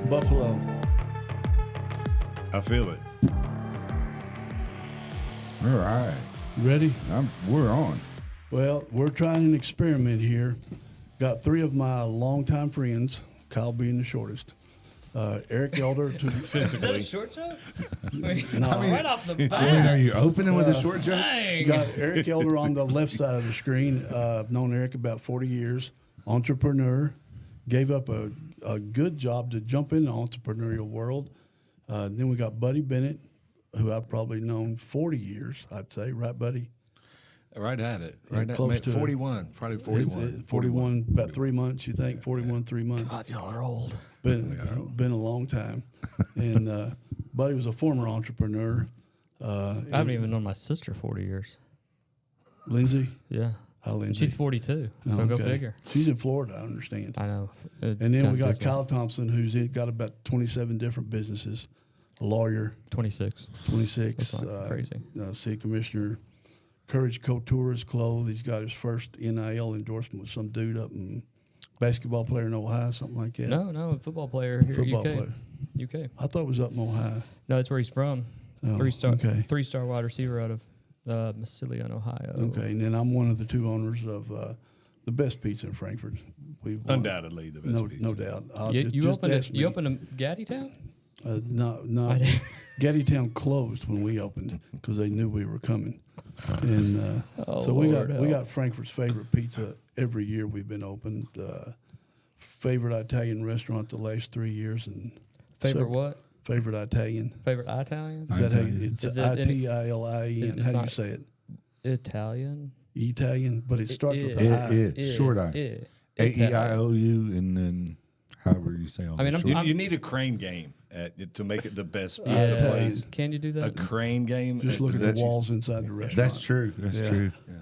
Buffalo. I feel it. All right. You ready? We're on. Well, we're trying an experiment here. Got three of my longtime friends, Kyle being the shortest. Eric Elder to Is that a short joke? Right off the bat. I mean, are you opening with a short joke? Dang. got Eric Elder on the left side of the screen. I've known Eric about 40 years. Entrepreneur. Gave up a good job to jump in the entrepreneurial world. Then we got Buddy Bennett, who I've probably known 40 years, I'd say. Right, Buddy? Right at it. Right at close to 41. Probably 41. 41, about 3 months, you think? 41, 3 months. God, y'all are old. Been a long time. And Buddy was a former entrepreneur. I haven't even known my sister 40 years. Lindsay? Yeah. Hi, Lindsay. She's 42, so go figure. She's in Florida, I understand. I know. And then we got Kyle Thompson, who's got about 27 different businesses, a lawyer. 26. 26. That's not crazy. City commissioner. Courage Couture is clothes. He's got his first NIL endorsement with some dude up in basketball player in Ohio, something like that. No, a football player here Football UK. player. UK. I thought it was up in Ohio. No, that's where he's from. Oh, Three-star wide receiver out of Massillon, Ohio. Okay, and then I'm one of the two owners of the best pizza in Frankfort. Undoubtedly the best pizza. No doubt. You opened a Gaddy Town? No. Gaddytown closed when we opened because they knew we were coming. And so we got Frankfort's favorite pizza every year we've been open. Favorite Italian restaurant the last 3 years. And Favorite what? Favorite Italian. Favorite Italian? Is that how it's I-T-I-L-I-E-N. How do you say it? Italian? Italian, but it starts with an I. Short I. A-E-I-O-U, and then however you say all you need a crane game to make it the best pizza place. Can you do that? A crane game? Just look at the walls inside the restaurant. That's true. That's true. Yeah.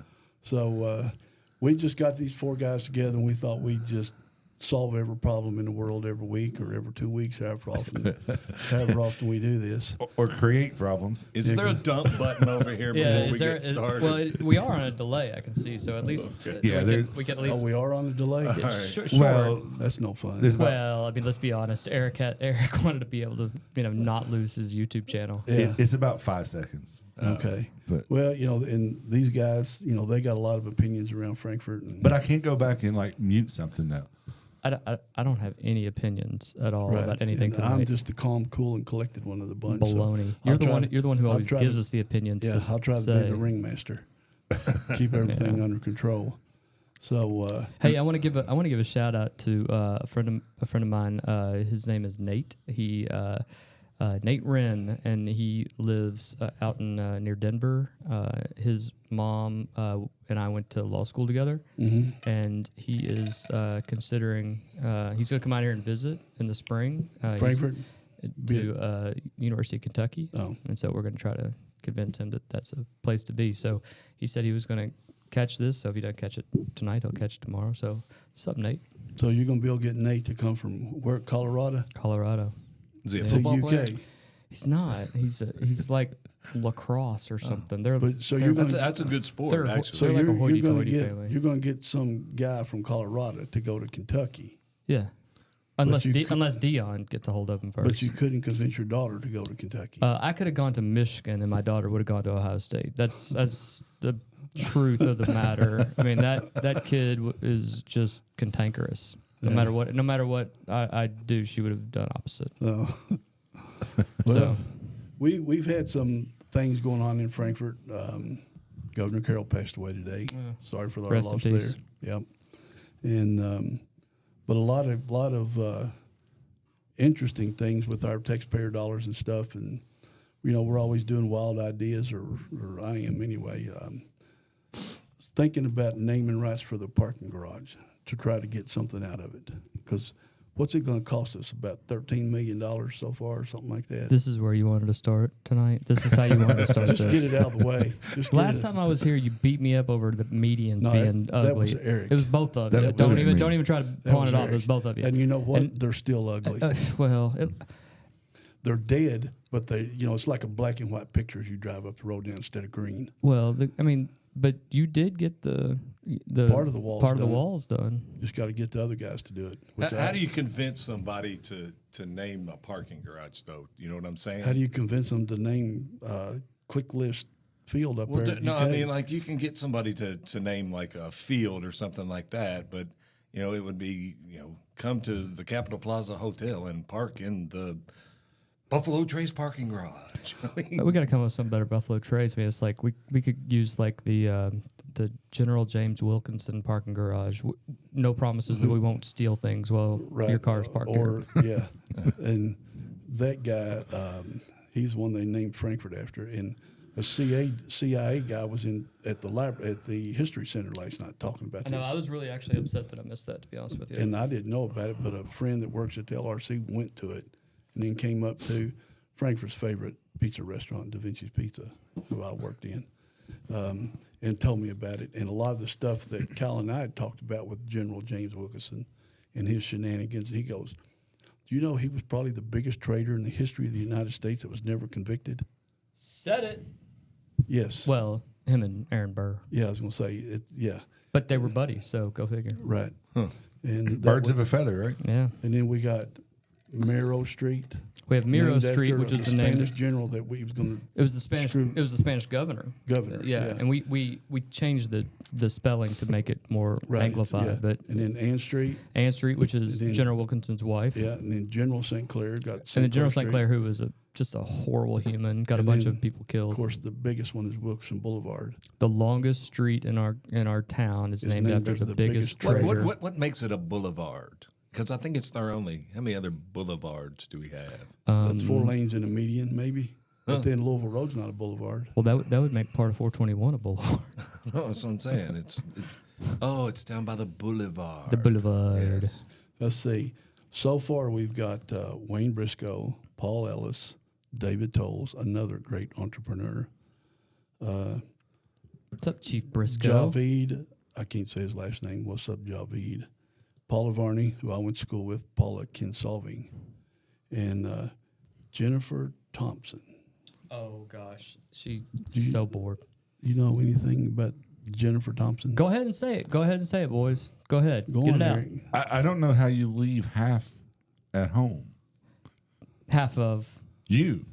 So we just got these four guys together, and we thought we'd just solve every problem in the world every week or every 2 weeks, however often we do this. Or create problems. Is there a dump button over here before we get started? Well, we are on a delay, I can see. So at least we can at least. Oh, we are on a delay? Right. Well, that's no fun. Well, I mean, let's be honest. Eric wanted to be able to, not lose his YouTube channel. Yeah. It's about 5 seconds. Okay. Well, and these guys, they got a lot of opinions around Frankfort. But I can't go back and mute something though. I don't have any opinions at all about anything tonight. I'm just the calm, cool, and collected one of the bunch. Baloney. So you're the one who always gives us the opinions. Yeah, I'll try to be the ringmaster. Keep everything under control. So hey, I want to give a shout out to a friend of mine. His name is Nate. Nate Wren, and he lives out in near Denver. His mom and I went to law school together, and he is considering he's going to come out here and visit in the spring. Frankfort? To University of Kentucky. Oh. And so we're going to try to convince him that that's a place to be. So he said he was going to catch this. So if he doesn't catch it tonight, he'll catch it tomorrow. So what's up, Nate? So you're going to be able to get Nate to come from where, Colorado? Colorado. Is he a football player? He's not. He's like lacrosse or something. That's a good sport, actually. So like you're going to get some guy from Colorado to go to Kentucky. Yeah. Unless Dion gets a hold of him first. But you couldn't convince your daughter to go to Kentucky. I could have gone to Michigan, and my daughter would have gone to Ohio State. That's the truth of the matter. I mean, that kid is just cantankerous. No matter what I do, she would have done opposite. Oh. Well, we've had some things going on in Frankfort. Governor Carroll passed away today. Yeah. Sorry for our loss there. Yep. And but a lot of interesting things with our taxpayer dollars and stuff. And we're always doing wild ideas, or I am anyway. Thinking about naming rights for the parking garage to try to get something out of it, because. What's it going to cost us? About $13 million so far, or something like that. This is where you wanted to start tonight. This is how you wanted to start. Just get it out of the way. Last time I was here, you beat me up over the medians being ugly. That was Eric. It was both of you. Don't even try to pawn it off. It was both of you. And you know what? They're still ugly. They're dead, but it's like a black and white picture as you drive up the road now instead of green. Well, but you did get the Part of the walls done. done. Just got to get the other guys to do it. How do you convince somebody to name a parking garage, though? You know what I'm saying? How do you convince them to name Click List Field up there? No, I mean, like, you can get somebody to name like a field or something like that, but it would be, come to the Capitol Plaza Hotel and park in the Buffalo Trace parking garage. We got to come up with some better Buffalo Trace. I mean, it's like we could use like the General James Wilkinson parking garage. No promises that we won't steal things while your car's parked or, here. Yeah. And that guy, he's the one they named Frankfort after. And a CIA guy was at the History Center last night talking about this. I know. I was really actually upset that I missed that, to be honest with you. And I didn't know about it, but a friend that works at the LRC went to it and then came up to Frankfort's favorite pizza restaurant, Da Vinci's Pizza, who I worked in, and told me about it. And a lot of the stuff that Kyle and I had talked about with General James Wilkinson and his shenanigans, he goes, do you know he was probably the biggest traitor in the history of the United States that was never convicted? Said it. Yes. Well, him and Aaron Burr. Yeah, I was going to say it. Yeah. But they were buddies, so go figure. Right. Huh. And Birds of a feather, right? Yeah. And then we got Miro Street. We have Miro named Street, after which is the the name. Spanish general that we was going to. It was the Spanish. It was the Spanish governor. Yeah, and we changed the spelling to make it more anglified. Yeah. But and then Ann Street. Ann Street, which is then, General Wilkinson's wife. Yeah, and then General St. Clair got. And then General St. Street. Clair, who was just a horrible human, got And a bunch then, of people killed. Of course, the biggest one is Wilson Boulevard. The longest street in our town is named after the biggest traitor. What makes it a boulevard? Because I think it's their only. How many other boulevards do we have? That's 4 lanes and a median, maybe. But then Louisville Road's not a boulevard. Well, that would make part of 421 a boulevard. No, that's what I'm saying. It's down by the boulevard. The boulevard. Yes. Let's see. So far, we've got Wayne Briscoe, Paul Ellis, David Tolles, another great entrepreneur. What's up, Chief Briscoe? Javid, I can't say his last name. What's up, Javid? Paula Varney, who I went to school with, Paula Kinsolving, and Jennifer Thompson. Oh gosh, she's so bored. You know anything about Jennifer Thompson? Go ahead and say it. Go ahead and say it, boys. Go ahead. Go Get on, it out. Eric. I don't know how you leave half at home. Half of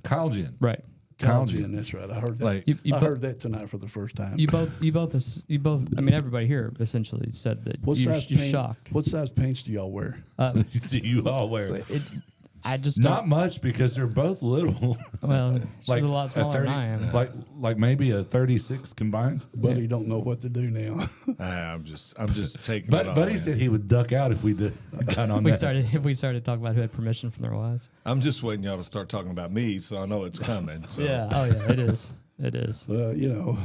Kyle Jen. right. Kyle Jen, that's right. I heard that. Like, You I bo- heard that tonight for the first time. You both. I mean, everybody here essentially said that you're shocked. What size pants do y'all wear? do you all wear? I just Not don't. much because they're both little. Well, she's like a lot smaller 30, than I am. Like maybe a 36 combined. Buddy don't know what to do now. I'm just taking. But it all Buddy in. said he would duck out if we got on that. If we started talking about who had permission from their wives. I'm just waiting y'all to start talking about me, so I know it's coming. So. Yeah. Oh yeah. It is. It is. You know.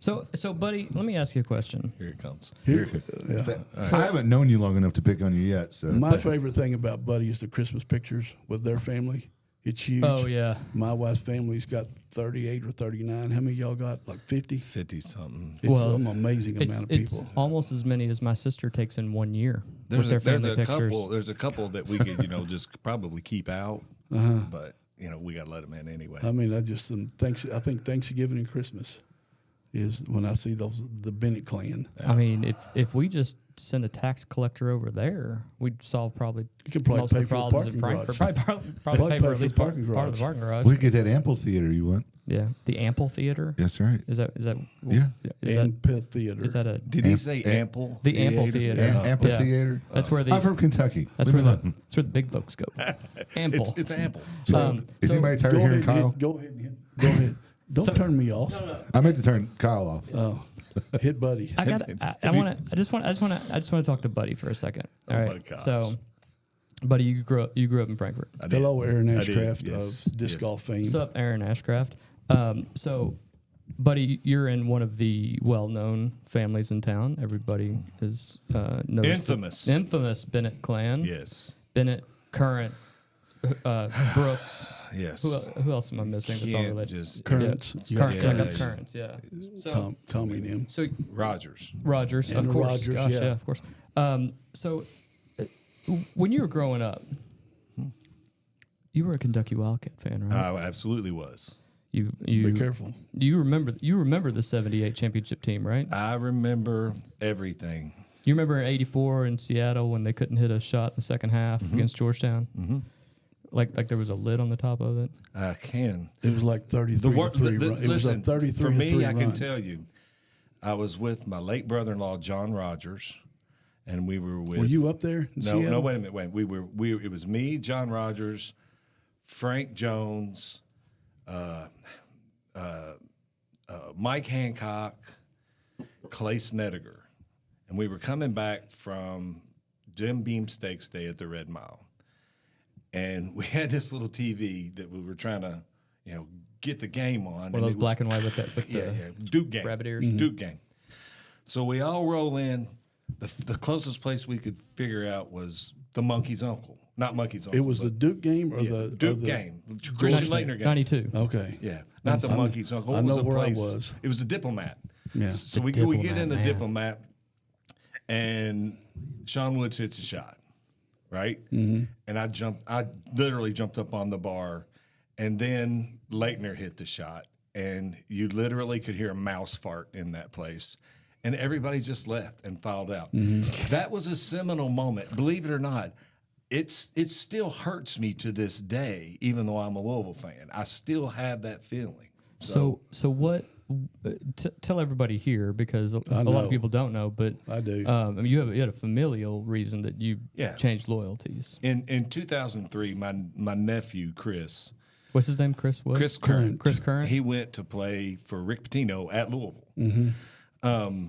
So, buddy, let me ask you a question. Here it comes. I haven't known you long enough to pick on you yet. So My favorite thing about Buddy is the Christmas pictures with their family. It's huge. Oh yeah. My wife's family's got 38 or 39. How many y'all got? Like 50? 50-something. It's an amazing amount of people. It's almost as many as my sister takes in 1 year. There's with their family a pictures. couple. There's a couple that we could just probably keep out, but we got to let them in anyway. I mean, I think Thanksgiving and Christmas is when I see the Bennett clan. I mean, if we just send a tax collector over there, we'd solve probably You could probably most of pay the for the problems in parking Frankfort. garage. Probably pay for at the least parking part of the garage. parking garage. we get that amphitheater you want. Yeah, the Amphitheater. That's right. Is that? Yeah. Is Amphitheater. that a? Did he say ample? The Amphitheater. Amphitheater. That's where the. I'm from Kentucky. That's Leave where me the. alone. That's where the big folks go. Ample. It's ample. Is so- anybody tired of Go hearing ahead, Kyle? Go ahead. Don't turn me off. I meant to turn Kyle off. Oh, hit Buddy. I just want to talk to Buddy for a second. All Oh right. my gosh. So, Buddy, you grew up in Frankfort. I did. Hello, Aaron I did, Ashcraft yes, of disc yes. golf fame. What's up, Aaron Ashcraft? So, Buddy, you're in one of the well-known families in town. Everybody knows Infamous. the infamous Bennett clan. Yes. Bennett, Current, Brooks. Yes. Who else am I missing? That's all Can't related. just Currents. You Current, got I got Currents. Currents. Yeah. So, Tommy and him. so Rogers. Rogers, And of the course. Rogers, Gosh, yeah. yeah, of course. So, when you were growing up, you were a Kentucky Wildcat fan, right? I absolutely was. Be careful. You remember the '78 championship team, right? I remember everything. You remember in '84 in Seattle when they couldn't hit a shot in the second half against Georgetown? Mm-hmm. Like there was a lid on the top of it. I can. It was like 33-3 run. It was a 33-3 for me, I run. can tell you, I was with my late brother-in-law John Rogers, and we were with. Were you up there? No, wait a minute. It was me, John Rogers, Frank Jones, Mike Hancock, Clay Snedeker, and we were coming back from Jim Beamsteak's Day at the Red Mile, and we had this little TV that we were trying to, get the game on. One of those black and white with the Duke game, rabbit ears. Mm-hmm. Duke game. So we all roll in. The closest place we could figure out was the Monkey's Uncle. Not Monkey's Uncle. It was the Duke game or the Duke game. Christian Leitner game. '92. Okay. Yeah, not the Monkey's Uncle. I know It was a where I place. was. It was the Diplomat. Yeah. So The we get in the Diplomat, man. Diplomat, and Sean Woods hits a shot, right? Mm-hmm. And I literally jumped up on the bar, and then Leitner hit the shot, and you literally could hear a mouse fart in that place. And everybody just left and filed out. Mm-hmm. That was a seminal moment. Believe it or not, it still hurts me to this day, even though I'm a Louisville fan. I still have that feeling. So what? Tell everybody here, because a lot know. of people don't know, but I do. I mean, you had a familial reason that you Yeah. changed loyalties. In 2003, my nephew Chris What's his name? Chris what? Current. Chris Current. He went to play for Rick Pitino at Louisville. Mm-hmm.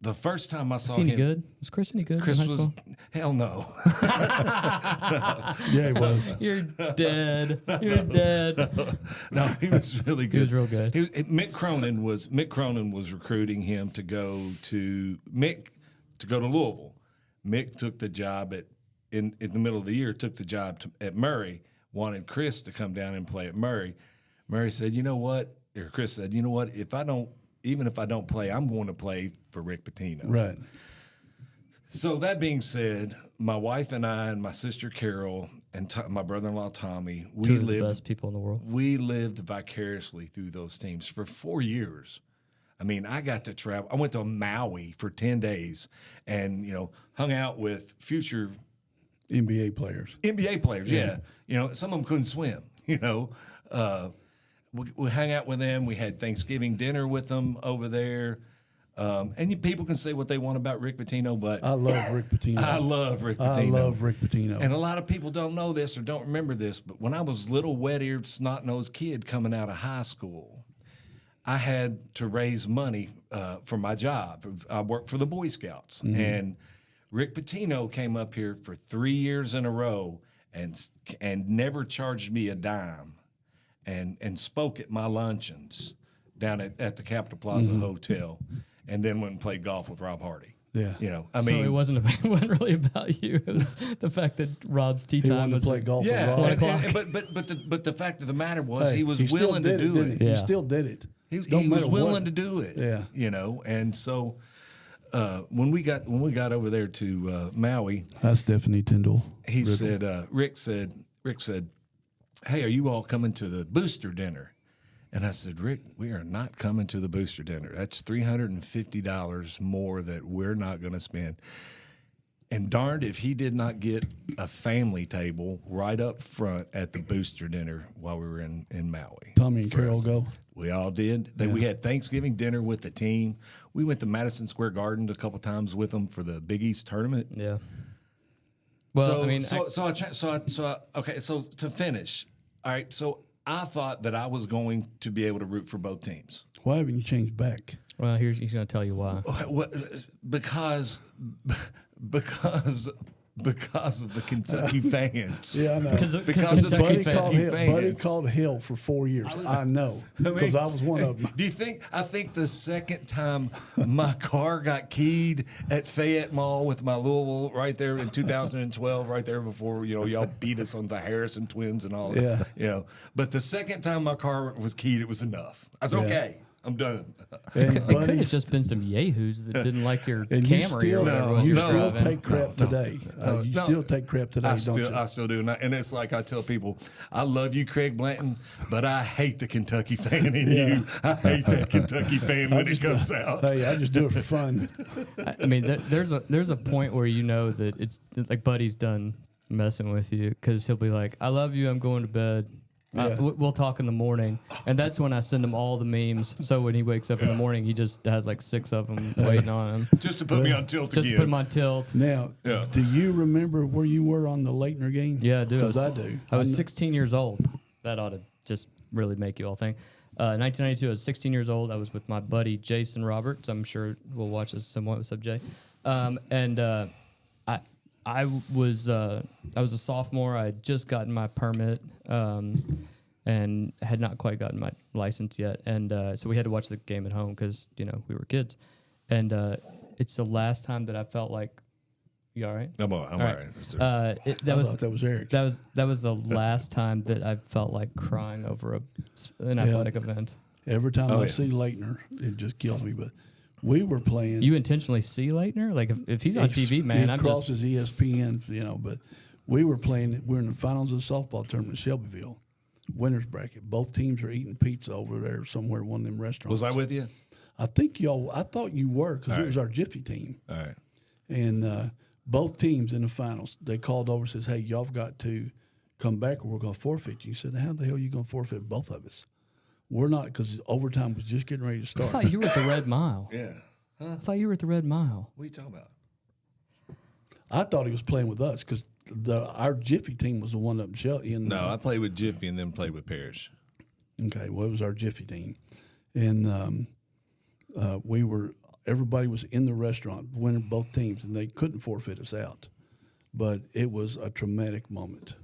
The first time I saw Was he any him, good? Was Chris any good? Chris in high was school? hell no. Yeah, he was. You're dead. You're dead. No, he was really good. He was real good. Mick Cronin was recruiting him to go to Louisville. Mick took the job in the middle of the year. Took the job at Murray. Wanted Chris to come down and play at Murray. Murray said, "You know what?" Or Chris said, "You know what? Even if I don't play, I'm going to play for Rick Pitino." Right. So that being said, my wife and I and my sister Carol and my brother-in-law Tommy, Two of the best people in the world. we lived vicariously through those teams for 4 years. I mean, I got to travel. I went to Maui for 10 days and, hung out with future NBA players. NBA players. Yeah. Some of them couldn't swim, we hung out with them. We had Thanksgiving dinner with them over there. And people can say what they want about Rick Pitino, but I love Rick Pitino. I love Rick Pitino. I love Rick Pitino. And a lot of people don't know this or don't remember this, but when I was a little wet-eared, snot-nosed kid coming out of high school, I had to raise money for my job. I worked for the Boy Scouts. Mm-hmm. And Rick Pitino came up here for 3 years in a row and never charged me a dime and spoke at my luncheons down at the Capitol Plaza Hotel, and then went and played golf with Rob Hardy. Yeah. So it wasn't really about you. It was the fact that Rob's tea he time wanted was to play golf Yeah, with Rob. but the fact of the matter was Hey, he was still willing to did do didn't it. He Yeah. still did it. He Don't was matter willing what. to do it. Yeah. And so when we got over there to Maui, That's Stephanie Tyndall. he said, Rick said, "Hey, are you all coming to the booster dinner?" And I said, "Rick, we are not coming to the booster dinner. That's $350 more that we're not going to spend." And darned if he did not get a family table right up front at the booster dinner while we were in Maui. Tommy and Carol go. We all did. We had Thanksgiving dinner with the team. We went to Madison Square Garden a couple times with them for the Big East tournament. Yeah. Well, So to finish, all right. So I thought that I was going to be able to root for both teams. Why haven't you changed back? Well, he's going to tell you why. Because of the Kentucky fans. Yeah, I know. Because of Kentucky Kentucky fans. Buddy called Hill for 4 years. I know, because I was one of them. Do you think? I think the second time my car got keyed at Fayette Mall with my Louisville right there in 2012, right there before y'all beat us on the Harrison twins and all. Yeah. But the second time my car was keyed, it was enough. I was okay. I'm done. And It could Buddy, have just been some yahoos that didn't like your and you Camry or still, whatever while you you're still driving. take crap today. You no. still take crap today, don't you? I still do. And it's like I tell people, I love you, Craig Blanton, but I hate the Kentucky fan in you. I hate that Kentucky fan when it comes out. Hey, I just do it for fun. I mean, there's a point where you know that it's like Buddy's done messing with you because he'll be like, "I love you. I'm going to bed. Yeah. We'll talk in the morning." And that's when I send him all the memes. So when he wakes up in the morning, he just has like 6 of them waiting on him. Just to put me on tilt Just again. put him on tilt. Now, Yeah. do you remember where you were on the Leitner game? Yeah, I do. Because I do. I was 16 years old. That ought to just really make you all think. 1992, I was 16 years old. I was with my buddy Jason Roberts. I'm sure we'll watch this somewhat. What's up, Jay? I was a sophomore. I had just gotten my permit and had not quite gotten my license yet. And so we had to watch the game at home because, we were kids. And it's the last time that I felt like, you all right? I'm all right. Let's do it. I thought that was Eric. That was the last time that I felt like crying over an athletic event. Every time I see Leitner, it just kills me. But we were playing. You intentionally see Leitner? Like if he's on TV, man, it I'm just crosses ESPN, but we were playing. We're in the finals of the softball tournament in Shelbyville, winners bracket. Both teams are eating pizza over there somewhere, one of them restaurants. Was I with you? I think y'all. I thought you were because it was our Jiffy team. All right. And both teams in the finals, they called over and says, "Hey, y'all have got to come back, or we're going to forfeit you." You said, "How the hell are you going to forfeit both of us?" We're not, because overtime was just getting ready to I start. thought you were at the Red Mile. Yeah. I thought you were at the Red Mile. What are you talking about? I thought he was playing with us because our Jiffy team was the one up in Shelby. No, I played with Jiffy and then played with Parrish. Okay, well, it was our Jiffy team. And everybody was in the restaurant, winning both teams, and they couldn't forfeit us out. But it was a traumatic moment.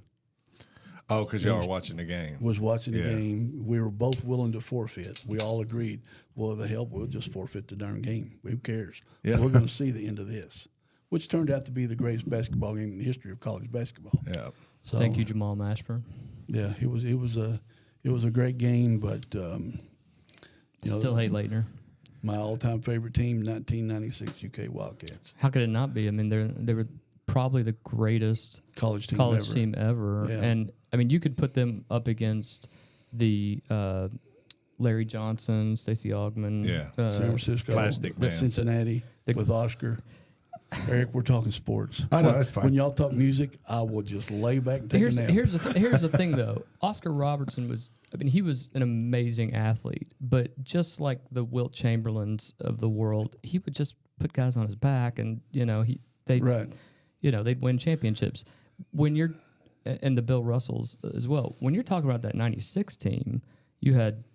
Oh, because y'all were watching the game. Was watching the Yeah. game. We were both willing to forfeit. We all agreed, well, the hell, we'll just forfeit the darn game. Who cares? Yeah. We're going to see the end of this, which turned out to be the greatest basketball game in the history of college basketball. Yeah. So, Thank you, Jamal Mashburn. Yeah, it was a great game, but Still hate Leitner. my all-time favorite team, 1996 UK Wildcats, How could it not be? I mean, they were probably the greatest college team ever. ever. Yeah. And I mean, you could put them up against the Larry Johnson, Stacey Augmon, Yeah. San Francisco, Plastic Man. Cincinnati with Oscar. Eric, we're talking sports. I know, that's fine. When y'all talk music, I will just lay back and take a nap. Here's the thing though. Oscar Robertson he was an amazing athlete, but just like the Wilt Chamberlains of the world, he would just put guys on his back, and they'd win championships. And the Bill Russells as well. When you're talking about that 96 team, you had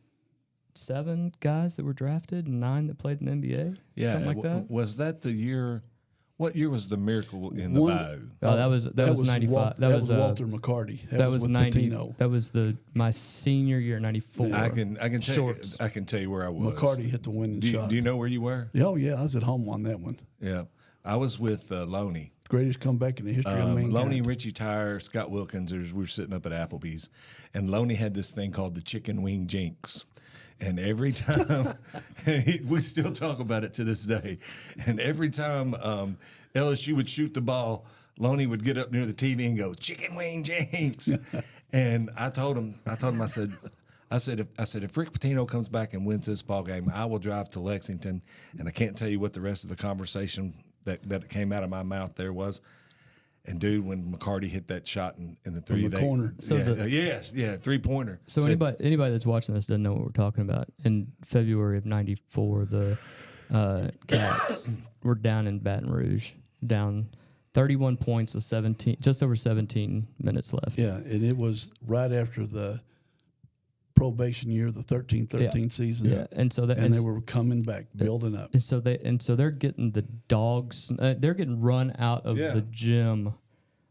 7 guys that were drafted and 9 that played in the NBA. Yeah. Something like that. Was that the year? What year was the Miracle in the Bayou? Oh, that was 95. That was Walter McCarty. That was with 90. Patino. That was my senior year, 94. I can Shorts. tell you where I was. McCarty hit the winning shot. Do you know where you were? Oh, yeah, I was at home on that one. Yeah. I was with Loney. Greatest comeback in the history of mankind. Loney, Richie Tyre, Scott Wilkins, we were sitting up at Applebee's, and Loney had this thing called the chicken wing jinx. And every time, we still talk about it to this day, and every time LSU would shoot the ball, Loney would get up near the TV and go, "Chicken wing jinx." And I told him, I said, if Rick Pitino comes back and wins this ball game, I will drive to Lexington. And I can't tell you what the rest of the conversation that came out of my mouth there was. And dude, when McCarty hit that shot in the three, the corner. So 3-pointer. So anybody that's watching this doesn't know what we're talking about. In February of '94, the Cats were down in Baton Rouge, down 31 points with just over 17 minutes left. Yeah, and it was right after the probation year, the 13-13 season. Yeah, and so they were coming back, building up. And so they're getting the dogs. They're getting run out of the gym.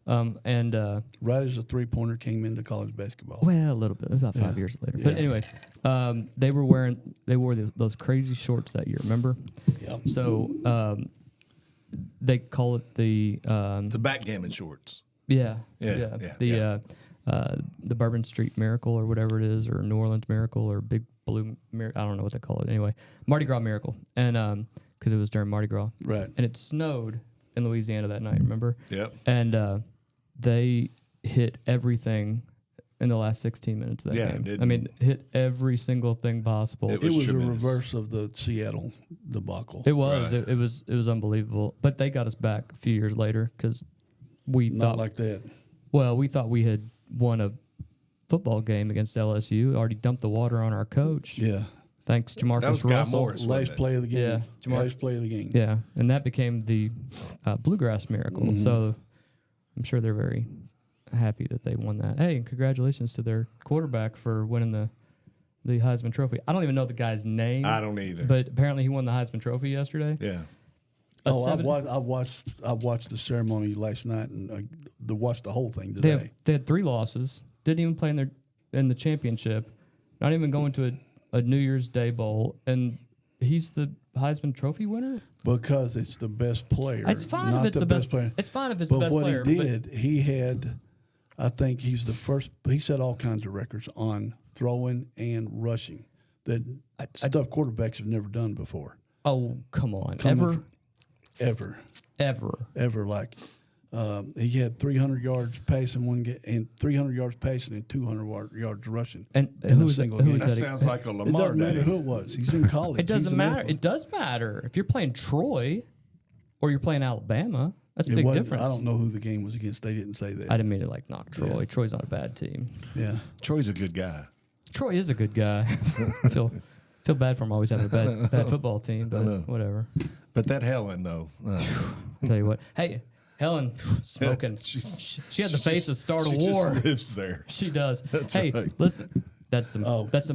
Right as a 3-pointer came into college basketball. Well, a little bit, about 5 years later. Yeah. But anyway, they wore those crazy shorts that year. Remember? Yep. So they call it the backgammon shorts. The Bourbon Street Miracle or whatever it is, or New Orleans Miracle or Big Baloo, I don't know what they call it. Anyway, Mardi Gras Miracle, and because it was during Mardi Gras, Right. and it snowed in Louisiana that night. Remember? Yep. And they hit everything in the last 16 minutes of that game. I mean, hit every single thing possible. It was a reverse of the Seattle debacle. It was. Right. It was unbelievable. But they got us back a few years later because we Not thought like that. Well, we thought we had won a football game against LSU. Already dumped the water on our coach. Yeah. Thanks to That was Marcus Guy Russell. Morris, Last play of the game. Yeah. Last play of the game. Yeah, and that became the Bluegrass Miracle. Mm-hmm. So I'm sure they're very happy that they won that. Hey, and congratulations to their quarterback for winning the Heisman Trophy. I don't even know the guy's name. I don't either. But apparently he won the Heisman Trophy yesterday. Yeah. I watched the ceremony last night and watched the whole thing They today. had 3 losses. Didn't even play in the championship. Not even going to a New Year's Day bowl, and he's the Heisman Trophy winner. Because it's the best player. It's fine not if it's the best player. It's fine if it's But the best what player. he did, he had, I think he's the first. He set all kinds of records on throwing and rushing that stuff quarterbacks have never done before. Oh, come on. Ever. Like he had 300 yards passing one game and 300 yards passing and 200 yards rushing. And in who a is single that? Who game. is That that? sounds like a It Lamar doesn't matter day. who it was. He's in college. It doesn't He's an matter. athlete. It does matter. If you're playing Troy or you're playing Alabama, that's a It big wasn't- difference. I don't know who the game was against. They didn't say that. I didn't mean to knock Troy. Yeah. Troy's not a bad team. Yeah. Troy's a good guy. Troy is a good guy. feel bad for him always having a bad football team, but whatever. But that Helen, though. I'll tell you what. Hey, Helen, smoking. She had the face to start a war. Just lives there. She does. Hey, right. listen. That's some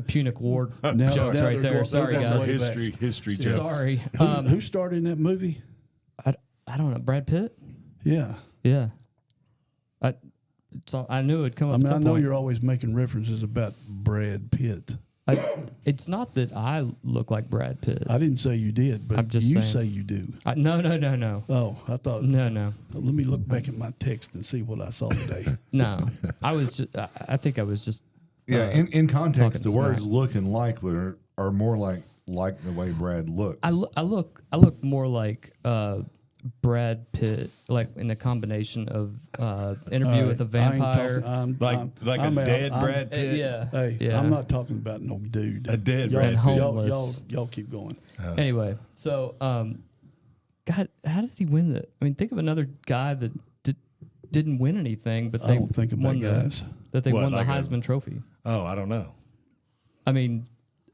Punic Ward Now jokes they're right there. going- Sorry, they're That's going guys. way history jokes. Sorry. Who starred in that movie? I don't know. Brad Pitt? Yeah. Yeah. I knew it'd come up I mean, at I some know point. you're always making references about Brad Pitt. It's not that I look like Brad Pitt. I didn't say you did, but I'm just you saying. say you do. No. Oh, I thought. No. Let me look back at my text and see what I saw today. No. I think I was just. Yeah, in context, the talking words smack. "look" and "like" are more like the way Brad looks. I look more like Brad Pitt, like in a combination of Interview with a Vampire. Like a dead Brad Pitt. Yeah. Hey, Yeah. I'm not talking about no dude. A dead y'all, Brad Pitt. homeless. Y'all keep going. Anyway, so God, how did he win that? I mean, think of another guy that didn't win anything, but I they don't think about won guys. that What, won the like a- Heisman Trophy. Oh, I don't know. I mean,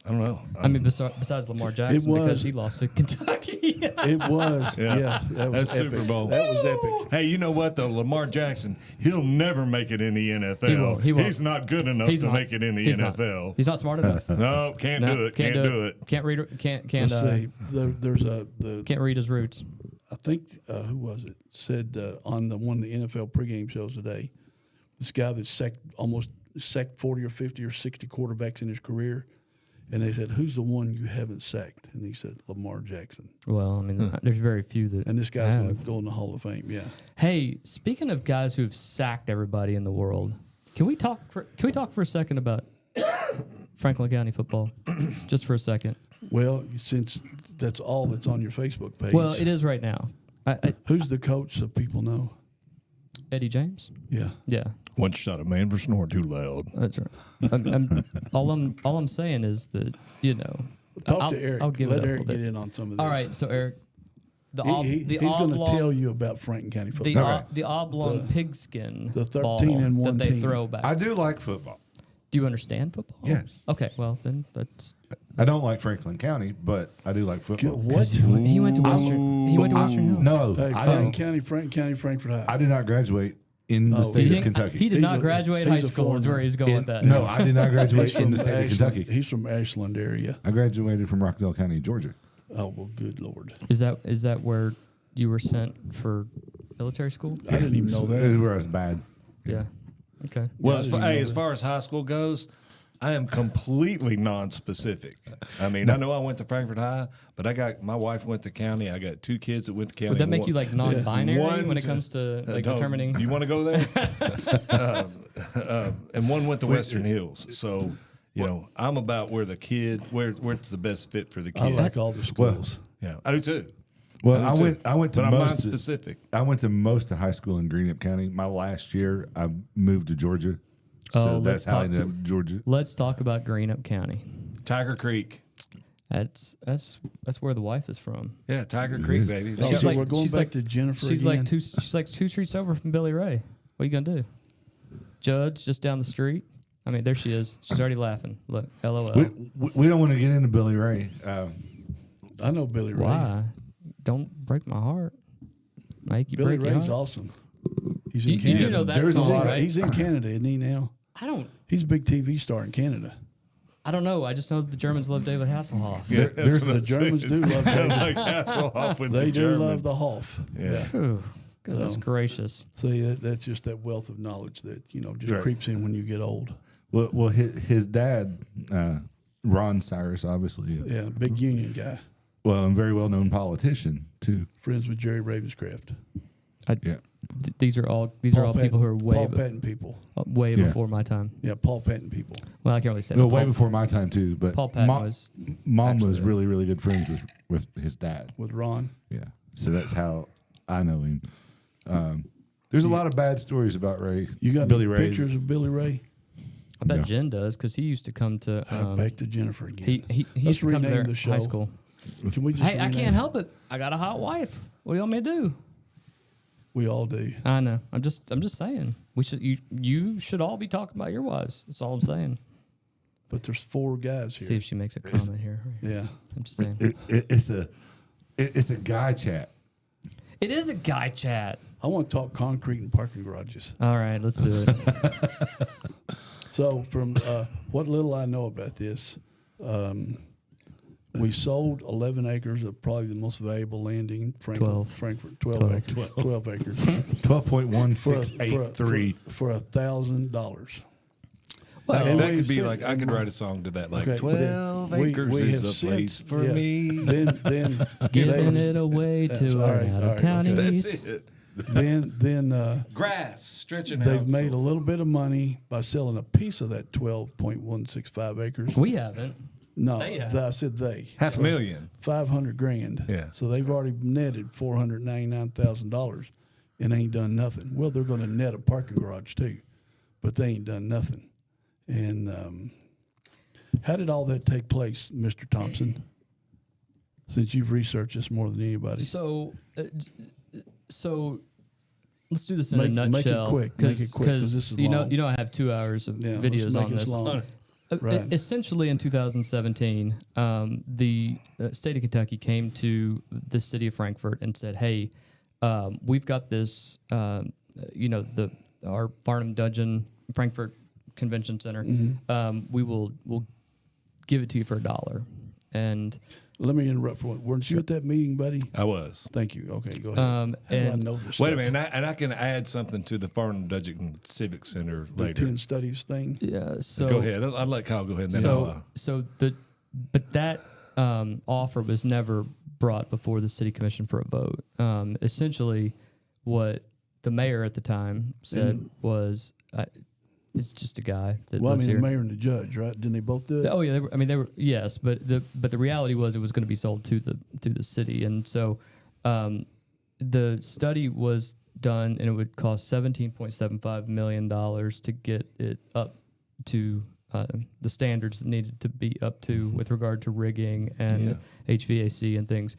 besides Lamar Jackson, was- because he lost to Kentucky. It was. Yeah. That was That's epic. Super Bowl. That was epic. Hey, you know what though? Lamar Jackson, he'll never make it in the NFL. He won't. He's not good enough He's to not. make it in the He's not. NFL. He's not smart enough. No, can't do it. Can't do it. Can't read. Can't Let's see. There's the can't read his roots. I think who was it said on one of the NFL pregame shows today. This guy that sacked 40 or 50 or 60 quarterbacks in his career, and they said, "Who's the one you haven't sacked?" And he said, "Lamar Jackson." Well, I mean, there's very few that. And this guy's have. going to go in the Hall of Fame. Yeah. Hey, speaking of guys who've sacked everybody in the world, can we talk for a second about Franklin County football, just for a second? Well, since that's all that's on your Facebook page. Well, it is right now. Who's the coach so people know? Eddie James. Yeah. Yeah, One shot a man for snoring too loud. that's right. All I'm saying is that Talk I'll- to Eric. I'll give Let it up a Eric little get bit. in on some of this. All right, so Eric, He's going to tell you about Franklin County football. the oblong pigskin, the 13 ball and 1 that they team. throw back. I do like football. Do you understand football? Yes. Okay, well then that's I don't like Franklin County, but I do like football. What? he went to Western. He went to Western Hills. No, Hey, I Franklin County, Frankfort High. I did not graduate in the state He of didn't- Kentucky. He did He's not a- graduate he's high a school. Is where foreigner. he's going with that. No, I did not graduate He's in the from state of Ashland. Kentucky. He's from Ashland area. I graduated from Rockdale County, Georgia. Oh, well, good Lord. Is that where you were sent for military school? I didn't even know This is that. where I was bad. Yeah. Okay. Well, I as didn't far, know as that. far as high school goes, I am completely non-specific. I mean, I know I went to Frankfort High, but my wife went to county. I got 2 kids that went to county. Would that make you like non-binary One when it to- comes to like don't- determining? Do you want to go there? And one went to Western Hills. So, You know, I'm about where the kid, where it's the best fit for the kid. I like all the schools. Yeah, I do too. Well, I do too. I went to but I'm most non-specific. I went to most of high school in Greenup County. My last year, I moved to Georgia, so that's how I ended up in Georgia. Let's talk about Greenup County. Tiger Creek. That's where the wife is from. Yeah, Tiger Creek, baby. Oh, She's so like- we're going she's back like- to Jennifer She's again. like two streets over from Billy Ray. What are you gonna do? Judd's just down the street. I mean, there she is. She's already laughing. Look, LOL. We don't want to get into Billy Ray. I know Billy Ray. Why? Don't break my heart. Make you Billy break your Ray's heart. awesome. He's You in do Canada. know that There's a song, lot of- right? He's in Canada, isn't he now? I don't He's a big TV star in Canada. know. I just know the Germans love David Hasselhoff. Yeah, there's The Germans do love David. like Hasselhoff with They the do Germans. love the Hoff. Yeah. Whew, goodness So- gracious. See, that's just that wealth of knowledge that just Right. creeps in when you get old. Well, his dad, Ron Cyrus, obviously, Yeah, big union guy, well, and very well known politician too. friends with Jerry Ravenscraft. Yeah. These are all people who are Paul Patton people. way Yeah. before my time. Yeah, Paul Patton people. Well, I can't really say Well, that. way Paul, before my time too. But Paul Patton was Mom was actually- really, really good friends with his dad. With Ron. Yeah. So that's how I know him. There's a lot of bad stories about Ray. You got Billy any Ray. pictures of Billy Ray? I bet No. Jen does because he used to come to. Back to Jennifer again. He Let's used to come to rename their the show. high school. Can we just Hey, I rename can't it? help it. I got a hot wife. What do you want me to do? We all do. I know. I'm just saying. We should. You should all be talking about your wives. That's all I'm saying. But there's 4 guys See here. if she makes a comment here. Yeah. I'm just saying. It's a guy chat. It is a guy chat. I want to talk concrete and parking garages. All right, let's do it. So from what little I know about this, we sold 11 acres of probably the most valuable land in Frankfort. 12 acres. 12 acres. 12.1683. For $1,000. Well, And That we could be said- like, I could write a song to that, like, Okay, 12 then acres we is have a place since- for yeah. me. Then giving it away That's to all our right, out all of right, townies. okay. That's it. then Grass stretching they've out. made so a little bit of money by selling a piece of that 12.165 acres. We haven't. No, They have. I said they. $500,000. $500,000. Yeah. So they've already netted $499,000 and ain't done nothing. Well, they're going to net a parking garage too, but they ain't done nothing. And how did all that take place, Mr. Thompson? Since you've researched this more than anybody. So let's do this in a Make it nutshell. quick. Make it quick, 'cause this is long. You know, I have 2 hours of Yeah, let's videos make on this this. long. Right. Essentially, in 2017, the state of Kentucky came to the city of Frankfort and said, "Hey, we've got this. Our Farnham Dungeon Frankfort Convention Center. Mm-hmm. We'll give it to you for $1." And Let me interrupt for one. Weren't you at that meeting, buddy? I was. Thank you. Okay, go ahead. How do I and- know this? Wait a stuff? minute, and I can add something to the Farnham Dungeon Civic Center The later. 10 studies thing. yeah, so Go ahead. I'll let Kyle go ahead. And then But that offer was never brought before the city commission for a vote. Essentially, what the mayor at the time said was, "It's just a guy that Well, I lives mean, here." the mayor and the judge, right? Didn't they both do it? Oh yeah, they were yes, but the reality was it was going to be sold to the city, and so the study was done, and it would cost $17.75 million to get it up to the standards it needed to be up to with regard to rigging and HVAC and things.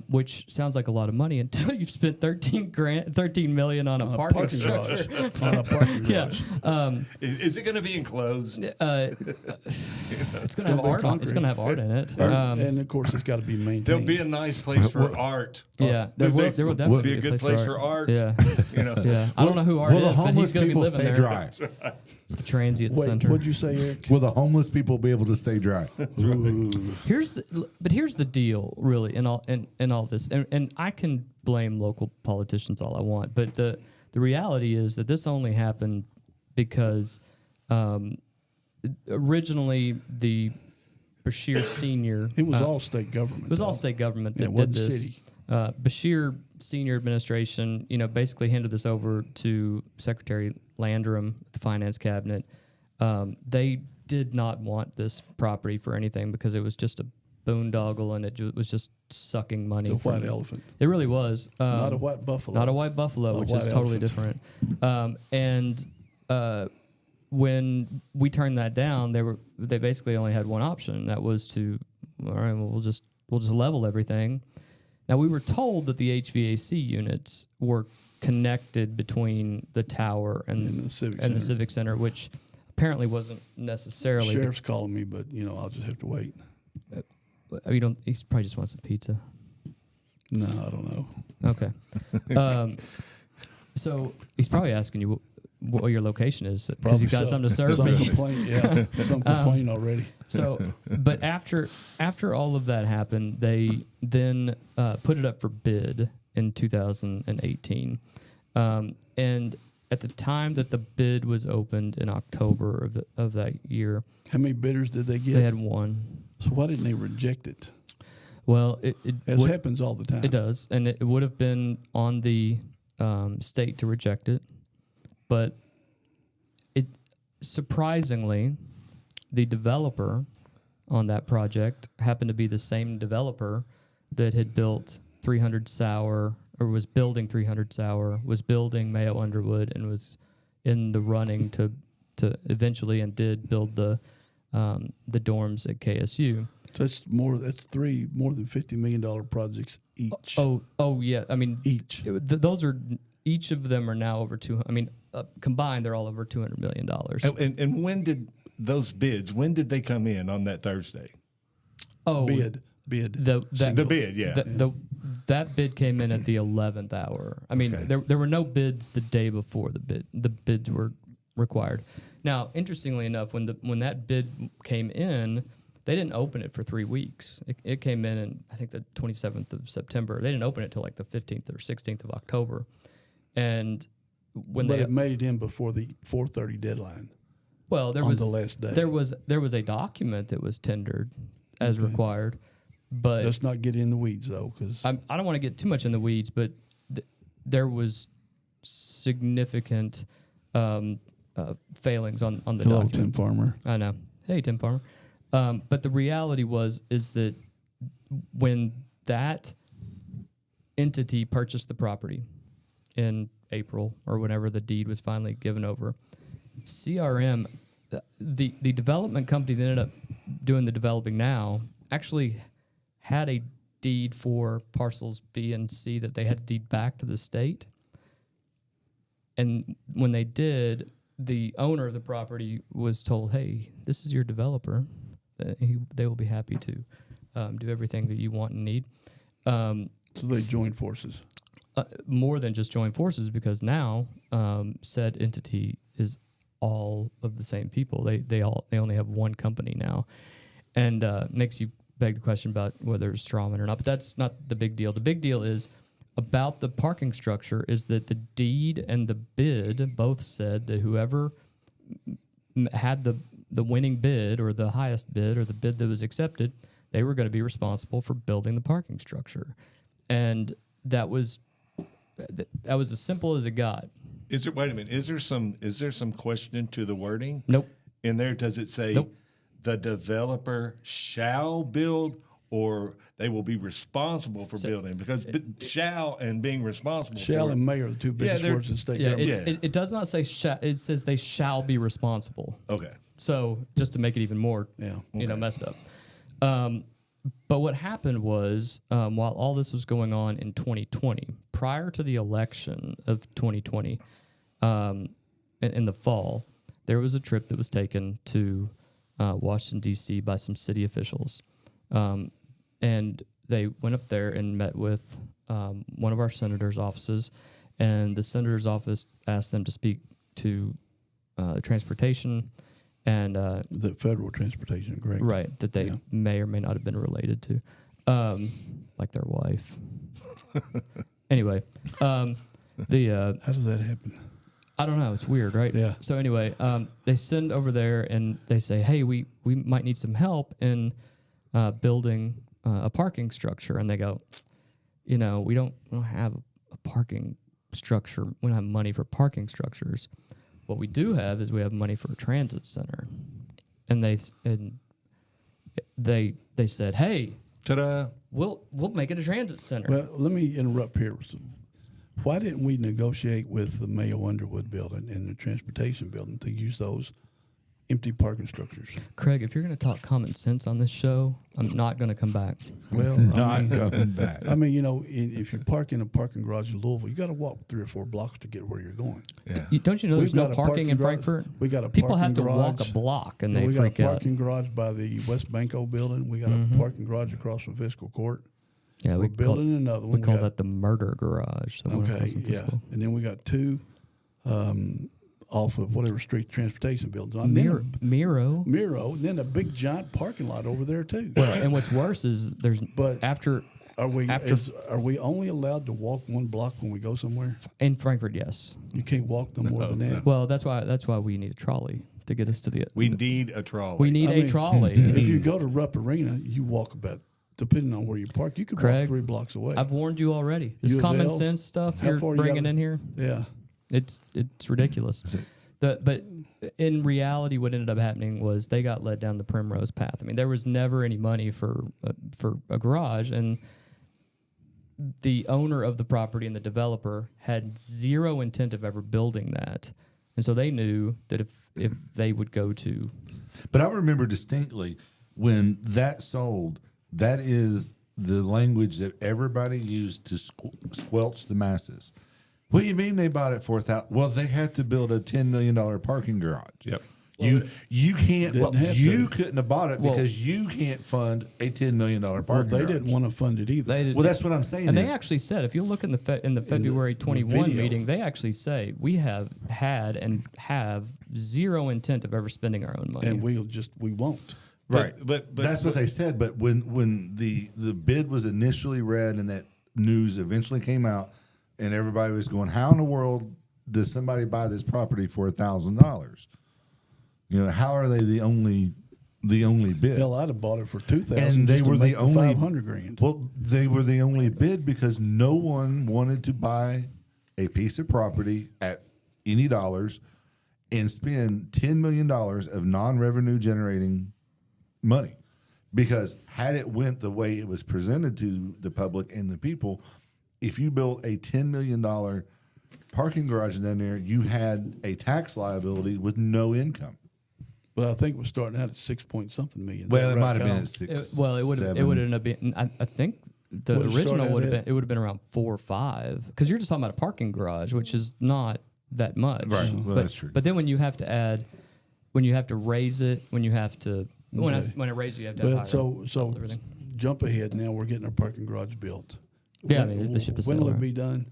Which sounds like a lot of money until you've spent $13 million on a parking structure. On a parking Yeah, garage. is it going to be enclosed? it's gonna have be art. concrete. It's gonna have art in it. And of course, it's got to be maintained. There'll be a nice place for art. Yeah, there will Would definitely be a good place for art. Yeah, You know, yeah. I don't know who Art Will the is, but he's homeless gonna be people living stay there. dry? It's the transient Wait, center. what'd you say, Eric? Will the homeless people be able to stay dry? Here's the deal, really, in all this, and I can blame local politicians all I want, but the reality is that this only happened because originally the Bashir Senior It was all state government. It was all state government Yeah, that it did wasn't this. city. Bashir Senior Administration, basically handed this over to Secretary Landrum, the Finance Cabinet. They did not want this property for anything because it was just a boondoggle and it was just sucking money. It's a white elephant. It really was. Not a white buffalo. Not a white buffalo, which is totally different. When we turned that down, they basically only had one option. And that was to, all right, well, we'll just level everything. Now we were told that the HVAC units were connected between the tower and the Civic Center, which apparently wasn't necessarily. Sheriff's calling me, but I'll just have to wait. He probably just wants some pizza. No, I don't know. Okay. So he's probably asking you what your location is because you've got something to serve me. Some complaint already. So, but after all of that happened, they then put it up for bid in 2018. And at the time that the bid was opened in October of that year, how many bidders did they get? They had one. So why didn't they reject it? Well, it happens all the time. It does, and it would have been on the state to reject it, but it surprisingly, the developer on that project happened to be the same developer that had built 300 Sour, or was building 300 Sour, was building Mayo Underwood, and was in the running to eventually and did build the dorms at KSU. That's three more than $50 million projects each. Oh yeah. I mean, each. Each of them are now over 200. I mean, combined, they're all over $200 million. And when did those bids? When did they come in on that Thursday? Oh, bid. The bid, yeah. That bid came in at the 11th hour. I mean, there were no bids the day before the bid. The bids were required. Now, interestingly enough, when that bid came in, they didn't open it for 3 weeks. It came in I think the 27th of September. They didn't open it till like the 15th or 16th of October. And it made it in before the 4:30 deadline. Well, on the last day. There was a document that was tendered as required, but let's not get in the weeds though, because I don't want to get too much in the weeds. But there was significant failings on the document. Tim Farmer. I know. Hey, Tim Farmer. But the reality is that when that entity purchased the property in April or whenever the deed was finally given over, CRM, the development company that ended up doing the developing now, actually had a deed for parcels B and C that they had to deed back to the state. And when they did, the owner of the property was told, hey, this is your developer. They will be happy to do everything that you want and need. So they joined forces. More than just join forces, because now said entity is all of the same people. They only have one company now, and makes you beg the question about whether it's strawman or not. But that's not the big deal. The big deal is about the parking structure is that the deed and the bid both said that whoever had the winning bid or the highest bid or the bid that was accepted, they were going to be responsible for building the parking structure. And that was as simple as it got. Wait a minute. Is there some question to the wording? Nope. In there, does it say the developer shall build, or they will be responsible for building? Because shall and being responsible shall for and may are the two biggest words in state government. It does not say shall. It says they shall be responsible. Okay. So just to make it even more, messed up. But what happened was, while all this was going on in 2020, prior to the election of 2020, in the fall, there was a trip that was taken to Washington, D.C. by some city officials. And they went up there and met with one of our senator's offices, and the senator's office asked them to speak to transportation and the federal transportation, correct? Right, that they may or may not have been related to, like their wife. Anyway, how does that happen? I don't know. It's weird, right? Yeah. So anyway, they send over there and they say, hey, we might need some help in building a parking structure. And they go, we don't have a parking structure. We don't have money for parking structures. What we do have is we have money for a transit center. and they said, "Hey, Ta-da! we'll make it a transit center." Well, let me interrupt here. Why didn't we negotiate with the Mayo Underwood building and the transportation building to use those empty parking structures? Craig, if you're going to talk common sense on this show, I'm not going to come back. Well, Not coming back. I mean, you know, if you park in a parking garage in Louisville, you got to walk 3 or 4 blocks to get where you're going. Yeah. Don't you know there's We've no got a parking in parking garage. Frankfurt? We got a People have to parking walk garage. a block and they we got a freak out. parking garage by the West Banco building. We got a parking garage across from Fiscal Court. Yeah, We're building another one. We call got, that the murder garage. So okay, yeah. And then we got 2 off of whatever street transportation buildings. Miro. Miro, and then a big giant parking lot over there too. Well, and what's worse is But after are we after- are we only allowed to walk 1 block when we go somewhere? in Frankfurt, yes. You can't walk no more than that. Well, that's why we need a trolley to get us to the. We need a trolley. We need I a mean, trolley. If you go to Rupp Arena, you walk about, depending on where you park, you could walk Craig, 3 blocks away. I've warned you already. This U of common L? sense stuff How you're far you bringing gotta- in here, yeah. it's ridiculous. But in reality, what ended up happening was they got led down the primrose path. I mean, there was never any money for a garage, and the owner of the property and the developer had zero intent of ever building that, and so they knew that if they would go to, But I remember distinctly when that sold, that is the language that everybody used to squelch the masses. What do you mean they bought it for $1,000? Well, they had to build a $10 million parking garage. Yep. You can't. Didn't have You to. couldn't have bought it because you can't fund a $10 million parking Well, they garage. didn't want to fund it either. they did, Well, that's what I'm saying. and is- they actually said, if you look in the February 21 video. meeting, they actually say we have had and have zero intent of ever spending our own money. and we won't. Right, But that's what they said. But when the bid was initially read and that news eventually came out, and everybody was going, "How in the world does somebody buy this property for $1,000? You know, how are they the only bid?" Hell, I'd have bought it for $2,000, And they were the only $500,000. Well, they were the only bid because no one wanted to buy a piece of property at any dollars and spend $10 million of non-revenue generating money. Because had it went the way it was presented to the public and the people, if you built a $10 million parking garage down there, you had a tax liability with no income. But I think we're starting out at 6-point-something million. Well, That it right, might have been Kyle? at 6. It would seven. have ended up being. I think the What it original started would have at? been. It would have been around 4 or 5 because you're just talking about a parking garage, which is not that much. Right. Well, but, that's true. But then when you have to add, when you have to raise it, when you have to when it raises, you have to. Have But higher so everything. jump ahead now. We're getting our parking garage built. Yeah, I mean, the ship is when will it sailing. be done?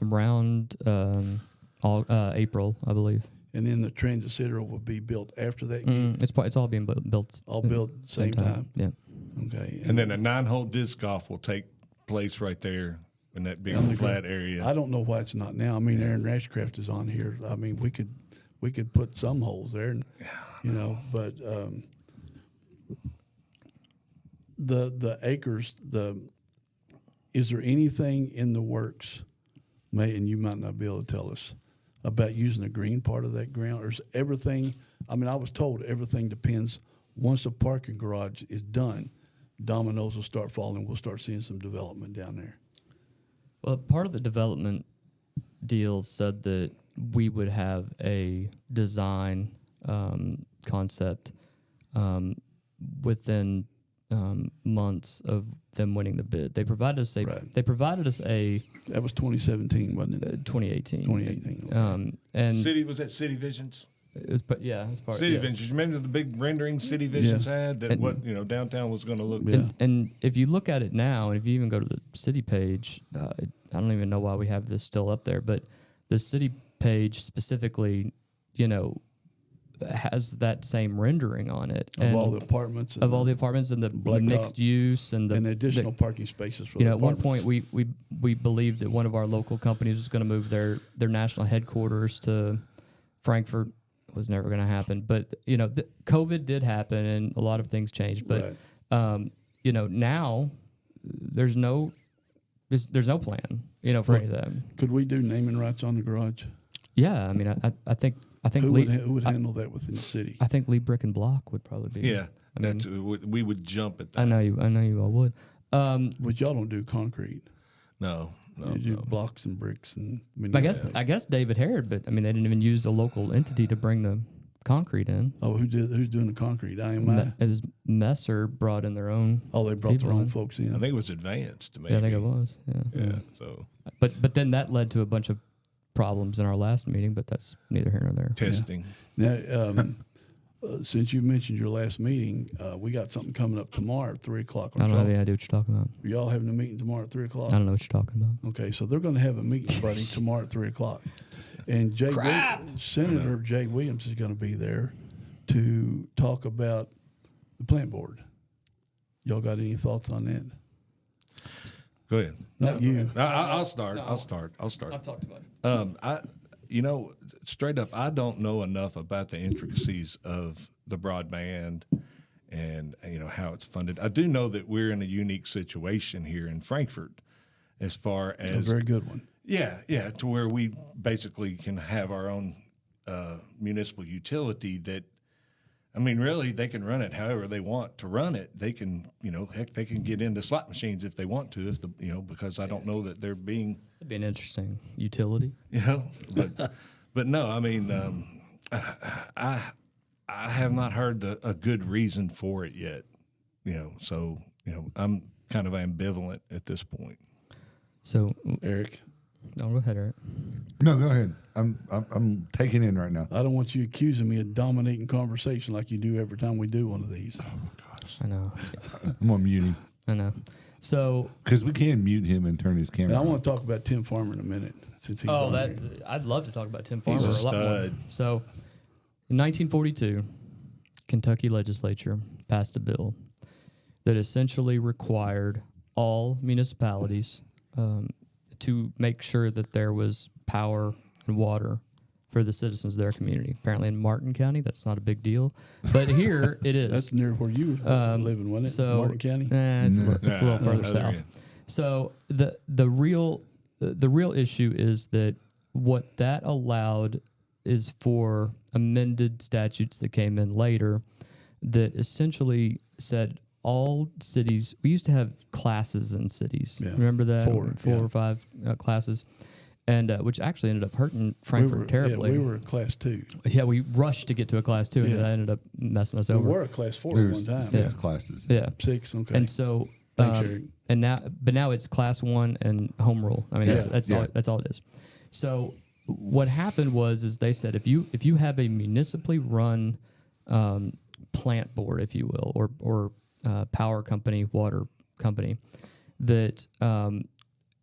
Around April, I believe. And then the transit center will be built after that. gate? It's all being built. All built same time. Yeah. Okay. and then a 9-hole disc golf will take place right there in that big flat area. I don't know why it's not now. I mean, Aaron Rashcraft is on here. I mean, we could put some holes there, and, you know, but the acres. Is there anything in the works, May, and you might not be able to tell us, about using the green part of that ground, or is everything? I mean, I was told everything depends. Once the parking garage is done, dominoes will start falling. We'll start seeing some development down there. Well, part of the development deal said that we would have a design concept within months of them winning the bid. They provided us a. Right. They provided us a That was 2017, wasn't it? 2018. 2018. Okay. And City was that City Visions? it was, it's part. City yeah. Visions. Remember the big rendering City Visions had that what downtown was going to look. Yeah. And if you look at it now, and if you even go to the city page, I don't even know why we have this still up there, but the city page specifically, has that same rendering on it Of all the apartments. And all the apartments and the blacktop mixed use and the and additional the, parking spaces for the at one apartments. point we believed that one of our local companies was going to move their national headquarters to Frankfurt. It was never going to happen, but COVID did happen and a lot of things changed. But now there's no plan, for any of them. Could we do naming rights on the garage? Yeah, I mean, I think I think who would handle that within the city? I think Lee Brick and Block would probably be. Yeah, we would jump at that. I know you all would. But y'all don't do concrete. No. You do blocks and bricks, and I guess David Harrod, but I mean they didn't even use a local entity to bring the concrete in. Oh, who's doing the concrete? IMI. It was Messer brought in their own. Oh, they brought their own folks in. I think it was Advanced. Maybe. Yeah, I think it was. Yeah. So, but then that led to a bunch of problems in our last meeting. But that's neither here nor there. testing. Now, since you mentioned your last meeting, we got something coming up tomorrow at 3:00. I don't have any idea what you're talking about. Are y'all having a meeting tomorrow at 3:00? I don't know what you're talking about. Okay, so they're going to have a meeting, buddy, tomorrow at 3:00, and Senator Jay Williams is going to be there to talk about the plant board. Y'all got any thoughts on that? Go ahead. Not you. I'll start. I'll start. I've talked too much. Straight up, I don't know enough about the intricacies of the broadband and how it's funded. I do know that we're in a unique situation here in Frankfort, as far as A very good one. Yeah, to where we basically can have our own municipal utility that, I mean, really, they can run it however they want to run it. They can, heck, they can get into slot machines if they want to, because I don't know that they're being, That'd be an interesting utility. but no, I mean, I have not heard a good reason for it yet, so, I'm kind of ambivalent at this point. So, Eric, no, go ahead, Eric. No, go ahead. I'm taking in right now. I don't want you accusing me of dominating conversation like you do every time we do one of these. I know. I'm gonna mute him I know. So, because we can mute him and turn his camera. And I on. want to talk about Tim Farmer in a minute. Since he's on here. I'd love to talk about Tim Farmer He's a a lot more. stud. So, in 1942, Kentucky legislature passed a bill that essentially required all municipalities to make sure that there was power and water for the citizens of their community. Apparently in Martin County, that's not a big deal. But here it is. That's near where you were living, wasn't it? So, Martin County? It's a little further other south. end. So the real issue is that what that allowed is for amended statutes that came in later that essentially said all cities. We used to have classes in cities. Yeah. Remember that? Four or five classes, and which actually ended up hurting Frankfurt terribly. Yeah, we were a class 2. Yeah, we rushed to get to a class 2, and Yeah. that ended up messing us We over. were a class 4 at one There's time. 6 classes. Yeah. 6, okay. And so, Thanks, Eric. and now it's class 1 and home rule. I mean, that's all it is. So what happened is they said if you have a municipally run plant board, if you will, or power company, water company, that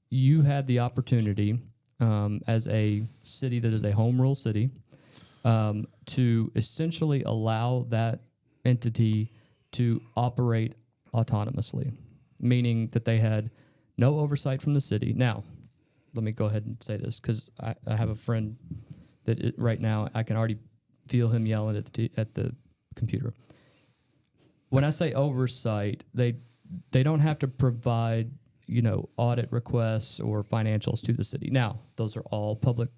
you had the opportunity as a city that is a home rule city to essentially allow that entity to operate autonomously, meaning that they had no oversight from the city. Now, let me go ahead and say this because I have a friend that right now I can already feel him yelling at the computer. When I say oversight, they don't have to provide audit requests or financials to the city. Now, those are all public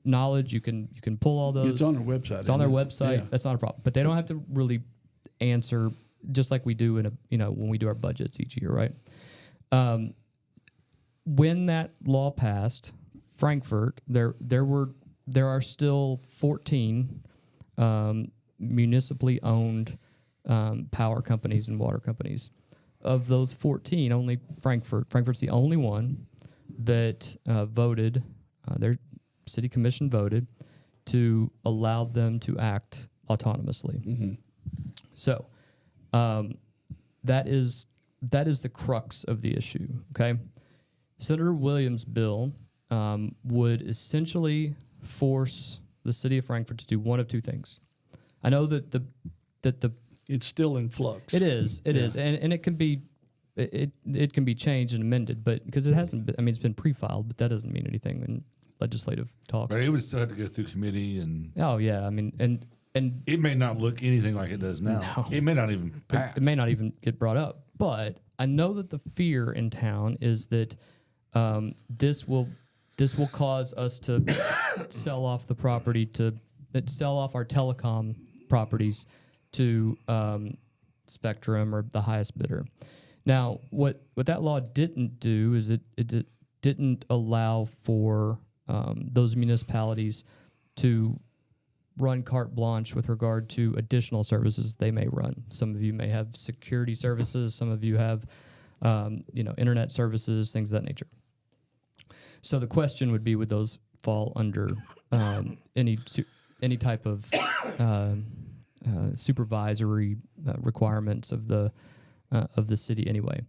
knowledge. You can pull all those. It's on their website. It's on their isn't it? website. Yeah. That's not a problem. But they don't have to really answer just like we do when we do our budgets each year, right? When that law passed, Frankfurt, there are still 14 municipally owned power companies and water companies. Of those 14, only Frankfurt's the only one that voted. Their city commission voted to allow them to act autonomously. Mm-hmm. So that is the crux of the issue. Okay, Senator Williams' bill would essentially force the city of Frankfurt to do one of two things. I know that the It's still in flux. it is, and it can be it can be changed and amended, but because it hasn't been, it's been pre-filed, but that doesn't mean anything in legislative talk. But it would still have to go through committee, and Oh yeah, and it may not look anything like it does now. No. It may not even pass. it may not even get brought up. But I know that the fear in town is that this will cause us to sell off the property to that sell off our telecom properties to Spectrum or the highest bidder. Now, what that law didn't do is it didn't allow for those municipalities to run carte blanche with regard to additional services they may run. Some of you may have security services. Some of you have, internet services, things of that nature. So the question would be, would those fall under any type of supervisory requirements of the city anyway?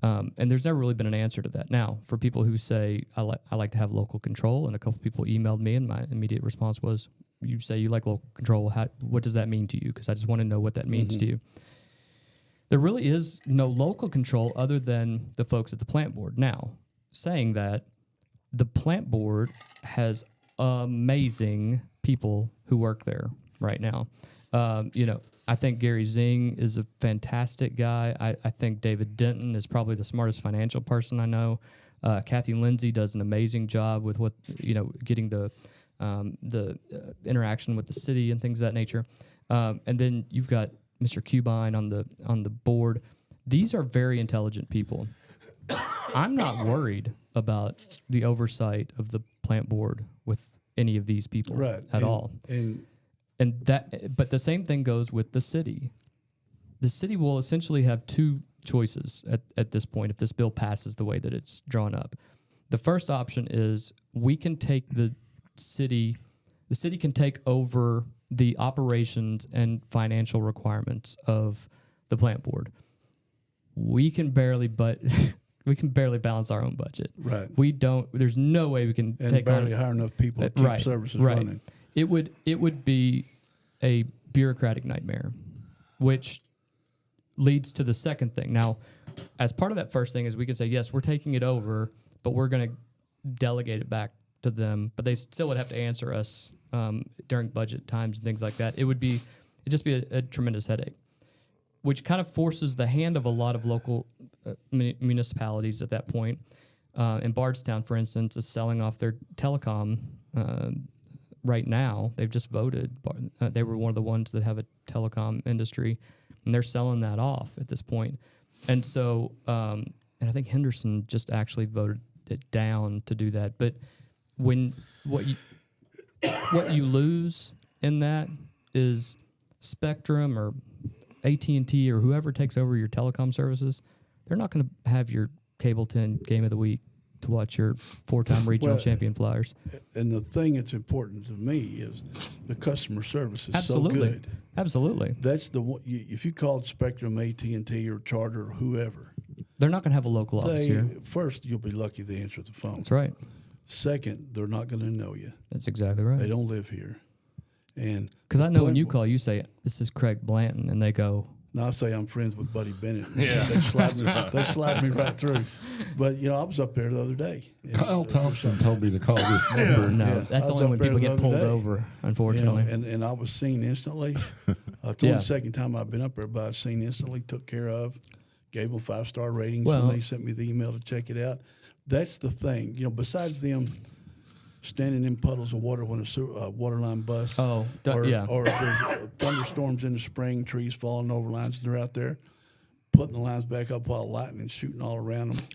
And there's never really been an answer to that. Now, for people who say I like to have local control, and a couple people emailed me, and my immediate response was, "You say you like local control. What does that mean to you? Because I just want to know what that means to you." There really is no local control other than the folks at the plant board. Now, saying that, the plant board has amazing people who work there right now. I think Gary Zing is a fantastic guy. I think David Denton is probably the smartest financial person I know. Kathy Lindsay does an amazing job with getting the interaction with the city and things of that nature. And then you've got Mr. Cubine on the board. These are very intelligent people. I'm not worried about the oversight of the plant board with any of these people at all. But the same thing goes with the city. The city will essentially have two choices at this point if this bill passes the way that it's drawn up. The first option is we can take the city can take over the operations and financial requirements of the plant board. We can barely balance our own budget. Right. There's no way we can take barely on, hire enough people to keep services running. It would be a bureaucratic nightmare, which leads to the second thing. Now, as part of that first thing is we can say, yes, we're taking it over, but we're going to delegate it back to them, but they still would have to answer us during budget times and things like that. It'd just be a tremendous headache, which kind of forces the hand of a lot of local municipalities at that point. In Bardstown, for instance, is selling off their telecom right now. They've just voted. They were one of the ones that have a telecom industry, and they're selling that off at this point. And so, and I think Henderson just actually voted it down to do that. But when what you lose in that is Spectrum or AT&T or whoever takes over your telecom services, they're not going to have your Cable 10 game of the week to watch your 4-time regional champion Flyers. And the thing that's important to me is the customer service is so good. Absolutely. That's the one. If you called Spectrum, AT&T, or Charter, or whoever, they're not going to have a local office here. First, you'll be lucky they answer the phone. That's right. Second, they're not going to know you. That's exactly right. They don't live here. And because I know when you call, you say, "This is Craig Blanton," and they go, "No, I say I'm friends with Buddy Bennett." Yeah. They slide me right through. But I was up there the other day. Kyle Thompson told me to call this number. No, that's only when people get pulled over, unfortunately. And I was seen instantly. It's only the second time I've been up there, but I was seen instantly, took care of, gave them 5-star ratings when they sent me the email to check it out. That's the thing. Besides them standing in puddles of water when a water line busts. Or if there's thunderstorms in the spring, trees falling over lines, and they're out there putting the lines back up while lightning's shooting all around them.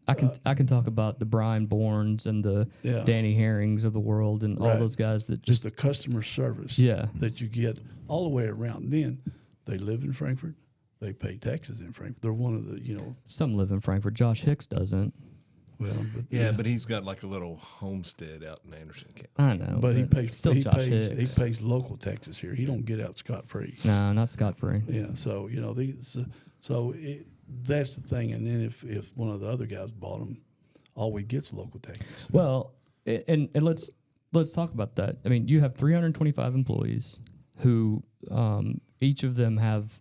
I can talk about the Brian Bournes and the Danny Herrings of the world and all those guys that just the customer service that you get all the way around. Then they live in Frankfort. They pay taxes in Frankfort. They're one of the, Some live in Frankfort. Josh Hicks doesn't. Well, but he's got like a little homestead out in Anderson County. I know, but he pays local taxes here. He don't get out scot free. No, not scot free. Yeah, so that's the thing. And then if one of the other guys bought them, all we get's local taxes. Well, and let's talk about that. I mean, you have 325 employees who each of them have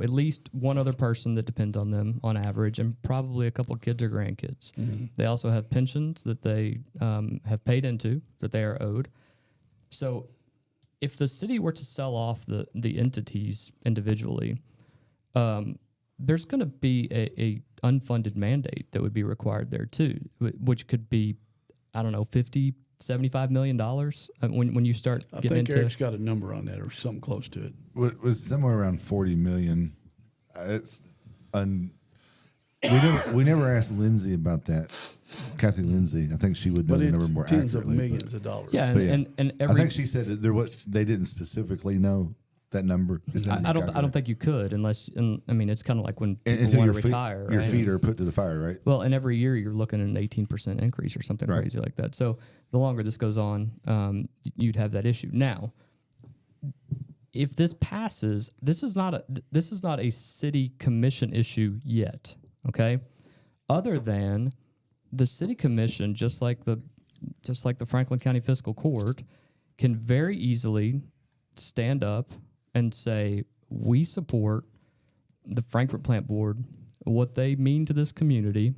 at least one other person that depends on them on average, and probably a couple kids or grandkids. Mm-hmm. They also have pensions that they have paid into that they are owed. So if the city were to sell off the entities individually, there's going to be a unfunded mandate that would be required there too, which could be, I don't know, $50 $75 million when you start I getting think into. Eric's got a number on that or something close to it. It was somewhere around 40 million. We never asked Lindsay about that. Kathy Lindsay. I think she would know But the number it's more tens of accurately. millions of dollars. Yeah, But and I every think she said that they didn't specifically know that number. I don't think you could unless it's kind of like when people until want your to retire. your right? feet are put to the fire, right? Well, and every year you're looking at an 18% increase or something Right. crazy like that. So the longer this goes on, you'd have that issue. Now, if this passes, this is not a city commission issue yet. Okay, other than the city commission, just like the Franklin County Fiscal Court, can very easily stand up and say, we support the Frankfort Plant Board, what they mean to this community.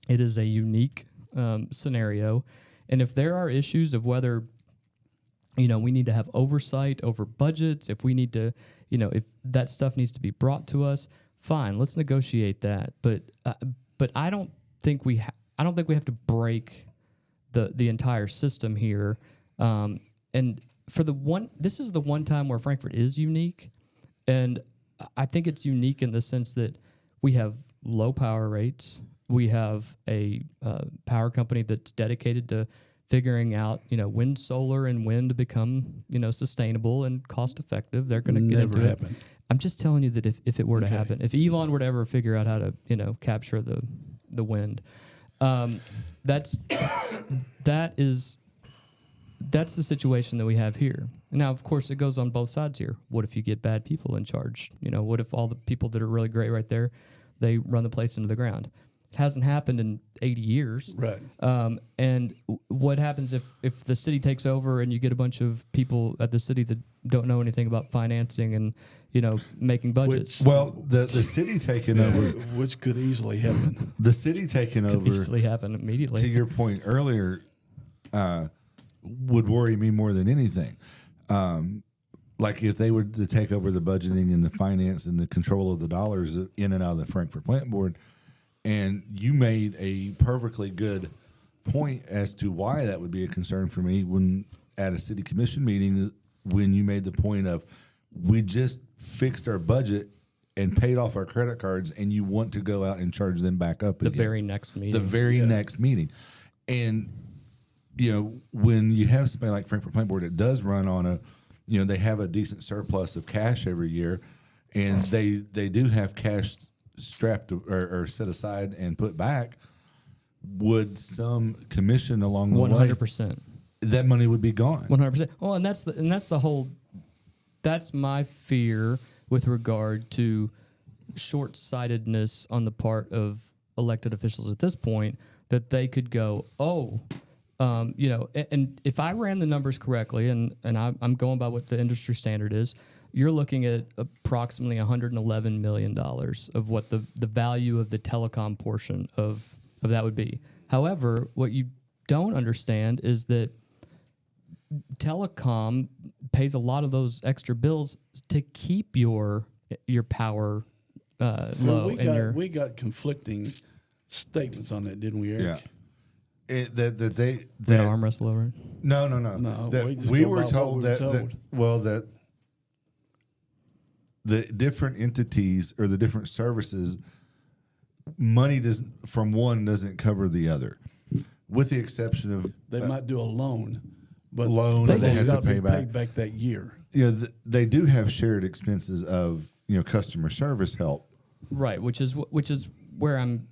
It is a unique scenario. And if there are issues of whether, we need to have oversight over budgets, if we need to, if that stuff needs to be brought to us, fine, let's negotiate that. But I don't think we have to break the entire system here. And this is the one time where Frankfort is unique, and I think it's unique in the sense that we have low power rates. We have a power company that's dedicated to figuring out, when solar and wind become, sustainable and cost effective. They're going to get into it. I'm just telling you that if it were to happen, if Elon were to ever figure out how to, capture the wind, that's the situation that we have here. Now, of course, it goes on both sides here. What if you get bad people in charge? What if all the people that are really great right there, they run the place into the ground? It hasn't happened in 80 years. Right. And what happens if the city takes over and you get a bunch of people at the city that don't know anything about financing and, making budgets? The city taking over, Which could easily happen. the city taking Could over. easily happen immediately. To your point earlier, would worry me more than anything. Like if they were to take over the budgeting and the finance and the control of the dollars in and out of the Frankfort Plant Board, and you made a perfectly good point as to why that would be a concern for me when at a city commission meeting, when you made the point of we just fixed our budget and paid off our credit cards, and you want to go out and charge them back up the again. very next meeting. The very next meeting. And when you have somebody like Frankfort Plant Board, it does run on they have a decent surplus of cash every year, and they do have cash strapped or set aside and put back. Would some commission along the way, 100%. that money would be gone? 100%. Well, and that's my fear with regard to short-sightedness on the part of elected officials at this point, that they could go, and if I ran the numbers correctly, and I'm going by what the industry standard is, you're looking at approximately $111 million of what the value of the telecom portion of that would be. However, what you don't understand is that telecom pays a lot of those extra bills to keep your power low. We got conflicting statements on that, didn't we, Eric? Yeah. They arm wrestle over it? No. No, That we just we go were by what told we were that told. that the different entities or the different services, money from one doesn't cover the other, with the exception of They might do a loan, but they have to pay back. paid back that year. They do have shared expenses of customer service help. Right, which is where I'm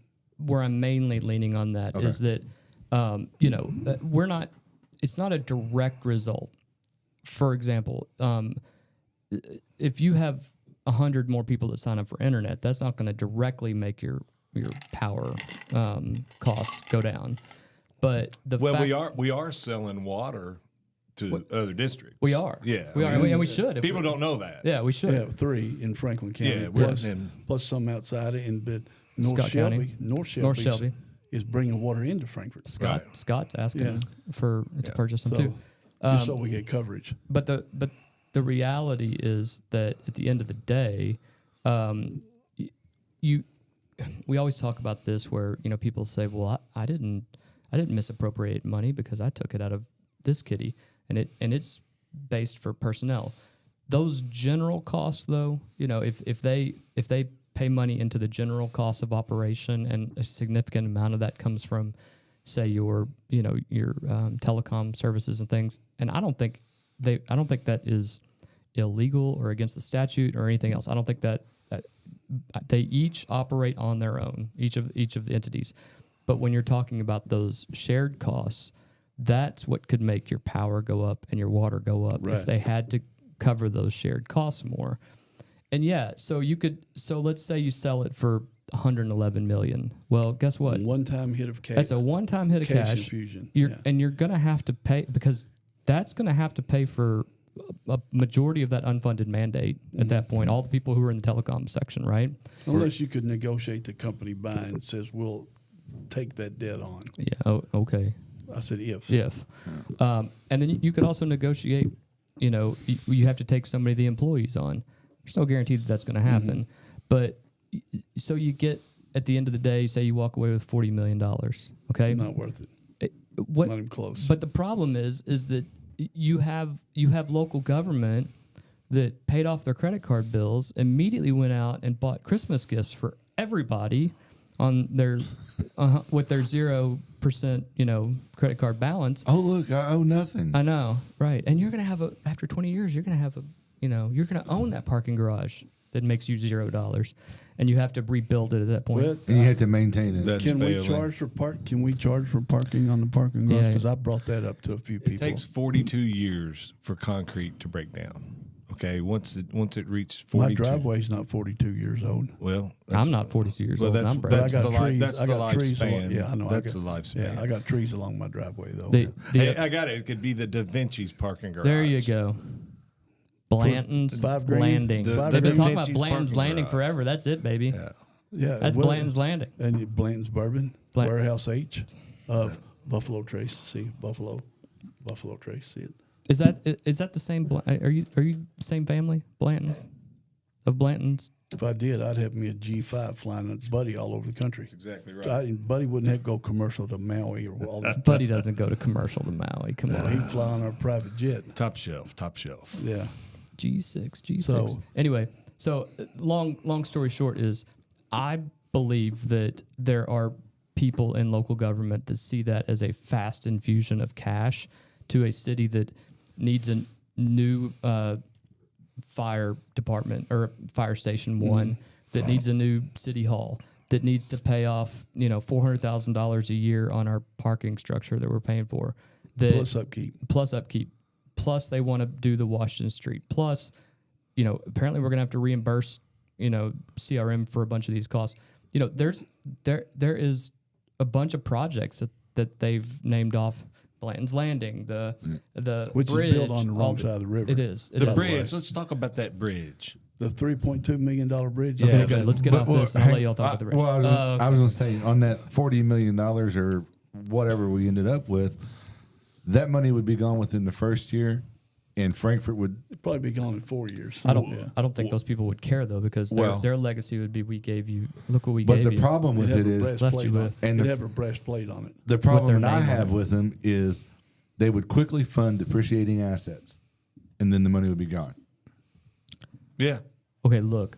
mainly leaning on that is that we're not. It's not a direct result. For example, if you have 100 more people that sign up for internet, that's not going to directly make your power costs go down. But we are selling water to other districts. We are. Yeah. We are. And we should. People don't know that. Yeah, we should. We have 3 in Franklin County, Yeah, plus some outside it. But Scott County. North Shelby is bringing water into Frankfort. Scott's asking to purchase them too. Just so we get coverage. But the reality is that at the end of the day, we always talk about this where people say, well, I didn't I didn't misappropriate money because I took it out of this kitty, and it's based for personnel. Those general costs, though, if they pay money into the general cost of operation, and a significant amount of that comes from, say, your telecom services and things, and I don't think that is illegal or against the statute or anything else. I don't think that they each operate on their own, each of the entities. But when you're talking about those shared costs, that's what could make your power go up and your water go up if they had to cover those shared costs more. And so let's say you sell it for $111 million. Well, guess what? One-time hit of cash. That's a one-time hit of cash. Infusion. And you're going to have to pay, because that's going to have to pay for a majority of that unfunded mandate at that point, all the people who are in the telecom section, right? Unless you could negotiate the company buying, it says we'll take that debt on. Yeah, okay. I said if. And then you could also negotiate, you have to take somebody of the employees on. There's no guarantee that that's going to happen. But so you get, at the end of the day, say you walk away with $40 million, okay? Not worth it. Not even close. But the problem is that you have local government that paid off their credit card bills, immediately went out and bought Christmas gifts for everybody on their with their 0%, credit card balance. Oh, look, I owe nothing. I know, right? And you're gonna have after 20 years, you're gonna have you're gonna own that parking garage that makes you $0, and you have to rebuild it at that point. Well, And you have to maintain it. Can we charge for parking on the parking garage? Yeah. Because I brought that up to a few people. It takes 42 years for concrete to break down. Okay, once it reaches 42. My driveway's not 42 years old. Well, I'm not 42 years old. And I'm brave. That's I the got trees. that's I the got trees along, lifespan. yeah, I know. That's the lifespan. Yeah, I got trees along my driveway though. Hey, I got it. It could be the Da Vinci's parking garage. There you go. Blanton's $5 grand. Landing. The They've been Da talking about Vinci's Blanton's parking Landing garage. forever. That's it, baby. Yeah, That's well, Blanton's Landing. And Blanton's Bourbon, Blanton. Warehouse H, Buffalo Trace. See Buffalo Trace. See it. Is that the same? Are you same family? Blanton of Blanton's. If I did, I'd have me a G5 flying a Buddy all over the country. That's exactly right. Buddy wouldn't have to go commercial to Maui or all that. Buddy doesn't go to commercial to Maui. Come on. He'd fly on our private jet. Top shelf. Yeah. G6. So- Anyway, so long story short is, I believe that there are people in local government that see that as a fast infusion of cash to a city that needs a new fire department or fire station one, that needs a new city hall, that needs to pay off $400,000 a year on our parking structure that we're paying for. Plus upkeep. Plus they want to do the Washington Street. Plus, apparently we're gonna have to reimburse CRM for a bunch of these costs. There is a bunch of projects that they've named off. Blanton's Landing, the Which bridge, is built on the wrong side of the river. It is. The bridge. Let's talk about that bridge. The $3.2 million bridge. Yeah, Okay, good. Let's get off this. And I'll let y'all talk about the bridge. Well, I was going to say, on that $40 million or whatever we ended up with, that money would be gone within the first year, and Frankfort would. It'd probably be gone in 4 years. I don't think those people would care though, because their legacy would be, we gave you. Look what we But gave you. the problem with it is, left you with. and It'd the, have a breastplate on it. the problem their that I name on have it. with them is they would quickly fund depreciating assets, and then the money would be gone. Yeah. Okay, look.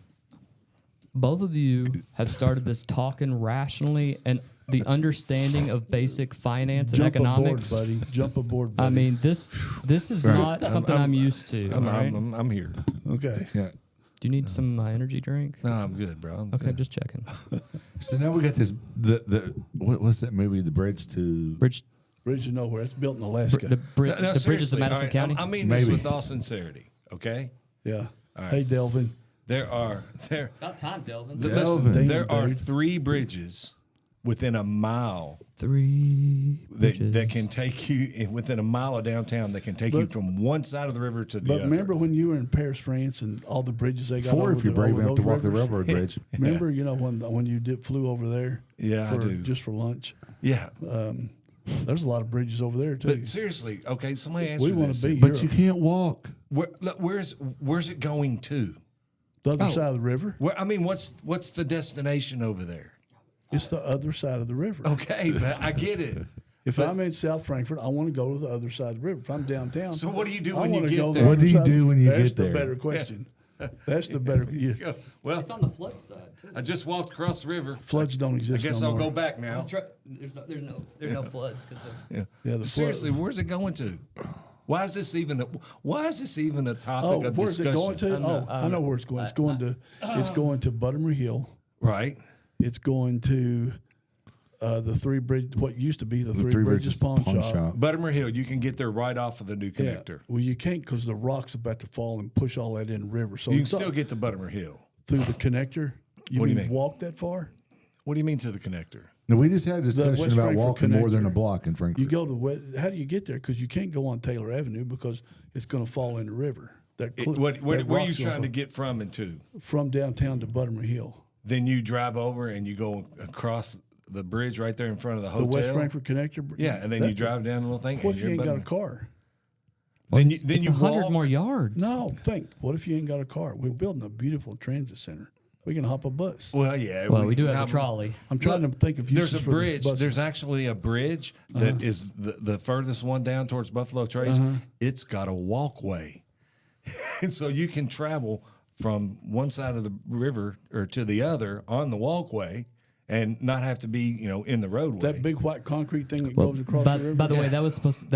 Both of you have started this talking rationally and the understanding of basic finance and economics. Jump aboard, buddy. I mean, this is not something I'm used to. all right? I'm here. Okay. Yeah. Do you need some energy drink? No, I'm good, bro. I'm Okay, good. just checking. So now we got this. What's that movie? The Bridge to Bridge Bridge of Nowhere. It's built in Alaska. The No, bridges of seriously, Madison all right, County. I mean this Maybe. with all sincerity, okay? Yeah. right. Hey, Delvin. There are About time, Delvin. Delvin. listen, there are Dude. 3 bridges within a mile 3 that can take you within a mile of downtown that can take you But- from one side of the river to the But other. remember when you were in Paris, France, and all the bridges they got 4 over if you're the, brave over enough to those walk the rivers? railroad bridge. Remember, when you flew over there? Yeah, I do. Just for lunch. Yeah. There's a lot of bridges over there too. But seriously, okay, somebody answer We want this. to be But Europe. you can't walk. Where's it going to? The other Oh. side of the river. I mean, what's the destination over there? It's the other side of the river. Okay, but I get it. If I'm in South Frankfort, I want to go to the other side of the river. If I'm downtown, So what do you do I when you wanna get go there? the What other do you side. do when you That's get the there? better question. That's the better. Yeah. Well, It's on the flood side too. I just walked across the river. Floods don't I exist. guess no I'll more. go back now. That's right. There's no floods because of. Yeah. Yeah, the Seriously, where's it going to? Why is this even a topic Oh, of where's it discussion? going to? I know where it's going. It's going to Buttermere Hill. Right. It's going to the Three Bridge. What used to be the Three Bridges Pawn Shop. Buttermere Hill, you can get there right off of the new Yeah. connector. Well, you can't because the rock's about to fall and push all that in the river. So You can it's still up get to Buttermere Hill. through the connector. What do you mean mean? walk that far? What do you mean to the connector? No, we just had a discussion West about Frankfort walking more than connector. a block in Frankfurt. You go to West. How do you get there? Because you can't go on Taylor Avenue because it's going to fall in the river. Where are you rock's trying gonna to get from and to? from downtown to Buttermere Hill? Then you drive over and you go across the bridge right there in front of the The hotel. West Frankfort connector. Yeah, and then you drive down the little thing. What and if you you're ain't got a Buttermere. car? Then It's you 100 walk. more yards. No, think. What if you ain't got a car? We're building a beautiful transit center. We can hop a bus. Well, yeah. Well, we do have a trolley. I'm trying to think of There's uses a for the bridge. buses. There's actually a bridge that is the furthest one down towards Buffalo Trace. It's got a walkway, and so you can travel from one side of the river or to the other on the walkway, and not have to be in the roadway. that big white concrete thing that Well, goes across by, the river. by the way, that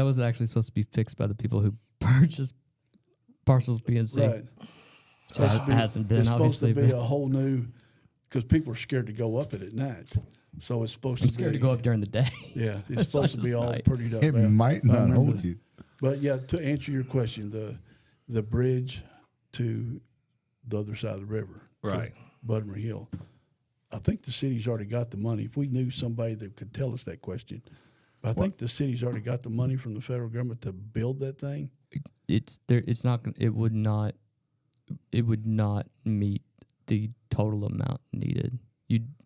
was actually supposed to be fixed by the people who purchased parcels B and C. right. So it hasn't been It's supposed to obviously. be a whole new, because people are scared to go up it at night. So it's supposed I'm to be. scared to go up during the day. Yeah, it's It's supposed to not be just all night. prettied up. it yeah. might I not remember hold that. you. But yeah, to answer your question, the bridge to the other side of the river, Right. Buttermere Hill. I think the city's already got the money. If we knew somebody that could tell us that question, but I think the city's already got the money from the federal government to build that thing. It's there. It's not. It would not. It would not meet the total amount needed.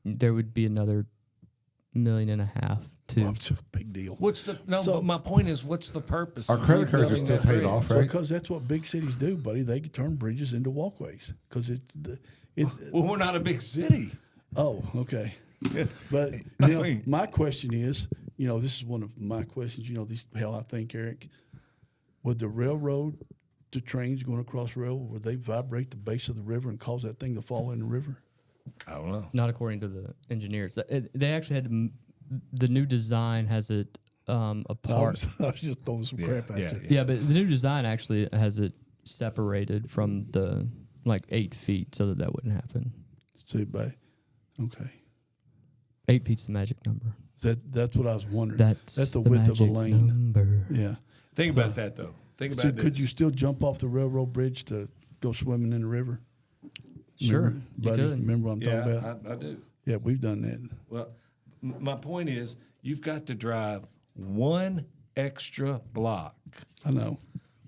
There would be another $1.5 million to. Well, it's a big deal. But my point is, what's the purpose? Our of credit cards are rebuilding still that paid bridge? off, right? Because that's what big cities do, buddy. They can turn bridges into walkways. Because Well, we're not a big city. Oh, okay. But I you know, mean- my question is, this is one of my questions. This how I think, Eric. Would the railroad, the trains going across the railroad, would they vibrate the base of the river and cause that thing to fall in the river? I don't know. Not according to the engineers. They actually had the new design has it apart. I was just throwing some crap at you. Yeah, but the new design actually has it separated from the 8 feet so that wouldn't happen. See, okay. 8 feet's the magic number. That's what I was wondering. That's the width of a magic lane. number. Yeah. Think about that though. Think about So this. could you still jump off the railroad bridge to go swimming in the river? Sure, Remember, you buddy, could. remember what I'm talking Yeah, about? I do. Yeah, we've done that. Well, my point is, you've got to drive one extra block. I know.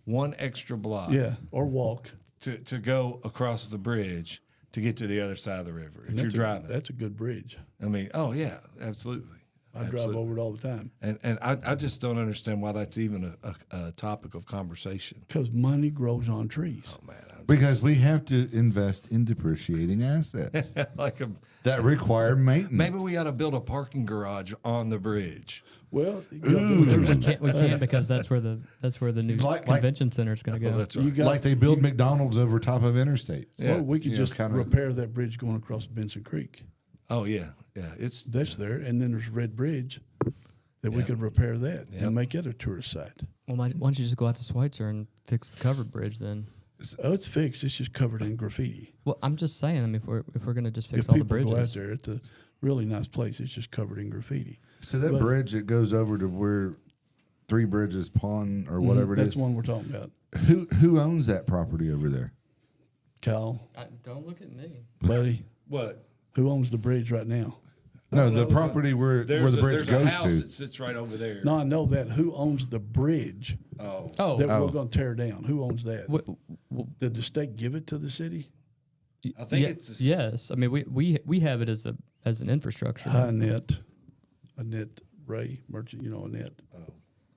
One extra block. Yeah, or walk. To go across the bridge to get to the other side of the river. If you're driving, That's a good bridge. I mean, oh yeah, absolutely. I drive over it all the time. And I just don't understand why that's even a topic of conversation. Because money grows on trees. Oh man, Because we have to invest in depreciating assets like that require maintenance. maybe we ought to build a parking garage on the bridge. Well, We can't because that's where the new Like- convention center is going to go. Oh, that's right. you got, like they build McDonald's over top of interstates. well, we could You know, just kinda- repair that bridge going across Benson Creek. Oh yeah, yeah. It's That's there. And then there's Red Bridge that we could repair that and make it a tourist site. Well, why don't you just go out to Schweitzer and fix the covered bridge then? Oh, it's fixed. It's just covered in graffiti. Well, I'm just saying. I mean, if we're going to just fix If all the people go out bridges, there, it's a really nice place. It's just covered in graffiti. So that But- bridge that goes over to where Three Bridges Pond or whatever it That's is. the one we're talking about. Who owns that property over there? Kyle, don't look at me. buddy, what? who owns the bridge right now? No, the property where the bridge there's goes a house to. that sits right over there. No, I know that. Who owns the bridge Oh, Oh, that we're going to tear down? Who owns that? wh- Did the state give it to the city? I think yeah, it's yes. I mean, we have it as an infrastructure. Hi, Annette. Annette Ray, merchant, Annette.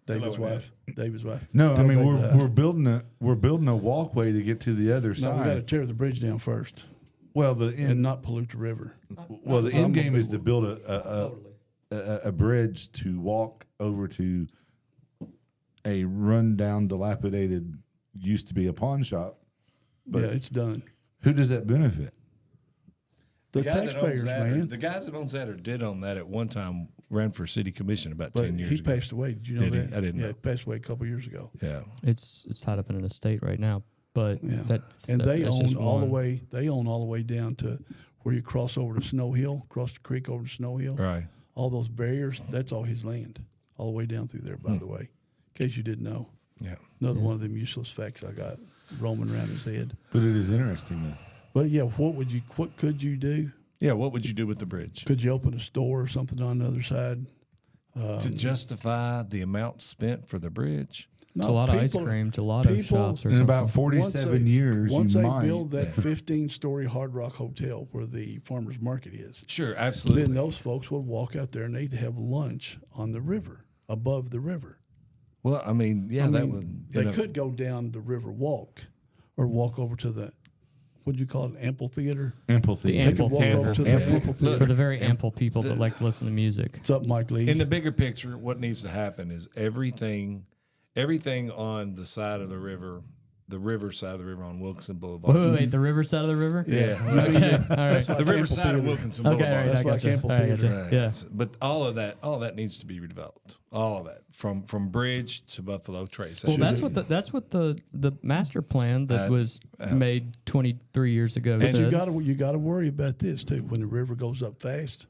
David's Hello, wife. David's wife. No, I Tell mean David hi. we're building a walkway to get to the other No, we got to side. tear the bridge down first Well, the and end not pollute the river. well the end game is to big build Totally. a bridge to walk over to a rundown, dilapidated, used to be a pawn shop. Yeah, it's done. Who does that benefit? The guy that owns taxpayers, that, man. the guys that owns that or did own that at one time ran for city commission about But 10 years he ago. passed away. Did you know Did he? that? I didn't Yeah, know. he passed away a couple years ago. Yeah. It's tied up in an estate right now, but Yeah, that's they that's own just all the one. way. They own all the way down to where you cross over to Snow Hill, cross the creek over to Snow Hill. Right. All those barriers. That's all his land, all the way down through there. By the way, in case you didn't know, Yeah. another one of them useless facts I got roaming around his head. But it is interesting, though. But yeah, what could you do? Yeah. What would you do with the bridge? Could you open a store or something on the other side? To justify the amount spent for the bridge? It's a lot of ice people- cream, gelato people- shops, or In something. about 47 years, once you they might. build that 15-story Hard Rock Hotel where the farmers market is, Sure, absolutely. then those folks would walk out there and they'd have lunch on the river, above the river. Well, I mean, yeah, I that mean, would. they could go down the river walk, or walk over to the, what do you call it, amphitheater? Empathy. The They could walk amphitheater. over to the amphitheater. For the very ample people that like to listen to music. What's up, Mike Lee? In the bigger picture, what needs to happen is everything on the side of the river side of the river on Wilkinson Boulevard. Wait, the river side of the river? Yeah. Okay, all right. The river side of Wilkinson Okay, all Boulevard. right, That's I like gotcha. All right, I amphitheater. gotcha. Yeah. But all of that needs to be redeveloped. All of that, from Bridge to Buffalo Trace. Well, Should that's what the master plan that was made 23 years ago And said. you got to worry about this too. When the river goes up fast,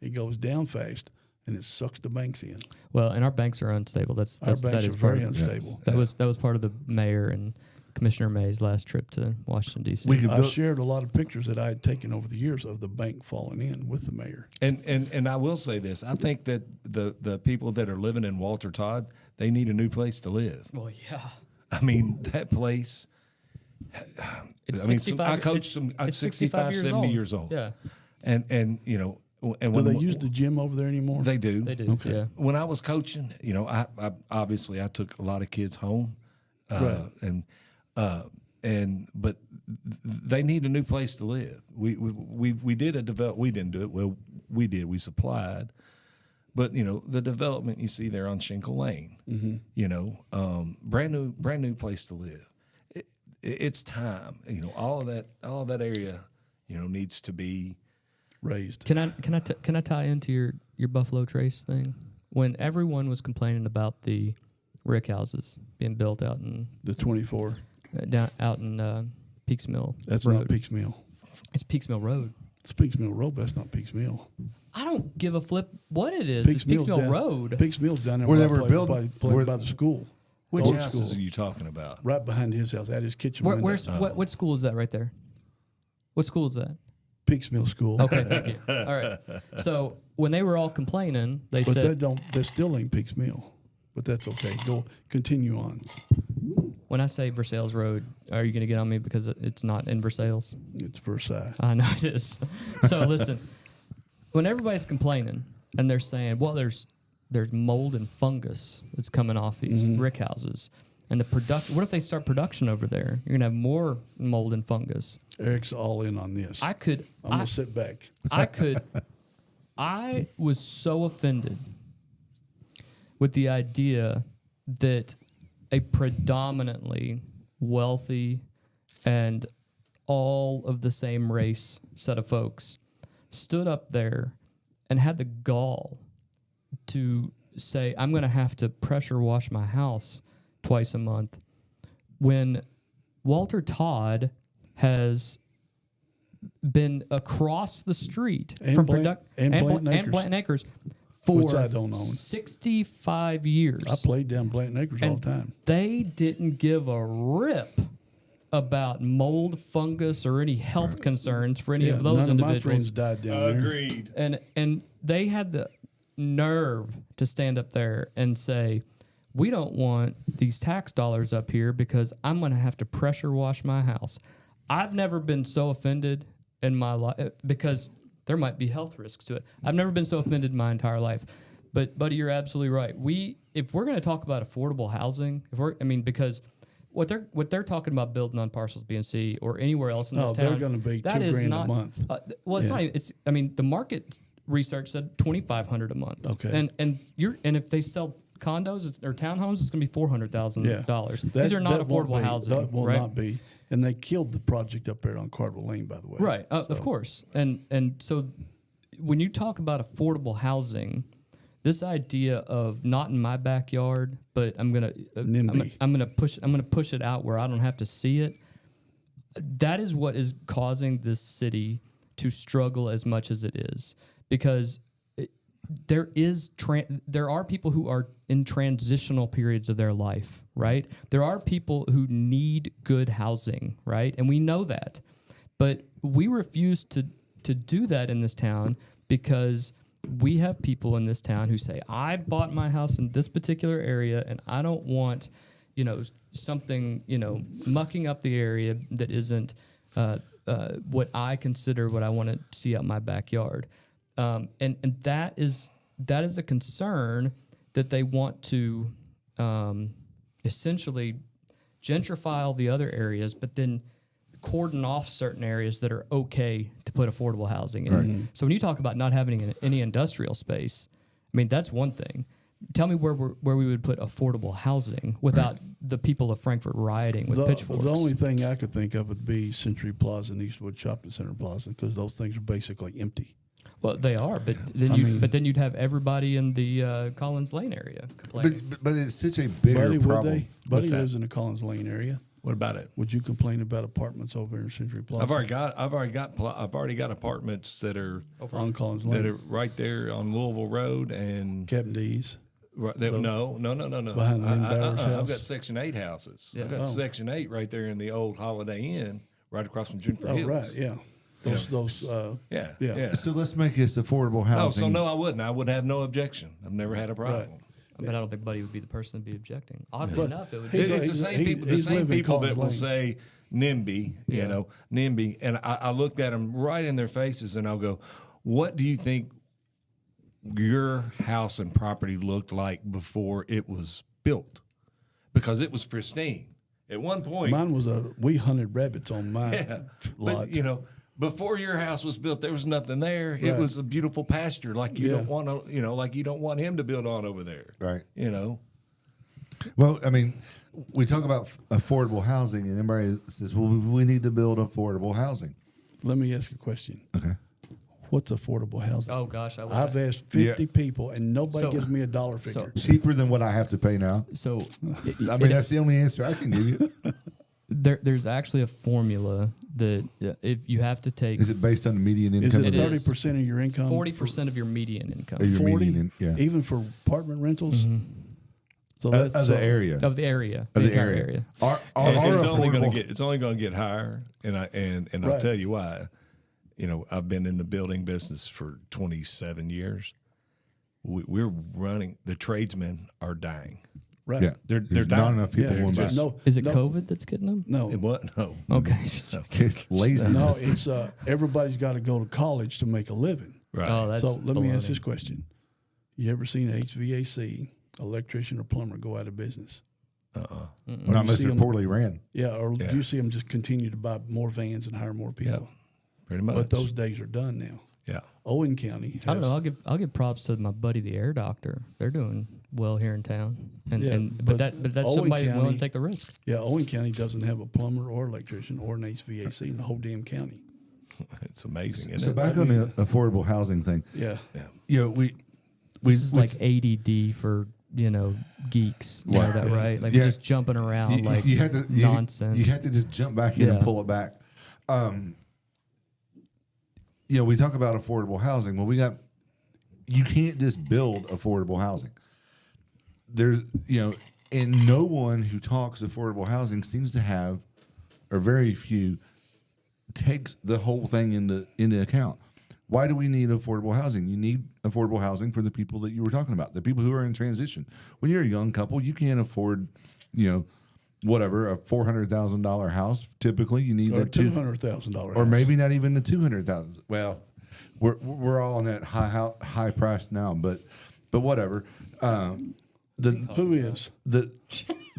it goes down fast, and it sucks the banks in. Well, and our banks are unstable. That banks is are part very of- unstable. That was part of the mayor and Commissioner May's last trip to Washington D.C. We could I build, shared a lot of pictures that I had taken over the years of the bank falling in with the mayor. And I will say this: I think that the people that are living in Walter Todd, they need a new place to live. Well, yeah. I mean, that place. It's I mean, 65 I coached some. I'm it's 65, 70 years old. Yeah, And you know, and Do when they use the gym over there anymore? they do. they do. Yeah. When I was coaching, you know, I obviously I took a lot of kids home, Right. but they need a new place to live. We did a develop. We didn't do it. Well, we did. We supplied, but you know the development you see there on Shinkle Lane. Mm-hmm. You know, brand new place to live. It's time. You know, all of that area, you know, needs to be. Raised. Can I tie into your Buffalo Trace thing? When everyone was complaining about the rick houses being built out in The 24. down out in Peaks Mill That's Road. not Peaks Mill. It's Peaks Mill Road. It's Peaks Mill Road, but that's not Peaks Mill. I don't give a flip what it is. It's Peaks Mill's Mill down- Road. Peaks Mill's down there Where where they I were played building- where- by the school. Which Old houses school. are you talking about? Right behind his house, at his kitchen Where, window. where's what school is that right there? What school is that? Peaks Mill School. Okay, thank you. All right. So when they were all complaining, they But said that still ain't Peaks Mill. But that's okay. Continue on. when I say Versailles Road, are you going to get on me because it's not in Versailles? It's Versailles. I know it is. So listen, when everybody's complaining and they're saying, well, there's mold and fungus that's coming off these brick houses, and the production. What if they start production over there? You're gonna have more mold and fungus. Eric's all in on this. I'm gonna sit back. I was so offended with the idea that a predominantly wealthy and all of the same race set of folks stood up there and had the gall to say, I'm going to have to pressure wash my house twice a month, when Walter Todd has been across the street And from Blanton Acres. Acres for Which I don't own. 65 years. I played down Blanton Acres all the time. They didn't give a rip about mold, fungus, or any health concerns for any of those none individuals. of my friends died down there. Agreed. And they had the nerve to stand up there and say, we don't want these tax dollars up here because I'm going to have to pressure wash my house. I've never been so offended in my life because there might be health risks to it. I've never been so offended in my entire life. But buddy, you're absolutely right. If we're going to talk about affordable housing, because what they're talking about building on parcels B and C or anywhere else in this town, they're going to be that is $2,000 not, a month. well, it's Yeah. not. The market research said $2,500 a month. Okay. And if they sell condos or townhomes, it's going to be $400,000. These are not That won't affordable be. housing. That will right? not be. And they killed the project up there on Cardwell Lane, by the way. Right, of course. And so when you talk about affordable housing, this idea of not in my backyard, but I'm gonna push it out where I don't have to see it. That is what is causing this city to struggle as much as it is, because there are people who are in transitional periods of their life, right? There are people who need good housing, right? And we know that. But we refuse to do that in this town because we have people in this town who say, I bought my house in this particular area and I don't want, something, mucking up the area that isn't what I consider what I want to see out my backyard. And that is a concern that they want to essentially gentrify all the other areas, but then cordon off certain areas that are okay to put affordable housing in. Right. So when you talk about not having any industrial space, I mean, that's one thing. Tell me where we would put affordable housing without the people of Frankfort rioting with pitchforks. The only thing I could think of would be Century Plaza and Eastwood Shopping Center Plaza, because those things are basically empty. Well, they are, but then you'd have everybody in the Collins Lane area complaining. But it's such a bigger Buddy, problem. would they? Buddy that? lives in the Collins Lane area. What about it? Would you complain about apartments over in Century Plaza? I've already got apartments that are on Collins Lane. that are right there on Louisville Road and Captain D's. right there, no. Behind Lynn Bauer's I've house? got Section 8 houses. Yeah. I've got Section 8 right there in the old Holiday Inn, right across from Juniper Oh, Hills. right, yeah. Those. Yeah. So let's make this affordable No, housing. so no, I wouldn't. I would have no objection. I've never had a problem. But I don't think Buddy would be the person to be objecting. Oddly enough, it would He's be. It's the same people. The same living people that Collins will Lane. say NIMBY, Yeah. NIMBY, and I looked at them right in their faces, and I'll go, "What do you think your house and property looked like before it was built? Because it was pristine. At one point, Mine was we hunted rabbits on my lot. but before your house was built, there was nothing there. It Right. was a beautiful pasture, like you Yeah. don't want to, like you don't want him to build on over there, Right. Well, I mean, we talk about affordable housing, and everybody says, well, we need to build affordable housing. Let me ask you a question. Okay. What's affordable housing? Oh gosh, I would. I've asked 50 people, and nobody So- gives me a dollar figure. Cheaper than what I have to pay now. So I mean, that's the only answer I can give you. there's actually a formula that if you have to take Is it based on the median Is income? it It is. 30% of your income? 40% of your median income Or your 40, median, yeah. even for apartment rentals. So Of that's the area. of the area, Of the entire area. Our it's only going affordable. to get higher, and I'll Right. tell you why. I've been in the building business for 27 years. We're running. The tradesmen are dying. right. Yeah. They're There's dying. not enough people Yeah, going back. no, Is it no, COVID that's getting them? No, And what? No. Okay. It's laziness. no. It's everybody's got to go to college to make a living. Right. Oh, that's So let me ask baloney. this question: You ever seen an HVAC, electrician, or plumber go out of business? Not You unless see they're 'em- poorly ran. Yeah, or Yeah. you see them just continue to buy more vans and hire more people. Pretty much. But those days are done now. Yeah. Owen County. I don't has- know. I'll give props to my buddy, the air doctor. They're doing well here in town, Yeah, but but that's Owen somebody willing County- to take the risk. Yeah, Owen County doesn't have a plumber or electrician or an HVAC in the whole damn county. It's amazing. So Isn't it? back on the affordable housing thing. Yeah. Yeah. We This is like ADD for geeks. You know that, right? Like Yeah. we're just jumping around like you had to nonsense. You had to just jump back in and Yeah. pull it back. We talk about affordable housing. Well, you can't just build affordable housing. There's and no one who talks affordable housing seems to have, or very few, takes the whole thing into account. Why do we need affordable housing? You need affordable housing for the people that you were talking about, the people who are in transition. When you're a young couple, you can't afford, whatever, a $400,000 house. Typically, you need Or that $200,000. or maybe not even the 200,000. Well, we're all on that high price now, but whatever. Who is?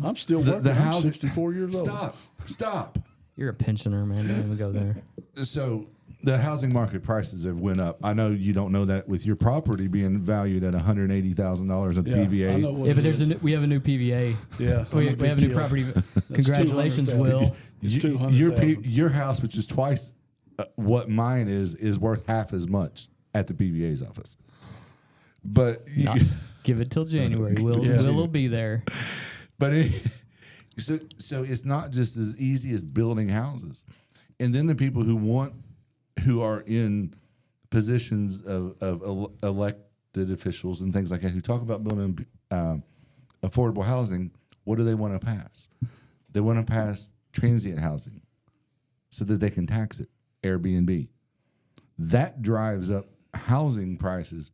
I'm still The working. I'm housing- 64 years old. Stop. You're a pensioner, man. Don't even go there. So the housing market prices have went up. I know you don't know that with your property being valued at $180,000 a Yeah, I PVA. know what Yeah, it but is. we have a new PVA. Yeah, We I'm a have a big new deal. property. Congratulations, 200,000. Will. It's You- 200,000. your house, which is twice what mine is worth half as much at the PVA's office. But Not, give it till January. Will will be there. but so it's not just as easy as building houses, and then the people who are in positions of elected officials and things like that who talk about building affordable housing. What do they want to pass? They want to pass transient housing so that they can tax it, Airbnb. That drives up housing prices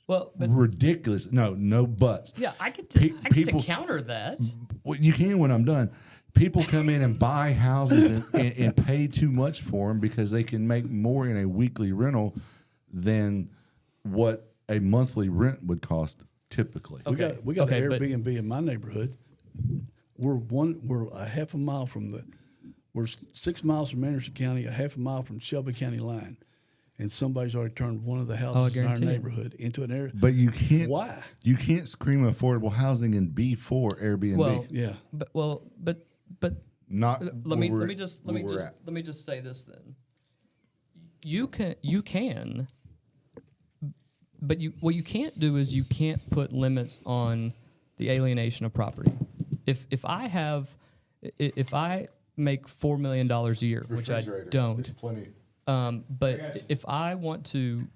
Well, but ridiculous. No buts. yeah, I could people- counter that. Well, you can when I'm done. People come in and buy houses and pay too much for them because they can make more in a weekly rental than what a monthly rent would cost typically. We got Okay, an but- Airbnb in my neighborhood. We're a half a mile from we're 6 miles from Anderson County, a half a mile from Shelby County line, and somebody's already turned one of the houses in our guarantee it. neighborhood into an area. But you can't. Why? You can't scream affordable housing and be for Airbnb. Well, Yeah. but not. let me where just say this then. You can, but what you can't do is you can't put limits on the alienation of property. If I make $4 million a year, which I don't, Plenty. but if I want to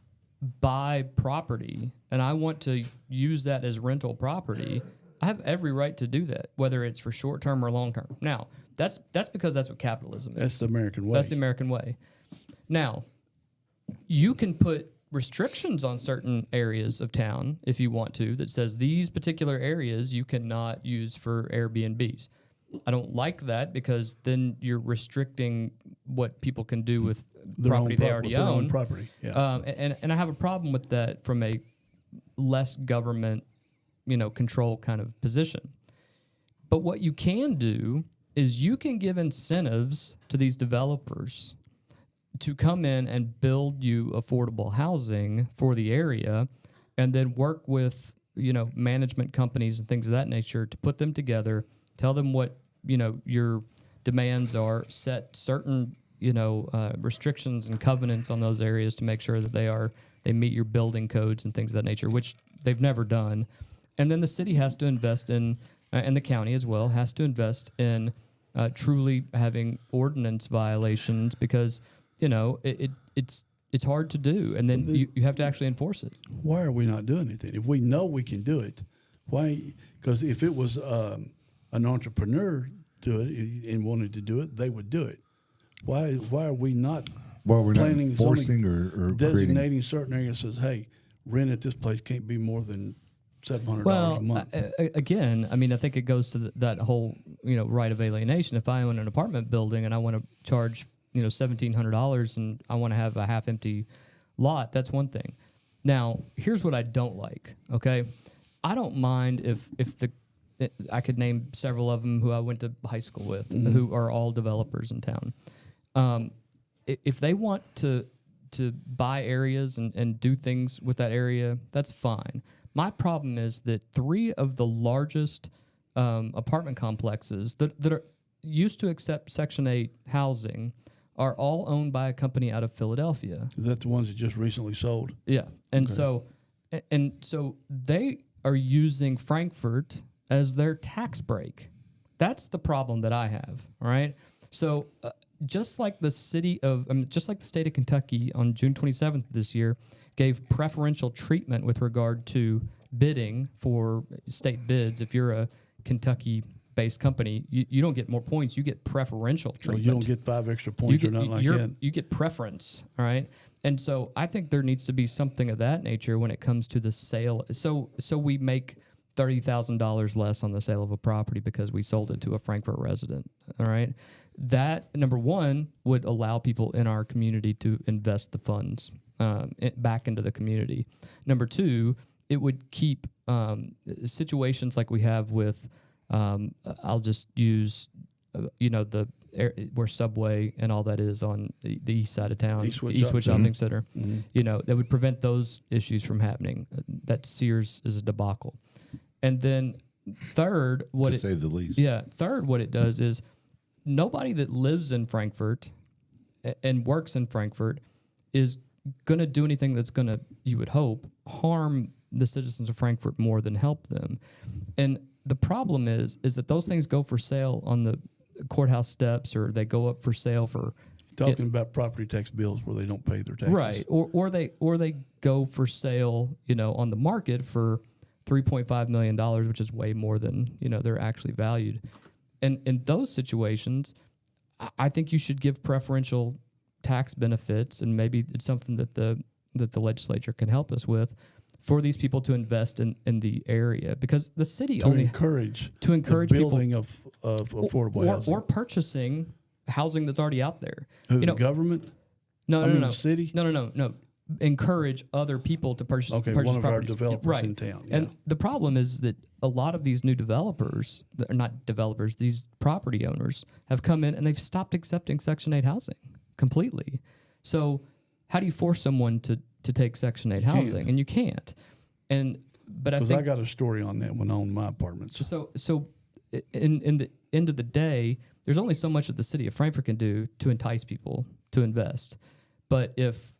buy property and I want to use that as rental property, I have every right to do that, whether it's for short term or long term. Now, that's because that's what capitalism is. That's the American way. That's the American way. Now, you can put restrictions on certain areas of town if you want to that says these particular areas you cannot use for Airbnbs. I don't like that because then you're restricting what people can do with Their property own they already with their own own. property. Yeah. And I have a problem with that from a less government, control kind of position. But what you can do is you can give incentives to these developers to come in and build you affordable housing for the area and then work with, management companies and things of that nature to put them together, tell them what, your demands are, set certain, restrictions and covenants on those areas to make sure that they meet your building codes and things of that nature, which they've never done. And then the city has to invest in, and the county as well, has to invest in truly having ordinance violations because, it's hard to do. And then you have to actually enforce it. Why are we not doing anything? If we know we can do it, why? Because if it was an entrepreneur do it and wanted to do it, they would do it. Why are we not? Well, we're not planning enforcing zoning, or designating creating. certain areas. Says, hey, rent at this place can't be more than $700 Well, a month. again, I mean, I think it goes to that whole, right of alienation. If I own an apartment building and I want to charge, $1,700 and I want to have a half-empty lot, that's one thing. Now, here's what I don't like, okay? I don't mind if I could name several of them who I went to high school with, who are all developers in town. If they want to buy areas and do things with that area, that's fine. My problem is that 3 of the largest apartment complexes that are used to accept Section 8 housing are all owned by a company out of Philadelphia. Is that the ones that just recently sold? Yeah, and so they are using Frankfort as their tax break. That's the problem that I have. All right, so just like the state of Kentucky on June 27th this year gave preferential treatment with regard to bidding for state bids. If you're a Kentucky-based company, you don't get more points; you get preferential treatment. You don't get 5 extra points or nothing like that. You get preference, all right? And so I think there needs to be something of that nature when it comes to the sale. So we make $30,000 less on the sale of a property because we sold it to a Frankfort resident, all right? That, number one, would allow people in our community to invest the funds back into the community. Number two, it would keep situations like we have with, I'll just use, the where Subway and all that is on the east side of town, Eastwood Shopping Center. You know, that would prevent those issues from happening. That Sears is a debacle. And then third, to say the least. Yeah, third, what it does is nobody that lives in Frankfort and works in Frankfort is going to do anything that's going to, you would hope, harm the citizens of Frankfort more than help them. And the problem is that those things go for sale on the courthouse steps, or they go up for sale for Talking about property tax bills where they don't pay their taxes. right, or they go for sale, you know, on the market for $3.5 million, which is way more than, you know, they're actually valued. And in those situations, I think you should give preferential tax benefits, and maybe it's something that the legislature can help us with, for these people to invest in the area, because the city To encourage the building people, of affordable housing. or purchasing housing that's already out there. Who, You know, the government? no, the city? No. Encourage other people to purchase. Okay, purchase one of our properties. developers right. in town. And yeah. the problem is that a lot of these new developers, are not developers, these property owners have come in and they've stopped accepting Section 8 housing completely. So how do you force someone to take Section 8 housing? can't. And you can't. But I Because think I got a story on that when I owned my apartments. so in the end of the day, there's only so much that the city of Frankfort can do to entice people to invest. But if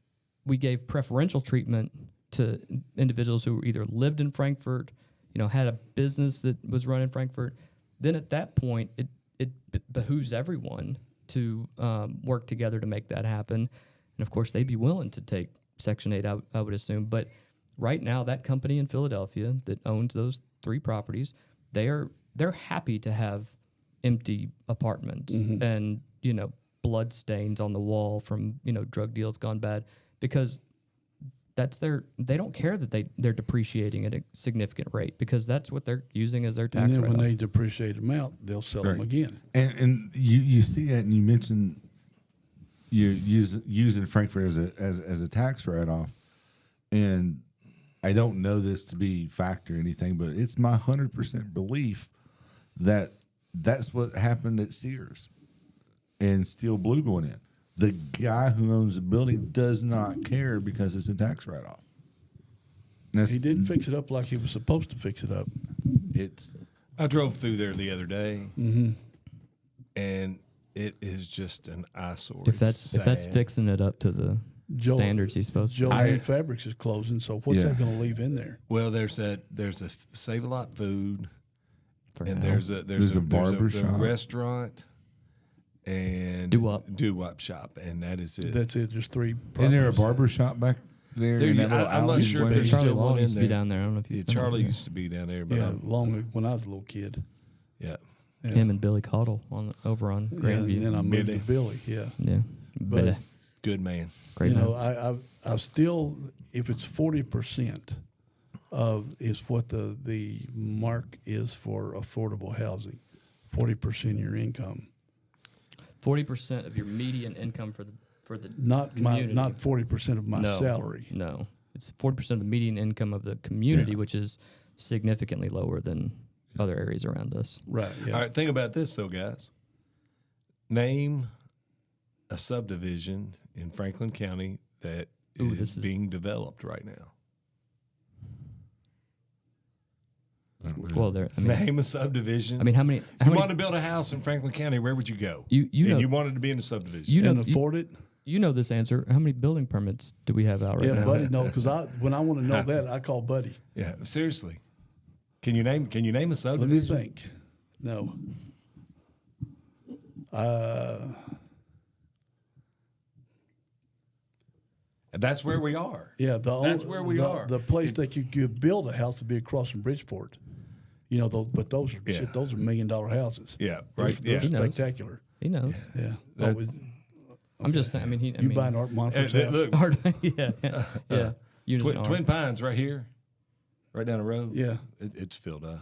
we gave preferential treatment to individuals who either lived in Frankfort, you know, had a business that was run in Frankfort, then at that point it behooves everyone to work together to make that happen. And of course, they'd be willing to take Section 8, I would assume. But right now, that company in Philadelphia that owns those 3 properties, they're happy to have empty apartments and, you know, blood stains on the wall from, you know, drug deals gone bad, because they don't care that they're depreciating at a significant rate, because that's what they're using as their tax And then write-off. when they depreciate them out, they'll sell them again. And you see that, and you mentioned you're using Frankfurt as a tax write-off, and I don't know this to be fact or anything, but it's my 100% belief that that's what happened at Sears and Steel Blue going in. The guy who owns the building does not care because it's a tax write-off. He didn't fix it up like he was supposed to fix it up. I drove through there the other day, and it is just an eyesore. If that's fixing it up to the standards he's supposed to. Joe Lane Fabrics is closing, so what's Yeah. that going to leave in there? Well, there's a Save-A-Lot food, and now. there's a barber shop, restaurant, and doo-wop shop, and that is it. That's it. Just 3 Isn't there a properties. barber shop back there? in that little I'm not alley sure if between- there's Charlie still Long one used in to be there. down there. I don't know if you. Charlie used to be down there, but Yeah, long when I was a little kid. yeah. Yeah. Him and Billy Caudle over on Yeah, Grandview. and then I moved Billy. to Billy. Yeah, Yeah. But- Billy. Good man. Great you man. know, I still, if it's 40% is what the mark is for affordable housing, 40% of your income. 40% of your median income for the Not community. not 40% of my salary. No, it's 40% of the median income of the community, which is significantly lower than other areas around us. Right. Yeah. All right, think about this, though, guys. Name a subdivision in Franklin County that is being developed right now. Well, there. I mean, Name a subdivision. how many? If How you many? wanted to build a house in Franklin County, where would you go? You and know you wanted to be in a subdivision. you know And afford it. you know this answer. How many building permits do we have out right Yeah, now? Buddy, no, because when I want to know that, I call Buddy. Yeah, seriously. Can you name a Let me subdivision? think. No. And that's where we are. Yeah, That's where we are. The place that you could build a house would be across from Bridgeport. You know, but those are Yeah. those are $1 million houses. Yeah, right. They're Yeah. He knows. spectacular. He knows. Yeah. That- Always- I'm just saying. I mean, you buying Art Monford's house? Look, yeah. Unison R. Twin Pines right here, right down the road. Yeah. It's filled up.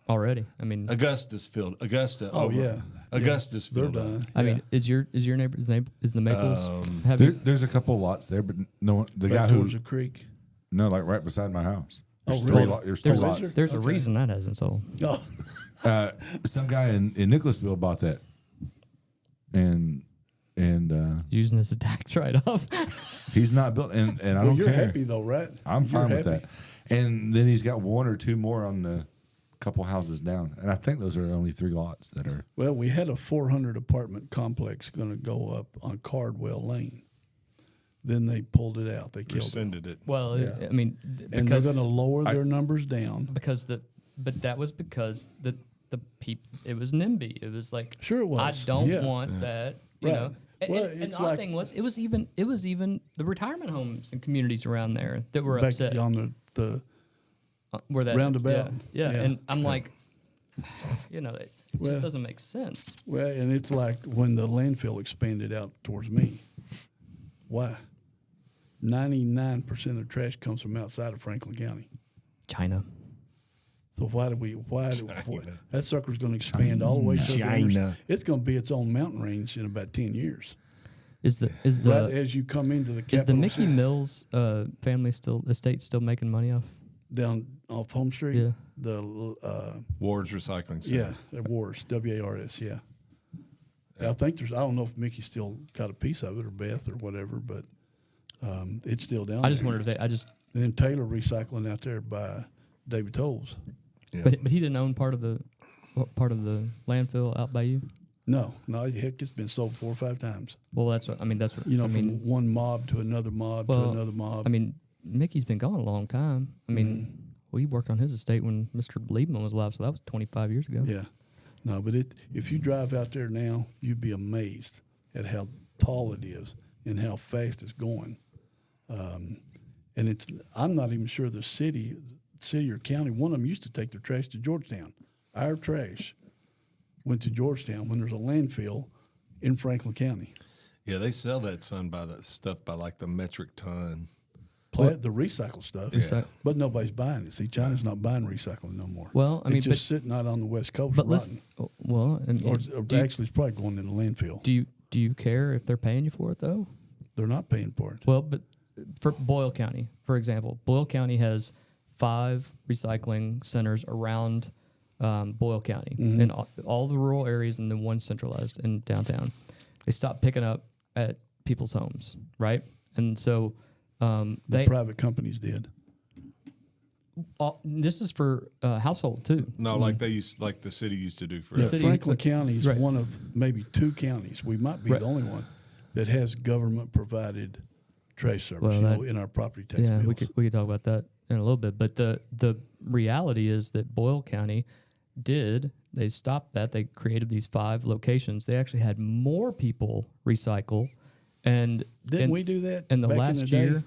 already. I mean, Augusta's filled. Oh, yeah. Augusta's They're filled up. done. I mean, is your neighbor's name is the Maples? Have There, you? there's a couple lots there, but no one. The guy Right who towards the creek. no, like right beside my house. There's really? three there's three There's, lots. there's a reason that hasn't sold. Oh, Some guy in Nicholasville bought that. and Using this as a tax write-off. he's not built. And I Well, don't you're care. happy though, right? I'm You're fine with happy. that. And then he's got one or two more on the couple houses down, and I think those are only 3 lots that are. Well, we had a 400 apartment complex going to go up on Cardwell Lane. Then they pulled it out. They killed it. Rescinded it. Well, Yeah. I mean, And they're because going to lower their numbers down. but that was because the people. It was NIMBY. It was like, Sure it was. I don't Yeah. want that. You Right. know. Well, And it's the odd like- thing was, it was even the retirement homes and communities around there that were Back upset. on the Where that roundabout. Yeah. Yeah. And I'm like, it Well- just doesn't make sense. well, and it's like when the landfill expanded out towards me. Why? 99% of the trash comes from outside of Franklin County. China. So why that sucker's going to expand all the way to the China. It's going to be its own mountain range in about 10 years. Is Right as you come into the is capital the Mickey Mills family estate still making money off? down off Home Street, Yeah. the Ward's Recycling Center. yeah, at Wars, WARS, yeah. I think I don't know if Mickey still got a piece of it or Beth or whatever, but it's still down I just there. wondered if And then Taylor Recycling out there by David Tolles. Yeah. but he didn't own part of the landfill out by you. No, heck, it's been sold 4 or 5 times. Well, that's what You know, I mean, from one mob to another mob to well, another mob. I mean, Mickey's been gone a long time. I mean, we worked on his estate when Mr. Liebman was alive, so that was 25 years ago. Yeah. No, but if you drive out there now, you'd be amazed at how tall it is and how fast it's going. And I'm not even sure the city or county, one of them used to take their trash to Georgetown. Our trash went to Georgetown when there's a landfill in Franklin County. Yeah, they sell that stuff by like the metric ton. The recycle stuff, Recyc- but nobody's buying it. See, China's not buying recycling no more. Well, I mean, it's just sitting out on the West Coast but rotten. Or actually, it's probably going in the landfill. do you care if they're paying you for it though? They're not paying for it. Well, but for Boyle County, for example, Boyle County has 5 recycling centers around Boyle County and all the rural areas, and then one centralized in downtown. They stopped picking up at people's homes, right? And so The private companies did. This is for household too. No, like the city used to do for Yeah, us. city- Franklin County is right. one of maybe 2 counties. We might be Right. the only one that has government provided trash service. Well, in our property tax Yeah, bills. we could talk about that in a little bit. But the reality is that Boyle County they stopped that. They created these 5 locations. They actually had more people recycle, and Didn't we do that in the back last in the day? year?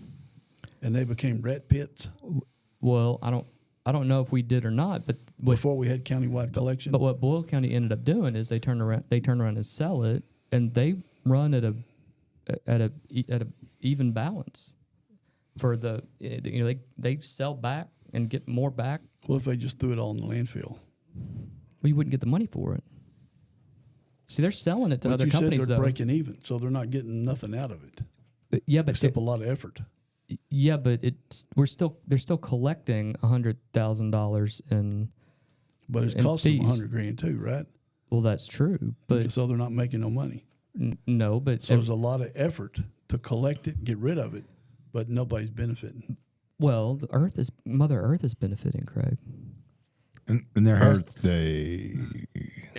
And they became rat pits Well, I don't know if we did or not, but before we had countywide collection. But what Boyle County ended up doing is they turn around and sell it, and they run at a even balance for they sell back and get more back. What if they just threw it all in the landfill? Well, you wouldn't get the money for it. See, they're selling it to But other you companies said they're though. breaking even, so they're not getting nothing out of it Yeah, but except a lot of effort. they're still collecting $100,000 in. But it's And costing them fees. $100,000 too, right? Well, that's true, but So they're not making no money. no, but So there's a lot of effort to collect it, get rid of it, but nobody's benefiting. well, Mother Earth is benefiting, Craig. And there has Day.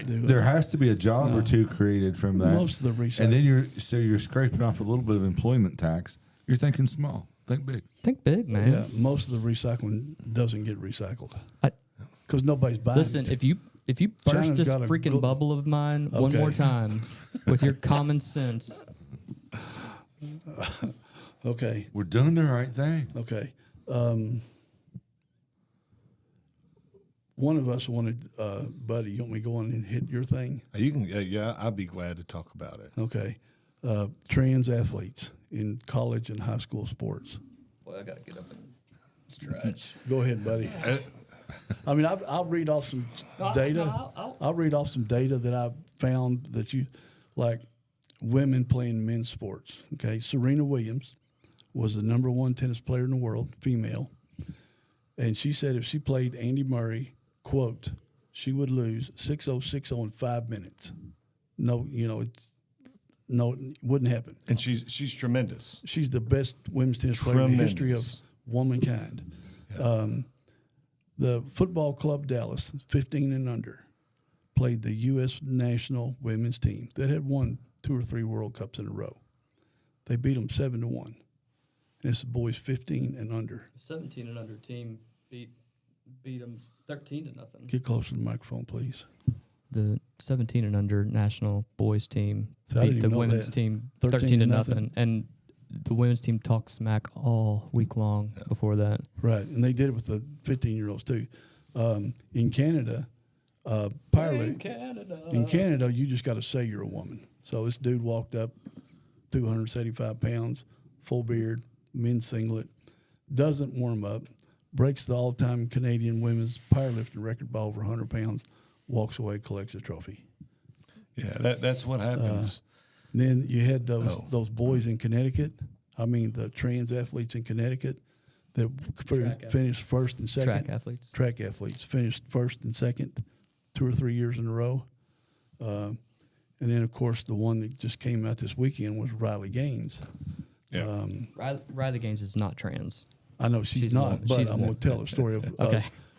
there has to be a job or two created from that. Most of the recycling. And then you're scraping off a little bit of employment tax. You're thinking small. Think big. Think big, man. Yeah, most of the recycling doesn't get recycled I- because nobody's buying Listen, it. if you burst China's this got a freaking go- bubble of mine one Okay. more time with your common sense, Okay, We're doing the right thing. okay. One of us wanted, Buddy, you want me to go on and hit your thing? You can, yeah, I'd be glad to talk about it. Okay. Trans athletes in college and high school sports. well, I gotta get up and stretch. Go ahead, buddy. I mean, I'll read off some data. I'll read off some data that I've found that like women playing men's sports. Okay, Serena Williams was the number 1 tennis player in the world, female, and she said if she played Andy Murray, quote, she would lose 6-0, 6-0 in 5 minutes. No, it's no, it wouldn't happen. And she's tremendous. She's the best women's tennis player in the history of womankind. The football club Dallas, 15 and under, played the U.S. national women's team that had won 2 or 3 World Cups in a row. They beat them 7-1. And it's the boys 15 and under. The 17 and under team beat them 13-0. Get closer to the microphone, please. The 17 and under national boys team So I didn't beat the even know women's that. team 13 to 13-0, and the women's team talked smack all week long before that. Right, and they did it with the 15-year-olds too. In Canada, in Canada, you just got to say you're a woman. So this dude walked up, 275 pounds, full beard, men's singlet, doesn't warm up, breaks the all-time Canadian women's powerlifting record by over 100 pounds, walks away, collects a trophy. Yeah, that's what happens. Then you had those boys in Connecticut. I mean, the trans athletes in Connecticut that finished first and second. Track athletes finished first and second 2 or 3 years in a row. And then, of course, the one that just came out this weekend was Riley Gaines. Yeah. Riley Gaines is not trans. I know she's not, but I'm going to tell a story of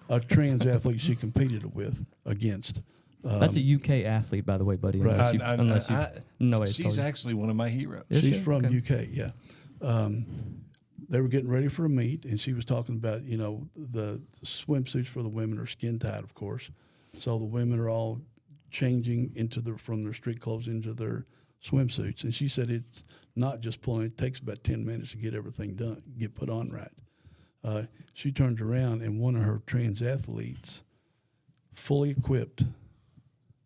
a trans athlete she competed against. That's a UK athlete, by the way, buddy. Right. Unless you know it. She's actually one of my heroes. She's from UK, yeah. They were getting ready for a meet, and she was talking about, the swimsuits for the women are skin tight, of course. So the women are all changing from their street clothes into their swimsuits. And she said it's not just pulling. It takes about 10 minutes to get everything done, get put on right. She turned around, and one of her trans athletes, fully equipped.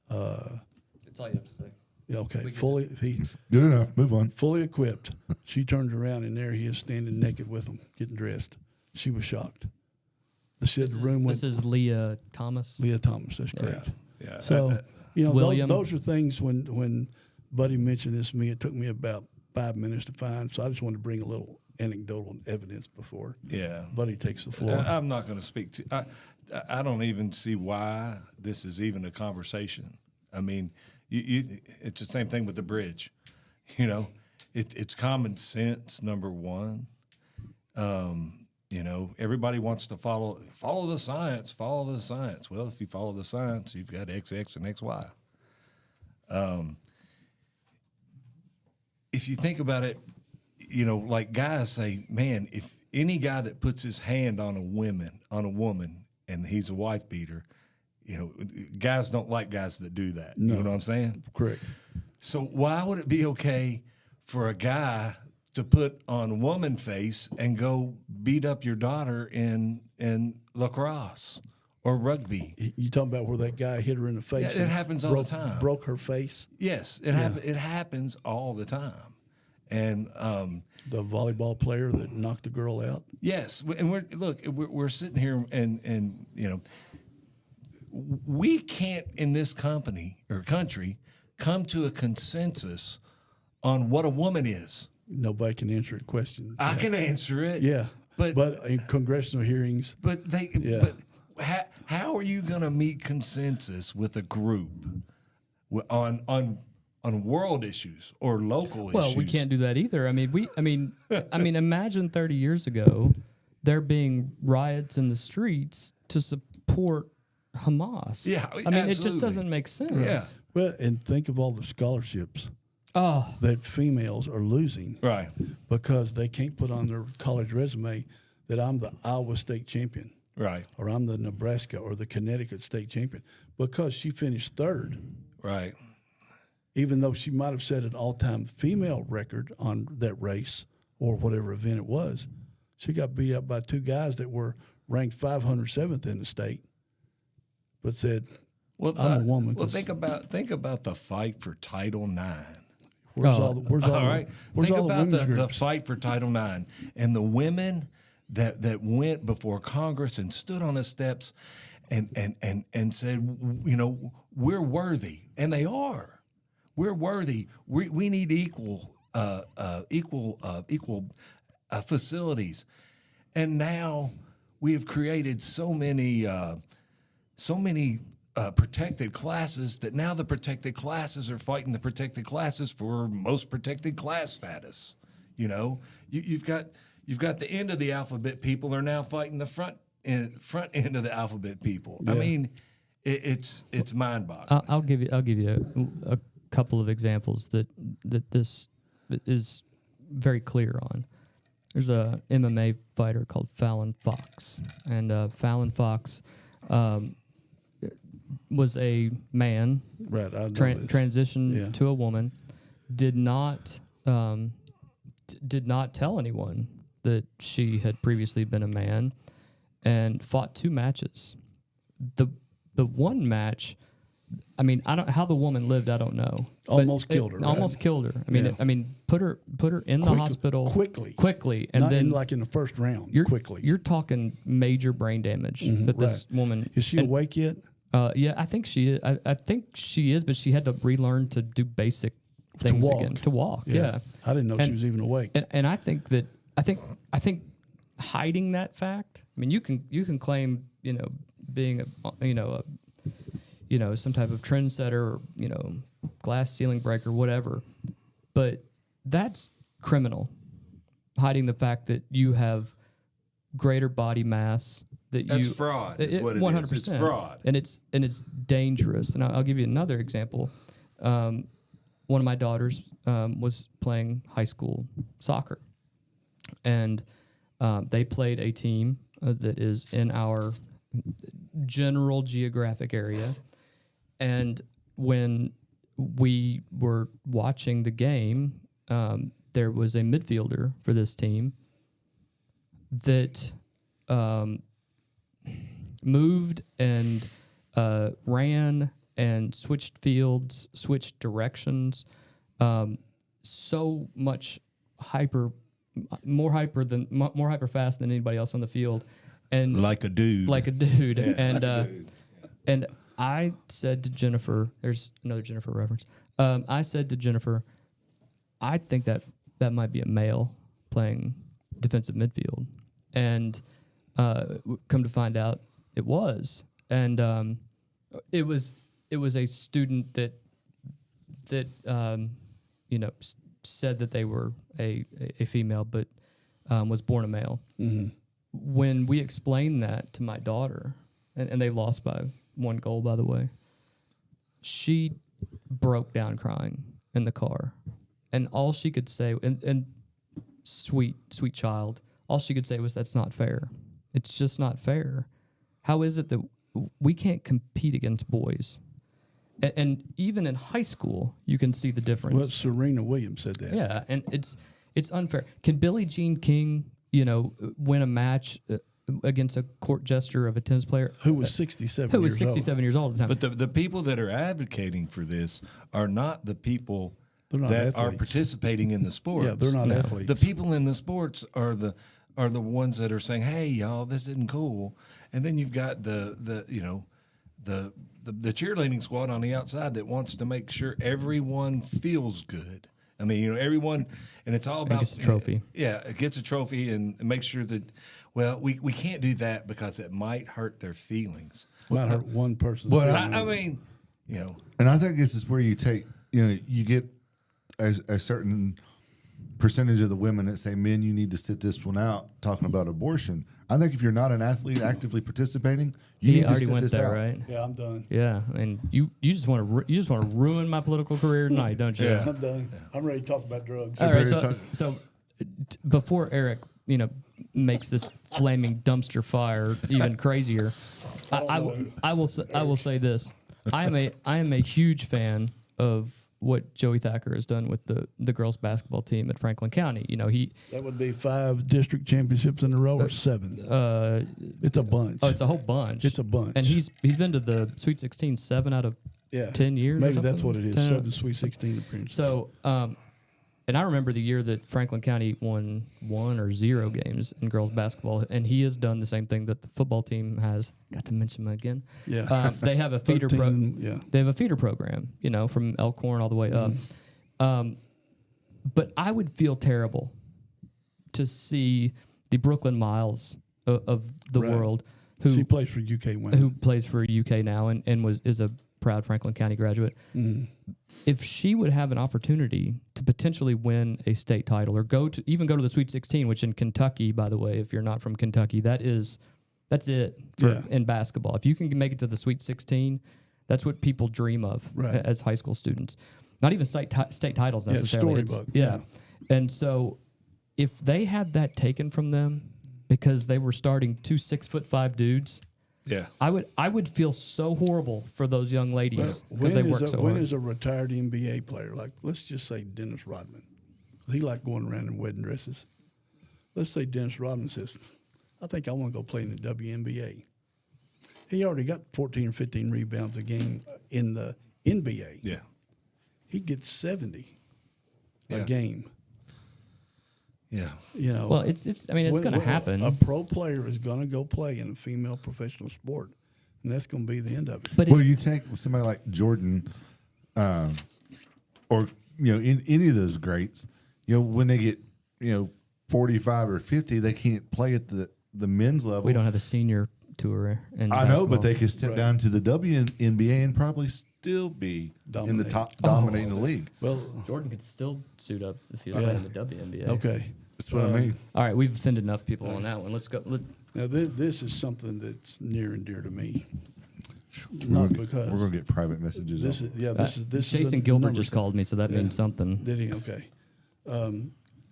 That's all you have to say. Yeah, okay. Good enough. Move on. Fully equipped. She turned around, and there he is standing naked with them, getting dressed. She was shocked. This is Leah Thomas. Leah Thomas, that's correct. Yeah. So, William. those are things when Buddy mentioned this to me, it took me about 5 minutes to find. So I just wanted to bring a little anecdotal evidence before Buddy takes the floor. I'm not going to speak to. I don't even see why this is even a conversation. I mean, it's the same thing with the bridge. It's common sense. Number one, everybody wants to follow the science. Follow the science. Well, if you follow the science, you've got XX and XY. If you think about it, like guys say, man, if any guy that puts his hand on a woman, and he's a wife beater, guys don't like guys that do that. No. You know what I'm saying? Correct. So why would it be okay for a guy to put on woman face and go beat up your daughter in lacrosse or rugby? You talking about where that guy hit her in the face? Yeah, it happens all the time. Broke her face? Yes, it happens all the time. And the volleyball player that knocked the girl out? Yes, and we're sitting here and we can't in this country come to a consensus on what a woman is. Nobody can answer the question. I can answer it. Yeah, but in congressional hearings. But how are you going to meet consensus with a group on world issues or local issues? Well, we can't do that either. I mean, imagine 30 years ago there being riots in the streets to support Hamas. Yeah, I mean, it just doesn't make sense. Yeah. Well, and think of all the scholarships that females are losing, right? Because they can't put on their college resume that I'm the Iowa state champion, right? Or I'm the Nebraska or the Connecticut state champion, because she finished third, right? Even though she might have set an all-time female record on that race or whatever event it was, she got beat up by 2 guys that were ranked 507th in the state, but said, I'm a woman. Well, think about the fight for Title IX. Where's all the women's the groups? fight for Title IX and the women that went before Congress and stood on the steps and said, we're worthy, and they are. We're worthy. We need equal facilities, and now we have created so many protected classes that now the protected classes are fighting the protected classes for most protected class status. You know, you've got the end of the alphabet people are now fighting the front end of the alphabet people. Yeah. I mean, it's mind-boggling. I'll give you a couple of examples that this is very clear on. There's a MMA fighter called Fallon Fox, and Fallon Fox was a man, Right, I know this. transitioned Yeah. to a woman, did not tell anyone that she had previously been a man, and fought 2 matches. The one match, I mean, I don't how the woman lived. I don't know. But Almost killed her, right? Almost killed her. Yeah. I mean, put her in the hospital quickly, and Not then like in the first round. you're Quickly. You're talking major brain damage that this woman. Is she and, awake yet? Yeah, I think she is. I think she is, but she had to relearn to do basic things walk. again. To walk, yeah. I didn't know she was even awake. And I think hiding that fact. I mean, you can claim being some type of trendsetter or glass ceiling breaker, whatever, but that's criminal. Hiding the fact that you have greater body mass. That's fraud. Is what it is. 100%. It's fraud, and it's dangerous. And I'll give you another example. One of my daughters was playing high school soccer, and they played a team that is in our general geographic area. And when we were watching the game, there was a midfielder for this team that moved and ran and switched fields, switched directions, so much more hyper fast than anybody else on the field, and like a dude. And I said to Jennifer, there's another Jennifer reference. I said to Jennifer, I think that might be a male playing defensive midfield, and come to find out, it was, and it was a student that said that they were a female, but was born a male. Mm-hmm. When we explained that to my daughter, and they lost by 1 goal, by the way, she broke down crying in the car, and all she could say, and sweet child, all she could say was, "That's not fair. It's just not fair. How is it that we can't compete against boys?" And even in high school, you can see the difference. Well, Serena Williams said that. Yeah, and it's unfair. Can Billie Jean King, win a match against a court jester of a tennis player Who was 67 years old at the time? But the people that are advocating for this are not the people that are participating in the sports. Yeah, they're not athletes. The people in the sports are the ones that are saying, "Hey, y'all, this isn't cool." And then you've got the cheerleading squad on the outside that wants to make sure everyone feels good. I mean, everyone, and it's all about gets a trophy. Yeah, it gets a trophy and make sure that, well, we can't do that because it might hurt their feelings. Might hurt one person. Well, I mean, And I think this is where you take, you get a certain percentage of the women that say, "Men, you need to sit this one out," talking about abortion. I think if you're not an athlete actively participating, you need to already sit went this there, out. right? Yeah, I'm done. Yeah, and you just want to ruin my political career tonight, don't you? Yeah. I'm done. I'm ready to talk about drugs. All right, Very so before Eric, makes this flaming dumpster fire even crazier, I will say this: I am a huge fan of what Joey Thacker has done with the girls basketball team at Franklin County. That would be 5 district championships in a row or 7. It's a bunch. Oh, it's a whole bunch. It's a bunch. And he's been to the Sweet 16 7 out of 10 years. Maybe or that's something? what it is. 10 7 Sweet 16 appearances. So, and I remember the year that Franklin County won 1 or 0 games in girls basketball, and he has done the same thing that the football team has. Got to mention him again. Yeah. They have a feeder 13, yeah. They have a feeder program, from Elkhorn all the way up. But I would feel terrible to see the Brooklyn Miles of the Right. world, She plays for UK women. who plays for UK now and is a proud Franklin County graduate. Mm-hmm. If she would have an opportunity to potentially win a state title or go to the Sweet 16, which in Kentucky, by the way, if you're not from Kentucky, that's it in basketball. If you can make it to the Sweet 16, that's what people dream of as high school students. Not even state titles necessarily. Storybook. Yeah. And so if they had that taken from them because they were starting 2 6'5" dudes, I would feel so horrible for those young ladies because they work so hard. When is a retired NBA player, like let's just say Dennis Rodman, he liked going around in wedding dresses. Let's say Dennis Rodman says, I think I want to go play in the WNBA. He already got 14 or 15 rebounds a game in the NBA. Yeah. He gets 70 a game. Yeah. Well, it's going to happen. A pro player is going to go play in a female professional sport, and that's going to be the end of it. But you take somebody like Jordan, or any of those greats. When they get 45 or 50, they can't play at the men's level. We don't have a senior tour. I know, but they could step down to the WNBA and probably still be in the top, dominating the league. Well, Jordan could still suit up if he was in the WNBA. Okay. That's what I mean. All right, we've offended enough people on that one. Let's go. Now, this is something that's near and dear to me. We're going to get private messages. This is Jason Gilbert just called me, so that means something. Did he? Okay.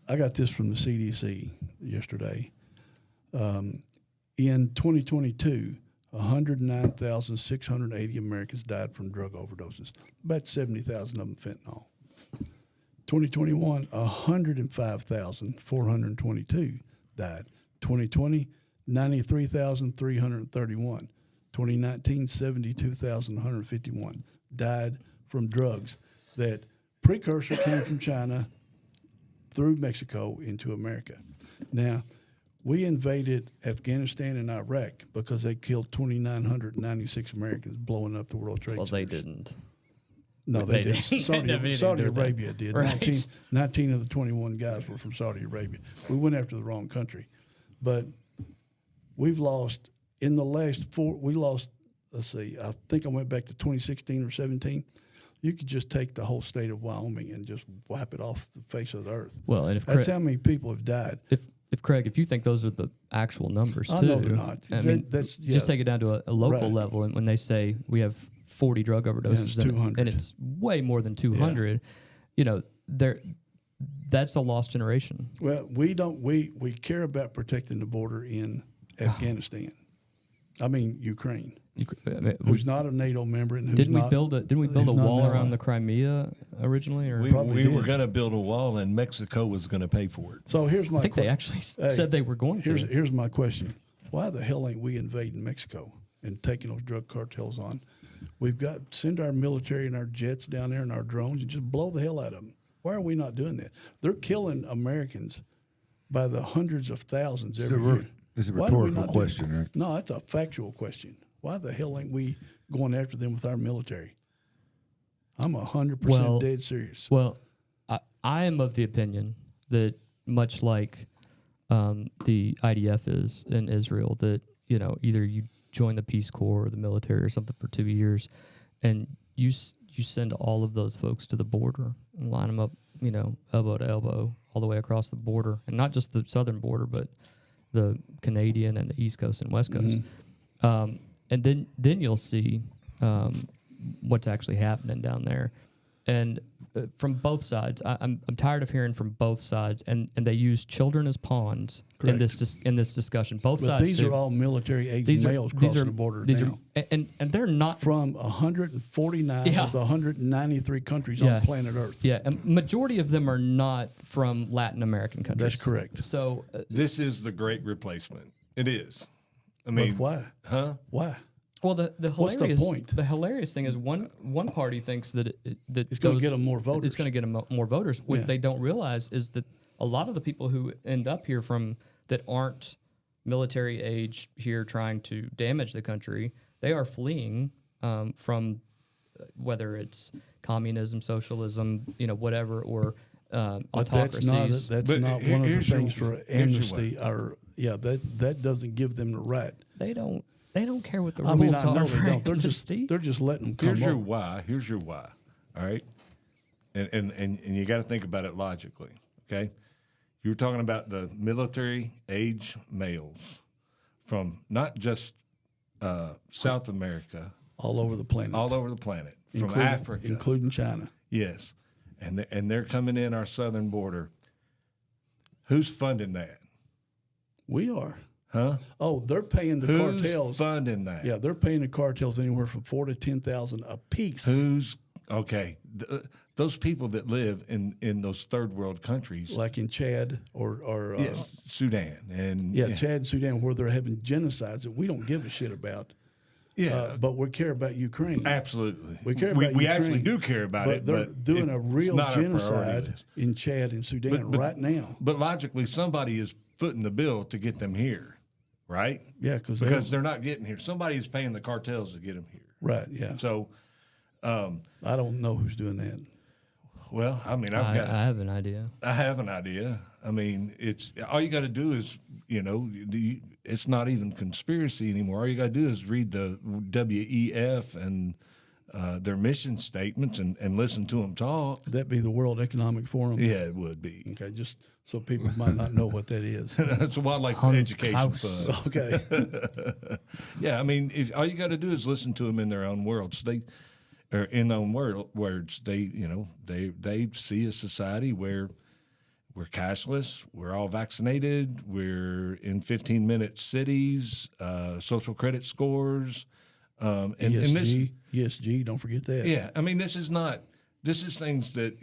I got this from the CDC yesterday. In 2022, 109,680 Americans died from drug overdoses. About 70,000 of them fentanyl. 2021, 105,422 died. 2020, 93,331. 2019, 72,151 died from drugs that precursor came from China through Mexico into America. Now, we invaded Afghanistan and Iraq because they killed 2,996 Americans blowing up the World Trade Center. Well, they didn't. No, they didn't. Saudi did Arabia did. Right. 19 of the 21 guys were from Saudi Arabia. We went after the wrong country. But we've lost, in the last let's see, I think I went back to 2016 or 17. You could just take the whole state of Wyoming and just wipe it off the face of the earth. Well, and that's how many people have died. If Craig, if you think those are the actual numbers too, I know they're not. Just take it down to a local level, and when they say we have 40 drug overdoses, and it's way more than 200, that's a lost generation. Well, we care about protecting the border in Afghanistan. I mean Ukraine. Who's not a NATO member and who's didn't not? Didn't we build a wall around the Crimea originally? Or we were going to build a wall, and Mexico was going to pay for it. So here's my. I think they actually said they were going to. Here's my question: why the hell ain't we invading Mexico and taking those drug cartels on? We've got send our military and our jets down there and our drones and just blow the hell out of them. Why are we not doing that? They're killing Americans by the hundreds of thousands every year. It's a rhetorical question, right? No, it's a factual question. Why the hell ain't we going after them with our military? I'm 100% dead serious. Well, I am of the opinion that much like the IDF is in Israel, that either you join the Peace Corps or the military or something for 2 years, and you send all of those folks to the border and line them up, elbow to elbow all the way across the border, and not just the southern border, but the Canadian and the East Coast and West Coast. Mm-hmm. And then you'll see what's actually happening down there. And from both sides, I'm tired of hearing from both sides, and they use children as pawns in this discussion. Both sides. These are all military-aged males crossing the border now. And they're not from 149 of the 193 countries on planet Earth. Yeah, a majority of them are not from Latin American countries. That's correct. So this is the great replacement. It is. I mean, but why? Huh? Why? Well, the hilarious, what's the point? The hilarious thing is one party thinks that it's going to get them more voters. It's going to get them more voters. What they don't realize is that a lot of the people who end up here that aren't military age here trying to damage the country, they are fleeing from whether it's communism, socialism, whatever, or autocracies. That's not one of the things for amnesty. That doesn't give them the right. They don't. They don't care what the I rules mean, I are. know they for don't. They're just letting them come Here's your up. why. Here's your why. All right, and you got to think about it logically. Okay, you were talking about the military age males from not just South America, All over the planet. all over the planet, from including, Africa, including China. yes, and they're coming in our southern border. Who's funding that? We are. Huh? Oh, they're paying the Who's cartels. funding that? Yeah, they're paying the cartels anywhere from $4,000 to $10,000 a piece. Who's okay? Those people that live in those third world countries, Like in Chad or Sudan, and Chad and Sudan, where they're having genocides that we don't give a shit about. But we care about Ukraine. absolutely, We care about we Ukraine, actually do care about but it. they're But doing a real not our priority genocide list. in Chad and Sudan right now. But logically, somebody is footing the bill to get them here, right? Yeah, because they're not getting here. Somebody is paying the cartels to get them here. right. Yeah, So, I don't know who's doing that. well, I mean, I have an idea. I have an idea. I mean, it's all you got to do is, it's not even conspiracy anymore. All you got to do is read the WEF and their mission statements and listen to them talk. Would that be the World Economic Forum? Yeah, it would be. Okay, just so people might not know what that is. It's a wildlife Hans education Klaus. fund. Okay. Yeah, I mean, all you got to do is listen to them in their own worlds. Or in their own words, they see a society where we're cashless, we're all vaccinated, we're in 15-minute cities, social credit scores, and this, ESG, don't forget that. yeah, I mean, this is things that,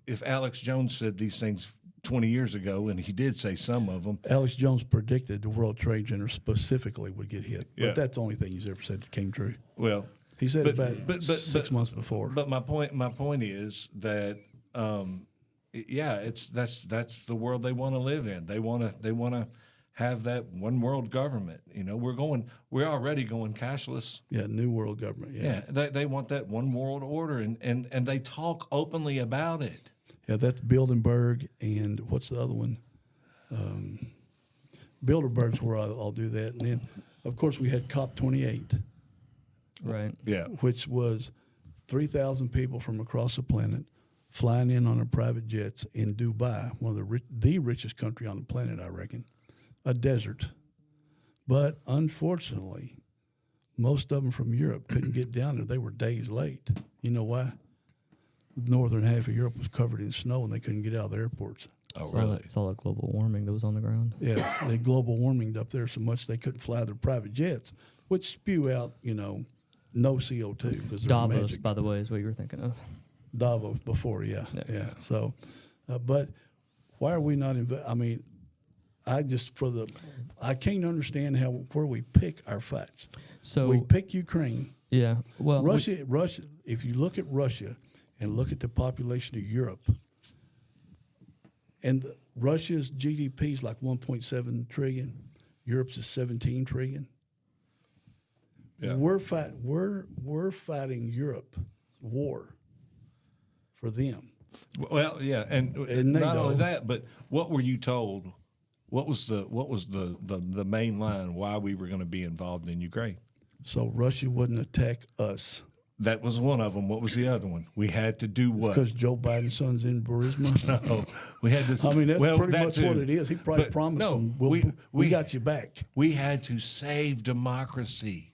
if Alex Jones said these things 20 years ago, and he did say some of them. Alex Jones predicted the World Trade Center specifically would get hit. Yeah. But that's the only thing he's ever said that came true. Well, He said it about 6 months before. But my point is that that's the world they want to live in. They want to have that one world government. We're already going cashless. Yeah, new world government. Yeah. They want that one world order, and they talk openly about it. Yeah, that's Bilderberg, and what's the other one? Bilderberg's where I'll do that. And then, of course, we had COP28, Right. Yeah. which was 3,000 people from across the planet flying in on their private jets in Dubai, one of the richest country on the planet, I reckon, a desert. But unfortunately, most of them from Europe couldn't get down there. They were days late. You know why? The northern half of Europe was covered in snow, and they couldn't get out of the airports. Oh, It's all that global warming that was on the ground. Yeah, they global warminged up there so much they couldn't fly their private jets, which spew out, no CO2 because Davos, magic. by the way, is what you were thinking of. Davos before, yeah. So, but why are we not? I mean, I can't understand where we pick our fights. So We pick Ukraine, yeah, well, Russia. If you look at Russia and look at the population of Europe, and Russia's GDP is like 1.7 trillion, Europe's is 17 trillion. Yeah. We're fighting Europe war for them. Well, yeah, and And not NATO. only that, but what were you told? What was the main line why we were going to be involved in Ukraine? So Russia wouldn't attack us That was one of them. What was the other one? We had to do what? because Joe Biden's son's in Burisma. No, we had to. I mean, that's pretty that much too. what it is. He probably But promised no, them, we got you back. We had to save democracy.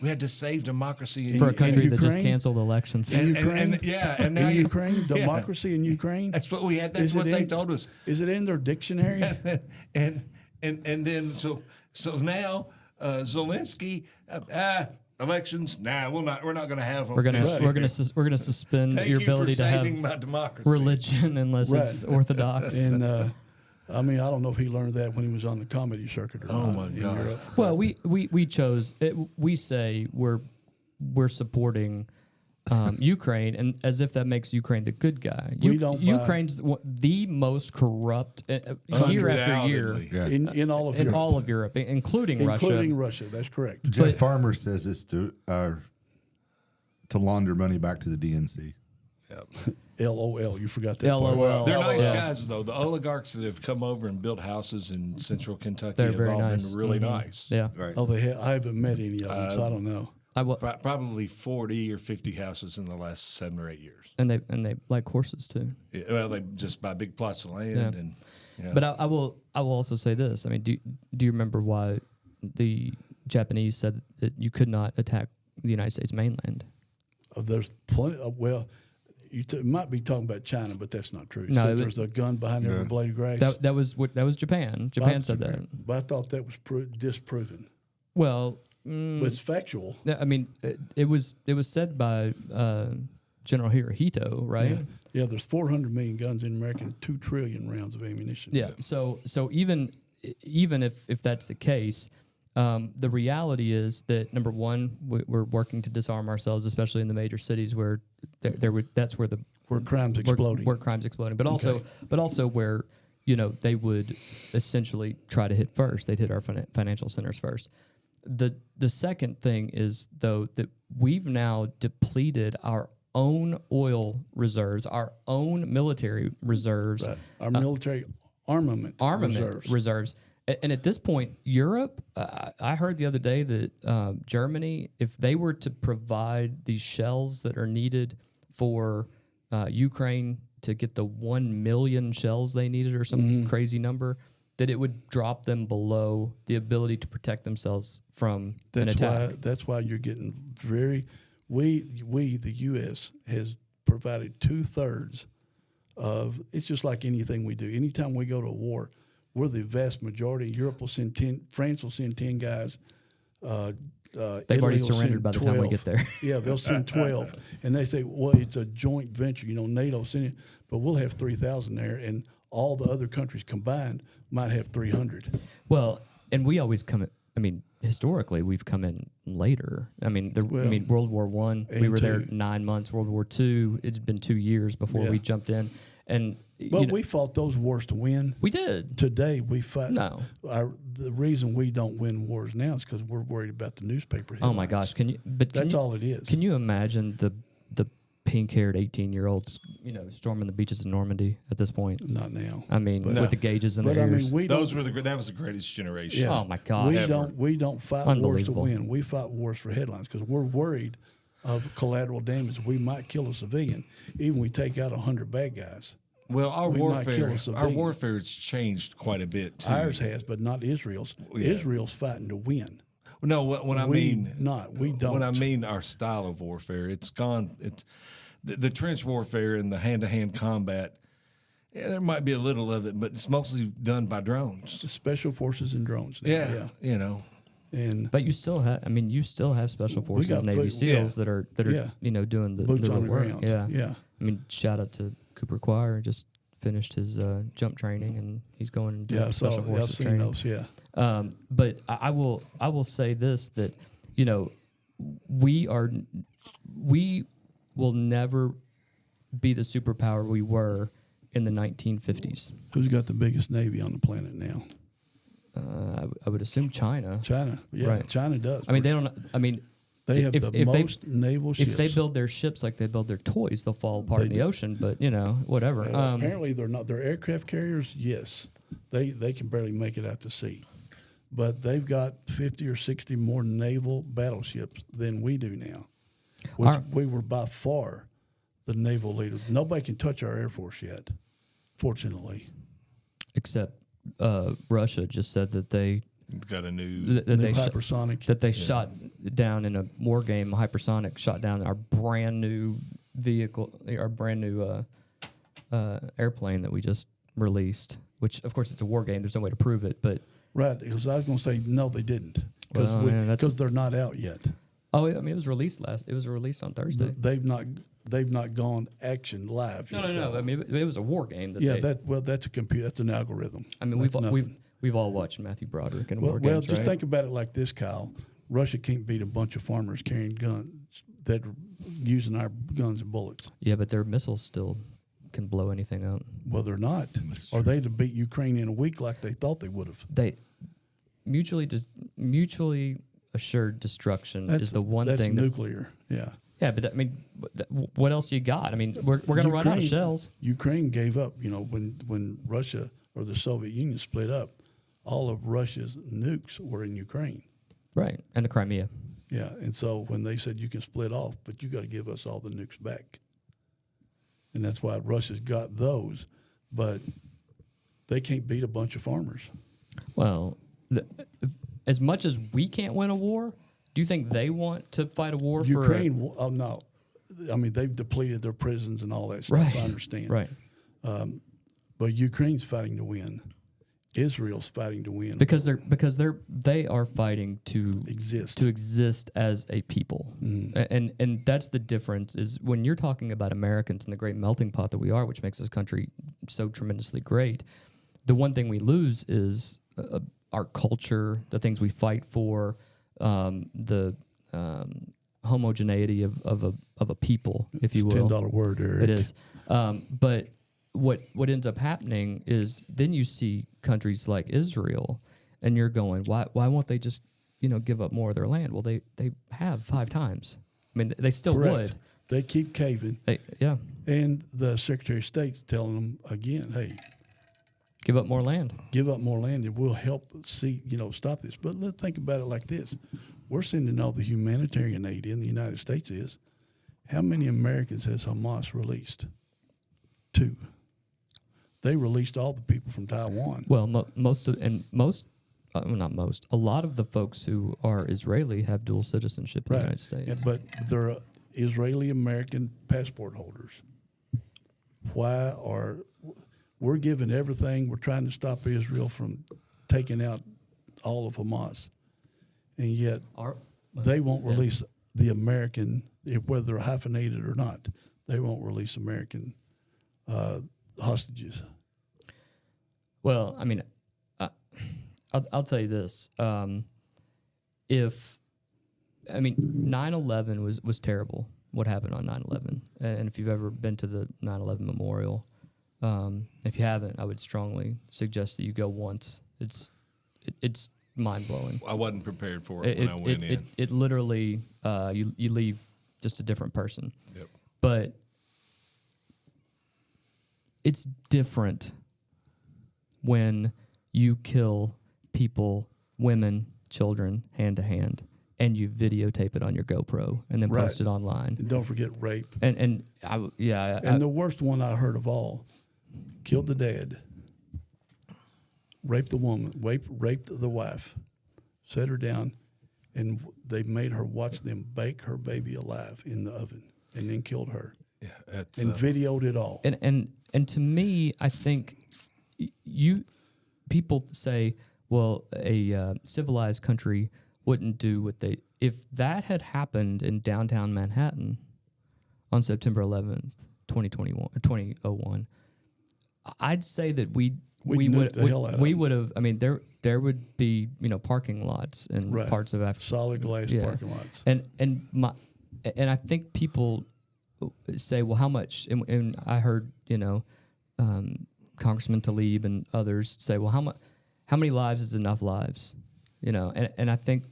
We had to save democracy for a country that just Ukraine? canceled elections. In Ukraine? and now In you- Ukraine, yeah. democracy in Ukraine. That's what we had. That's Is what it they in- told us. Is it in their dictionary? and then so now Zelensky elections. Nah, we're not going to have them. We're gonna this year. we're gonna suspend Thank your you for ability to have saving my democracy. religion unless it's Right. orthodox. And I mean, I don't know if he learned that when he was on the comedy circuit or Oh, not my in God. Europe. Well, we chose it. We say we're supporting Ukraine, and as if that makes Ukraine the good guy. We don't buy- Ukraine's the most corrupt year after year Undoubtedly. Yeah. In all of in Europe. all of Europe, including including Russia. Russia. That's correct. Jeff Farmer says this to launder money back to the DNC. LOL. You forgot that part. LOL. They're nice Yeah. guys, though. The oligarchs that have come over and built houses in central Kentucky They're have very all nice. been really Mhm. nice. Yeah. Right. Oh, I haven't met any of them, so I don't know. Probably 40 or 50 houses in the last 7 or 8 years. And they like horses too. Yeah, well, they just buy big plots of land Yeah. and. Yeah. But I will also say this. I mean, do you remember why the Japanese said that you could not attack the United States mainland? There's plenty. Well, you might be talking about China, but that's not true. No, There's a gun behind every blade of grass. That was Japan. Japan said that. But I thought that was disproven. Well, But it's factual. I mean, it was said by General Hirohito, right? Yeah, there's 400 million guns in America and 2 trillion rounds of ammunition. Yeah. So even if that's the case, the reality is that number one, we're working to disarm ourselves, especially in the major cities where that's where crime's exploding. Where crime's exploding, but also where they would essentially try to hit first. They'd hit our financial centers first. The second thing is though that we've now depleted our own oil reserves, our own military reserves, Right. Our military armament reserves. And at this point, Europe, I heard the other day that Germany, if they were to provide these shells that are needed for Ukraine to get the 1 million shells they needed or some crazy number, that it would drop them below the ability to protect themselves from an attack. That's why you're getting the U.S. has provided 2/3 of, it's just like anything we do. Anytime we go to a war, we're the vast majority. Europe will send 10, France will send 10 guys. They've already surrendered by the time we get there. Yeah, they'll send 12. And they say, well, it's a joint venture. NATO sending, but we'll have 3,000 there, and all the other countries combined might have 300. Well, and we always come in, historically, we've come in later. World War I, we were there 9 months. World War II, it's been 2 years before we jumped in. But we fought those wars to win. We did. Today, we fight. No. The reason we don't win wars now is because we're worried about the newspaper headlines. Oh, my gosh. That's all it is. Can you imagine the pink-haired 18-year-olds, storming the beaches of Normandy at this point? Not now. With the gauges in their ears. That was the greatest generation. Yeah. Oh my gosh. We don't fight wars to win. We fight wars for headlines because we're worried of collateral damage. We might kill a civilian, even we take out 100 bad guys. Well, our might kill a warfare civilian. has changed quite a bit too. Ours has, but not Israel's. Yeah. Israel's fighting to win. No, when I mean we don't. When I mean our style of warfare, it's gone. It's the trench warfare and the hand-to-hand combat. Yeah, there might be a little of it, but it's mostly done by drones. Special forces and drones. Now. Yeah. But you still have special forces and Navy SEALs that are doing the boots on the work. ground. Yeah. Shout out to Cooper Choir, just finished his jump training and he's going and doing special forces training. I've seen those. But I will say this, that we will never be the superpower we were in the 1950s. Who's got the biggest Navy on the planet now? I would assume China. China. Yeah, Right. China does. They have the most naval ships. If they build their ships like they build their toys, they'll fall apart in the ocean. But whatever. Apparently, they're not. They're aircraft carriers. Yes, they can barely make it out to sea, but they've got 50 or 60 more naval battleships than we do now. Which we were by far the naval leader. Nobody can touch our Air Force yet, fortunately. Except Russia just said that they got a new hypersonic that they shot down in a war game. Hypersonic shot down our brand new vehicle, our brand new airplane that we just released. Which, of course, it's a war game. There's no way to prove it, but right. Because I was going to say no, they didn't because they're not out yet. Oh, it was released It was released on Thursday. They've not gone action live yet. No. It was a war game. That's a computer. That's an algorithm. We've all watched Matthew Broderick and war games. Well, just right? think about it like this, Kyle. Russia can't beat a bunch of farmers carrying guns that are using our guns and bullets. Yeah, but their missiles still can blow anything up. Well, they're not. Are they to beat Ukraine in a week like they thought they would have? They mutually assured destruction is the one thing. That's nuclear. Yeah. Yeah, but I mean, what else you got? I mean, we're going to run out of shells. Ukraine gave up. When Russia or the Soviet Union split up, all of Russia's nukes were in Ukraine. Right, and the Crimea. Yeah, and so when they said you can split off, but you got to give us all the nukes back, and that's why Russia's got those, but they can't beat a bunch of farmers. Well, as much as we can't win a war, do you think they want to fight a war Ukraine? No, I mean they've depleted their prisons and all that stuff. Right. I understand, right? But Ukraine's fighting to win. Israel's fighting to win Because they are fighting to exist as a people, and that's the difference. Is when you're talking about Americans and the great melting pot that we are, which makes this country so tremendously great. The one thing we lose is our culture, the things we fight for, the homogeneity of a people, if you will. $10 word, Eric. It is, but. What ends up happening is then you see countries like Israel, and you're going, why won't they just give up more of their land? Well, they have 5 times. I mean, they still Correct. would. They keep caving. Yeah. And the Secretary of State's telling them again, hey, give up more land. Give up more land, and we'll help stop this. But let's think about it like this: we're sending all the humanitarian aid in. The United States is. How many Americans has Hamas released? 2. They released all the people from Taiwan. Well, not most, a lot of the folks who are Israeli have dual citizenship in the United States. Yeah, but they're Israeli American passport holders. We're giving everything? We're trying to stop Israel from taking out all of Hamas, and yet they won't release the American, whether they're hyphenated or not. They won't release American hostages. Well, I mean, I'll tell you this: 9/11 was terrible. What happened on 9/11? And if you've ever been to the 9/11 memorial, if you haven't, I would strongly suggest that you go once. It's mind blowing. I wasn't prepared for it when I went in. It literally you leave just a different person. Yep. But it's different when you kill people, women, children, hand to hand, and you videotape it on your GoPro and then post it online. And don't forget rape. And the worst one I heard of all, killed the dad, raped the woman, raped the wife, set her down, and they made her watch them bake her baby alive in the oven, and then killed her. Yeah, and videoed it all. And to me, I think people say, well, a civilized country wouldn't do what they. If that had happened in downtown Manhattan on September 11th, 2001, I'd say that we would have. I mean, there would be parking lots in parts of Africa, solid glass parking lots, and I think people say, well, how much? And I heard Congressman Tlaib and others say, well, how many lives is enough lives? And I think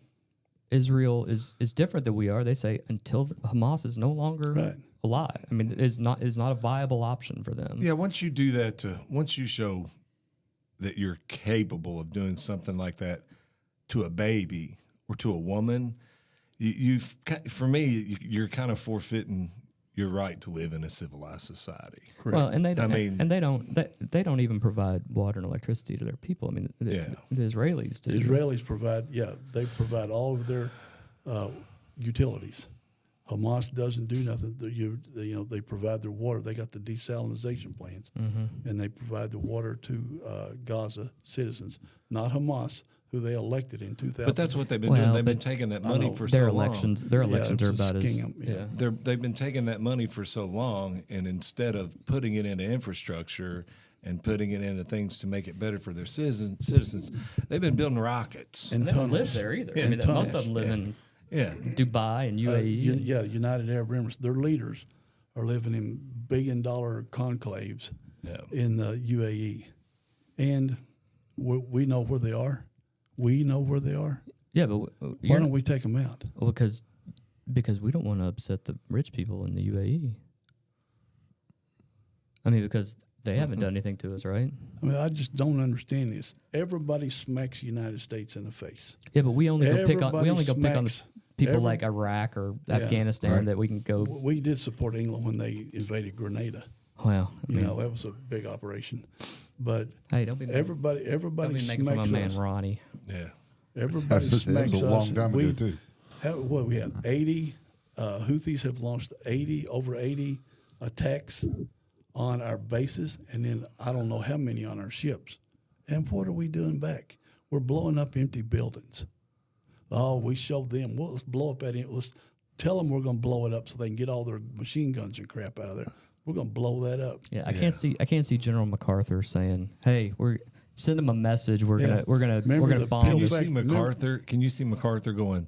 Israel is different than we are. They say until Hamas is no longer alive. I mean, is not a viable option for them. Yeah, once you do that, once you show that you're capable of doing something like that to a baby or to a woman, for me, you're kind of forfeiting your right to live in a civilized society. Correct. Well, and they don't even provide water and electricity to their people. I mean, the Israelis do. The Israelis they provide all of their utilities. Hamas doesn't do nothing. They provide their water. They got the desalinization plants, and they provide the water to Gaza citizens, not Hamas, who they elected in 2000. But that's what they've been doing. They've been taking that money for so long. Their elections are about as They've been taking that money for so long, and instead of putting it into infrastructure and putting it into things to make it better for their citizens, they've been building rockets. And they don't live there either. I mean, most of them live in Dubai and UAE. United Arab Emirates. Their leaders are living in billion-dollar conclaves in the UAE, and we know where they are. We know where they are. Yeah, but why don't we take them out? Well, because because we don't want to upset the rich people in the UAE. I mean, because they haven't done anything to us, right? I mean, I just don't understand this. Everybody smacks the United States in the face. Yeah, but we only go pick on Everybody the smacks people like Iraq or Afghanistan Right. that we can go. We did support England when they invaded Grenada. Well, I You mean, know, that was a big operation. But hey, don't be everybody don't be making fun of smacks my man us. Ronnie. Yeah. Everybody That was smacks us. a long time ago, too. We had 80 Houthis have launched over 80 attacks on our bases, and then I don't know how many on our ships. And what are we doing back? We're blowing up empty buildings. Oh, we showed them. Well, let's blow up that. Let's tell them we're going to blow it up so they can get all their machine guns and crap out of there. We're going to blow that up. Yeah, I can't see General MacArthur saying, "Hey, we're send them a message. We're gonna Remember the bomb Can you you." see MacArthur? Can you see MacArthur going?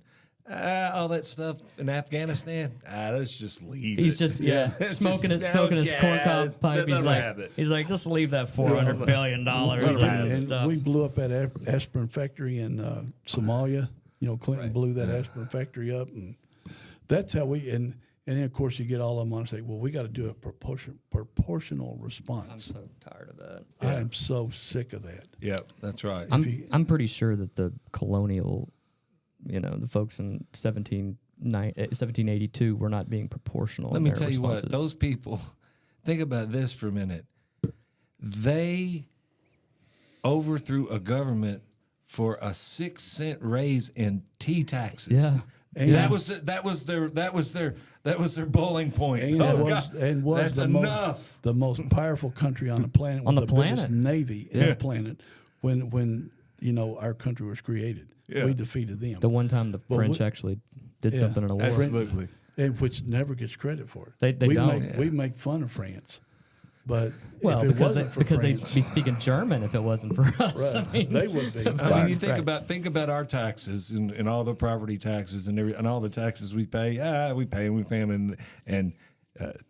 All that stuff in Afghanistan. Let's just leave. He's it. just It's smoking just- his corn cob let pipe. them have it. He's like, just leave that $400 billion And stuff. we blew up that aspirin factory in Somalia. You know, Clinton blew that aspirin factory up, and that's how we. And then of course you get all of them on and say, well, we got to do a proportional response. I'm so tired of that. I am so sick of that. Yep, that's right. I'm pretty sure that the colonial, the folks in 1782 were not being proportional. Let in me their tell you responses. what, those people, think about this for a minute. They overthrew a government for a 6-cent raise in tea taxes. Yeah. And That was their bowling point. And God, was that's enough. the most powerful country on the planet with On the biggest planet. navy in the planet when our country was created. Yeah. We defeated them. The one time the French actually did something in a war. Absolutely. And which never gets credit for it. They we don't. We make fun of France, but Well, if it because wasn't for they'd France, be speaking German if it wasn't for us. right, I mean, they would be. I mean, you think Right. about our taxes and all the property taxes and all the taxes we pay. We pay them, and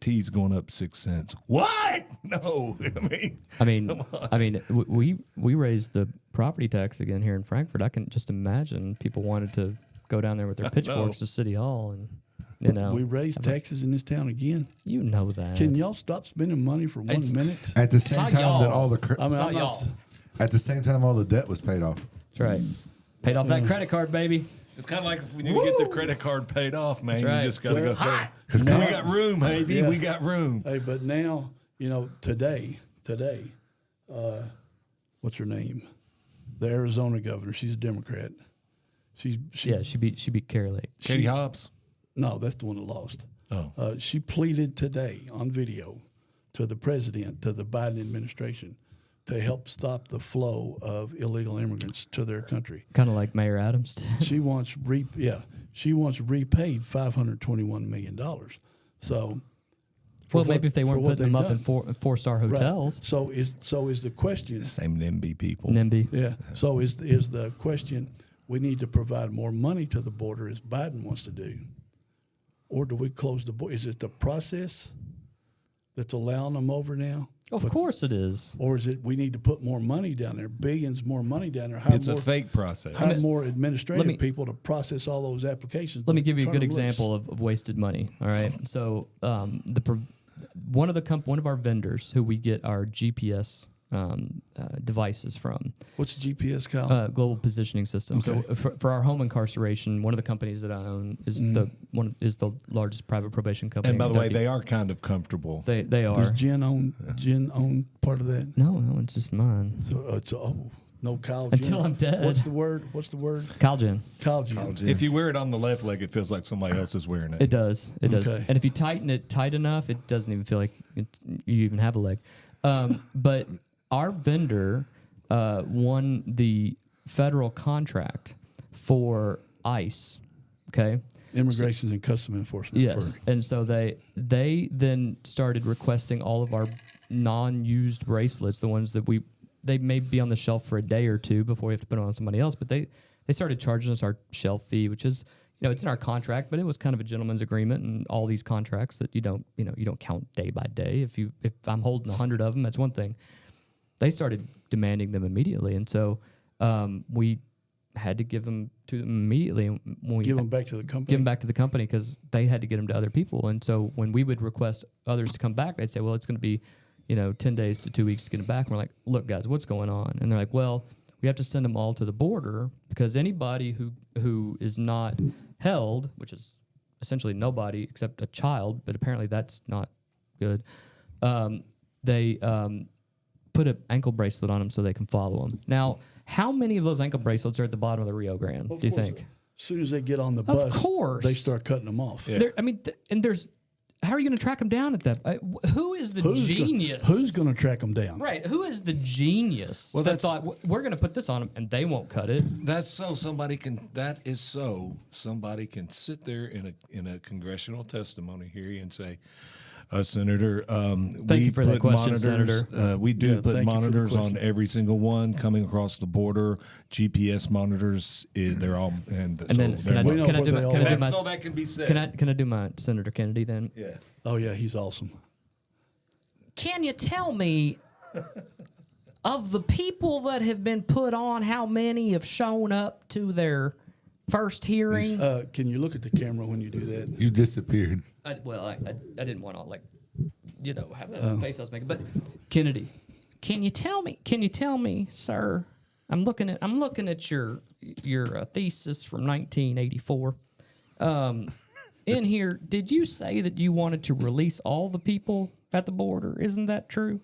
tea's going up 6 cents. What? No, I mean, we raised the property tax again here in Frankfurt. I can just imagine people wanted to go down there with their pitchforks to City Hall, and We raised taxes in this town again. you know that. Can y'all stop spending money for 1 minute? At the same not time y'all. that all the I mean, not I'm y'all. at the same time all the debt was paid off. That's right. Paid off that credit card, baby. it's kind of like when you get the credit card paid off, man. That's right. You just got to go. Hi. We got room, baby. Yeah. We got room. Hey, but now, today, what's her name? The Arizona governor. She's a Democrat. She She beat Carrie Lake. Katie Hobbs. No, that's the one that lost. Oh. She pleaded today on video to the president, to the Biden administration, to help stop the flow of illegal immigrants to their country. Kind of like Mayor Adams did. She wants repaid $521 million. So, Well, maybe if they weren't what putting them up they've in done. four-star Right. hotels. So is the question? Same NIMBY people. NIMBY. Yeah. So is the question? We need to provide more money to the border, as Biden wants to do, or do we close the border? Is it the process that's allowing them over now? Of course it is. Or is it we need to put more money down there, billions more money down there? Hire It's more, a fake process. hire more administrative Let me- people to process all those applications. Let me give you a Turn good them loose. example of wasted money. All right. So one of our vendors who we get our GPS devices from, What's GPS, Kyle? Global Positioning System. Okay. So for our home incarceration, one of the companies that I own is the largest private probation company. And by in the way, Kentucky. they are kind of comfortable. they Does are. Jen own part of that? No, it's just mine. So it's no Kyle. Until Jen. I'm dead. What's the word? Kyle Jen. Kyle Jen. If you wear it on the left leg, it feels like somebody else is wearing it. It does. It does. Okay. And if you tighten it tight enough, it doesn't even feel like you even have a leg. But our vendor won the federal contract for ICE. Okay. Immigration and Custom Enforcement. Yes. And so they then started requesting all of our non-used bracelets, the ones that they may be on the shelf for a day or two before we have to put them on somebody else. But they started charging us our shelf fee, which is, it's in our contract, but it was kind of a gentleman's agreement, and all these contracts that you don't count day by day. If I'm holding 100 of them, that's one thing. They started demanding them immediately, and so we had to give them to them immediately. When we Give them back to the company. give them back to the company because they had to get them to other people. And so when we would request others to come back, they'd say, well, it's going to be, 10 days to 2 weeks to get them back. And we're like, look, guys, what's going on? And they're like, well, we have to send them all to the border because anybody who is not held, which is essentially nobody except a child, but apparently that's not good, they put an ankle bracelet on them so they can follow them. Now, how many of those ankle bracelets are at the bottom of the Rio Grande, do you think? As soon as they get on the bus, course. they start cutting them off. Yeah. And there's, how are you going to track them down at that? Who is the genius? Who's going to track them down? Right. Who is the genius that thought, we're going to put this on them and they won't cut it? That's so somebody can. That is so somebody can sit there in a congressional testimony hearing and say, Senator, Thank you for that question, Senator. We do put thank you for the monitors on question. every single one coming across the border. GPS monitors. They're all and then can I We know do where they my, all can I do are. my, so that can be said. can I do my Senator Kennedy then? Yeah. Oh, yeah, he's awesome. Can you tell me, of the people that have been put on, how many have shown up to their first hearing? Can you look at the camera when you do that? You disappeared. I didn't want to have that face I was making. But Kennedy, can you tell me, sir? I'm looking at your thesis from 1984. In here, did you say that you wanted to release all the people at the border? Isn't that true?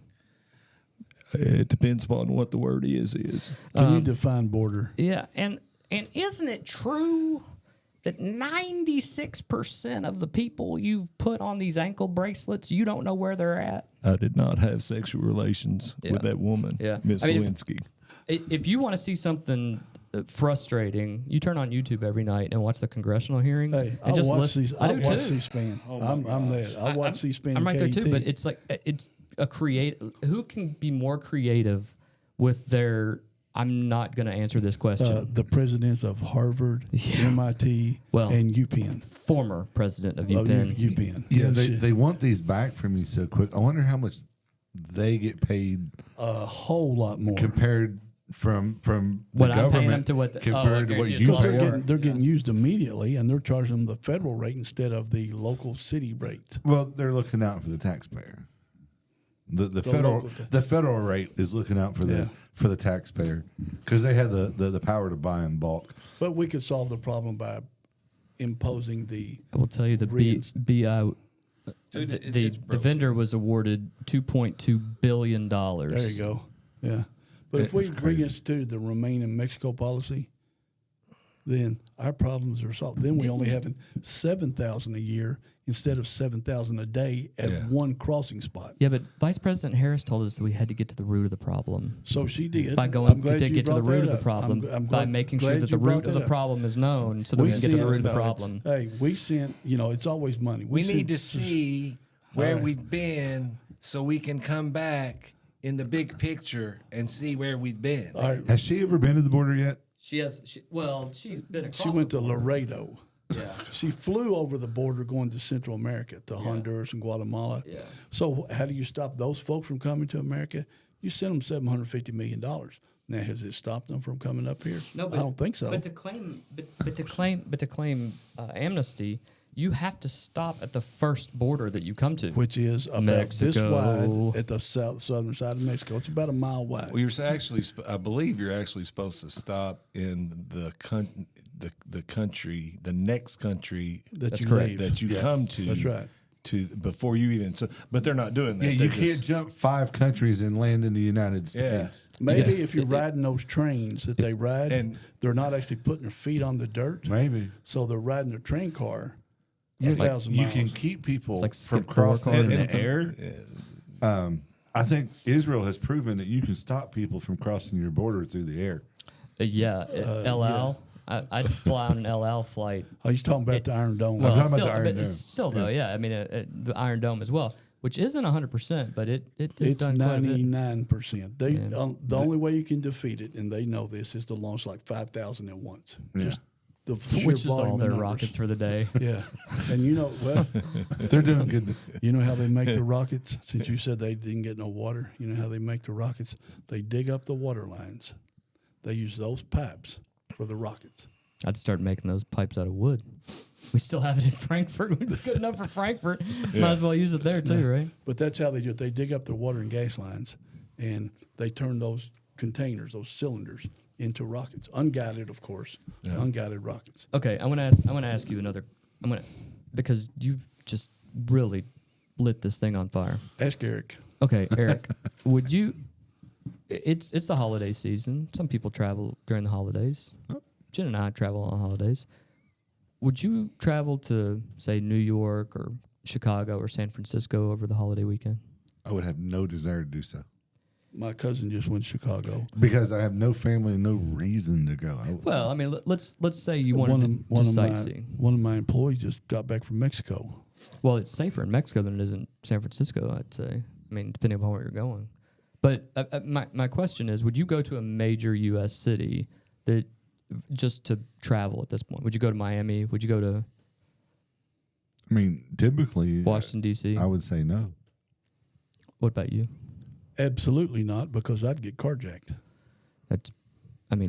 It depends upon what the word is. Can you define border? Yeah, and isn't it true that 96% of the people you've put on these ankle bracelets, you don't know where they're at? I did not have sexual relations with that woman, Miss Lewinsky. If you want to see something frustrating, you turn on YouTube every night and watch the congressional hearings. Hey, and I just watch listen. these. I I do watch too. C-SPAN. I'm there. I watch C-SPAN. I'm right there too, KET. but it's like it's a who can be more creative with their I'm not going to answer this question. The presidents of Harvard, MIT, Well, and UPenn. Former president of Oh, UPenn. UPenn. Yeah, Yes, they want these back from you so quick. I wonder how much they get paid a whole lot more. compared from What the I'm paying government them to what the- compared to what guarantee you it's pay. lower. They're getting used immediately, and they're charging them the federal rate instead of the local city rate. Well, they're looking out for the taxpayer. The local federal rate is looking out for the taxpayer because they have the power to buy in bulk. But we could solve the problem by imposing the. I will tell you the BI. The vendor was awarded $2.2 billion. There you go. Yeah. But if we reinstituted the Remain in Mexico policy, then our problems are solved. Then we only having 7,000 a year instead of 7,000 a day at one crossing spot. Yeah, but Vice President Harris told us that we had to get to the root of the problem. So she did. By I'm going glad to you get to the brought root that of the up. problem, I'm by glad- making sure glad that you the root brought of the that up. problem is known so that we can get to the sent- root of the problem. Hey, we sent, it's always money. We need to sent- see where right. we've been so we can come back in the big picture and see where we've been. All right. Has she ever been to the border yet? She's been across. She went to Laredo. Yeah. She flew over the border going to Central America, to Honduras and Guatemala. Yeah. So how do you stop those folks from coming to America? You send them $750 million. Now, has it stopped them from coming up here? No, I don't think so. But to claim amnesty, you have to stop at the first border that you come to. Which is about this Mexico. wide at the southern side of Mexico. It's about a mile wide. Well, I believe you're actually supposed to stop in the country, the next country That's you correct. leave, that you come to. That's right. To before you even, but they're not doing that. Yeah, They're you can't just- jump 5 countries and land in the United Yeah. States. Maybe Yes. if you're riding those trains that they ride, and- they're not actually putting their feet on the dirt. Maybe. So they're riding a train car Like, 1,000 you miles. can keep people like from skip door crossing car in or the something. air. I think Israel has proven that you can stop people from crossing your border through the air. El Al. I'd fly on an El Al flight. Oh, he's talking about the Iron Dome. talking about Still, the Iron but Dome. it's still though, yeah. I mean, the Iron Dome as well, which isn't 100%, but it has It's done quite a bit. 99%. The only way you can defeat it, and they know this, is to launch like 5,000 at once. Just the sheer Which is volume all of their numbers. rockets for the day. Yeah, and well, They're doing good. you know how they make the rockets? Since you said they didn't get no water, you know how they make the rockets? They dig up the water lines. They use those pipes for the Rockets. I'd start making those pipes out of wood. We still have it in Frankfurt. It's good enough for Frankfurt. Might as well use it there too, right? But that's how they do it. They dig up their water and gas lines, and they turn those containers, those cylinders, into rockets. Unguided, of course. Yeah. Unguided rockets. Okay, I want to ask you another. Because you've just really lit this thing on fire. Ask Eric. Okay, Eric, would you? It's the holiday season. Some people travel during the holidays. Jen and I travel on holidays. Would you travel to, say, New York or Chicago or San Francisco over the holiday weekend? I would have no desire to do so. My cousin just went to Chicago because I have no family and no reason to go. Well, I mean, let's say you wanted to sightsee. One of my employees just got back from Mexico. Well, it's safer in Mexico than it is in San Francisco, I'd say. I mean, depending upon where you're going. But my question is, would you go to a major U.S. city that just to travel at this point? Would you go to Miami? Would you go to? I mean, typically Washington D.C. I would say no. What about you? Absolutely not, because I'd get carjacked.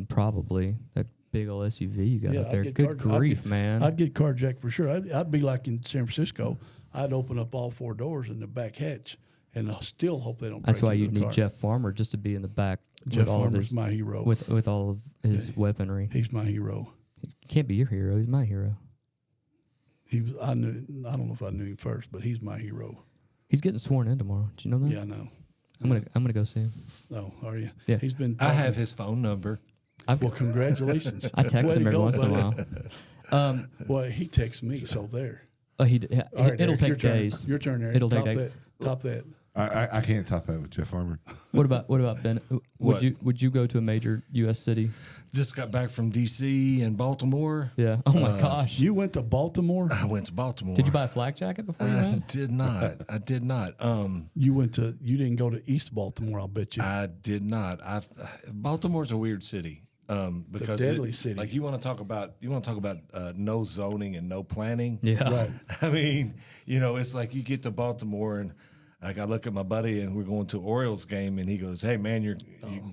Probably that big old SUV you got out there. Good grief, man! I'd get carjacked for sure. I'd be like in San Francisco. I'd open up all 4 doors in the back hatch, and I'll still hope they don't. That's why you need car. Jeff Farmer just to be in the back. Jeff Farmer's my hero. With all of his weaponry. He's my hero. He can't be your hero. He's my hero. I don't know if I knew him first, but he's my hero. He's getting sworn in tomorrow. Did you know that? Yeah, I know. I'm gonna go see him. Oh, are you? Yeah. He's been. I have his phone number. Well, congratulations. I text him every once in a while. Well, he texts me, so there. Right, it'll Eric, take days. Your turn, Eric. It'll take days. Top that. I can't top that with Jeff Farmer. What about Ben? Would you go to a major U.S. city? Just got back from D.C. and Baltimore. Yeah. Oh my gosh. You went to Baltimore? I went to Baltimore. Did you buy a flak jacket before you went? I did not. You didn't go to East Baltimore, I'll bet you. I did not. Baltimore's a weird city. Because it's a deadly city. Like you want to talk about no zoning and no planning. Yeah. Right. I mean, it's like you get to Baltimore and like I look at my buddy and we're going to Orioles game and he goes, "Hey man, you're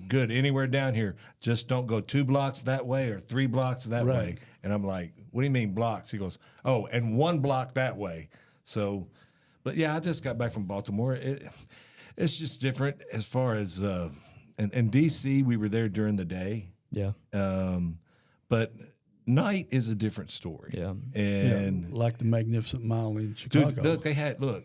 good anywhere down here. Just don't go 2 blocks that way or 3 blocks that way." And I'm like, "What do you mean blocks?" He goes, "Oh, and 1 block that way." So, but yeah, I just got back from Baltimore. It's just different as far as in DC we were there during the day. Yeah. But night is a different story. Yeah. And like the Magnificent Mile in Chicago. Dude,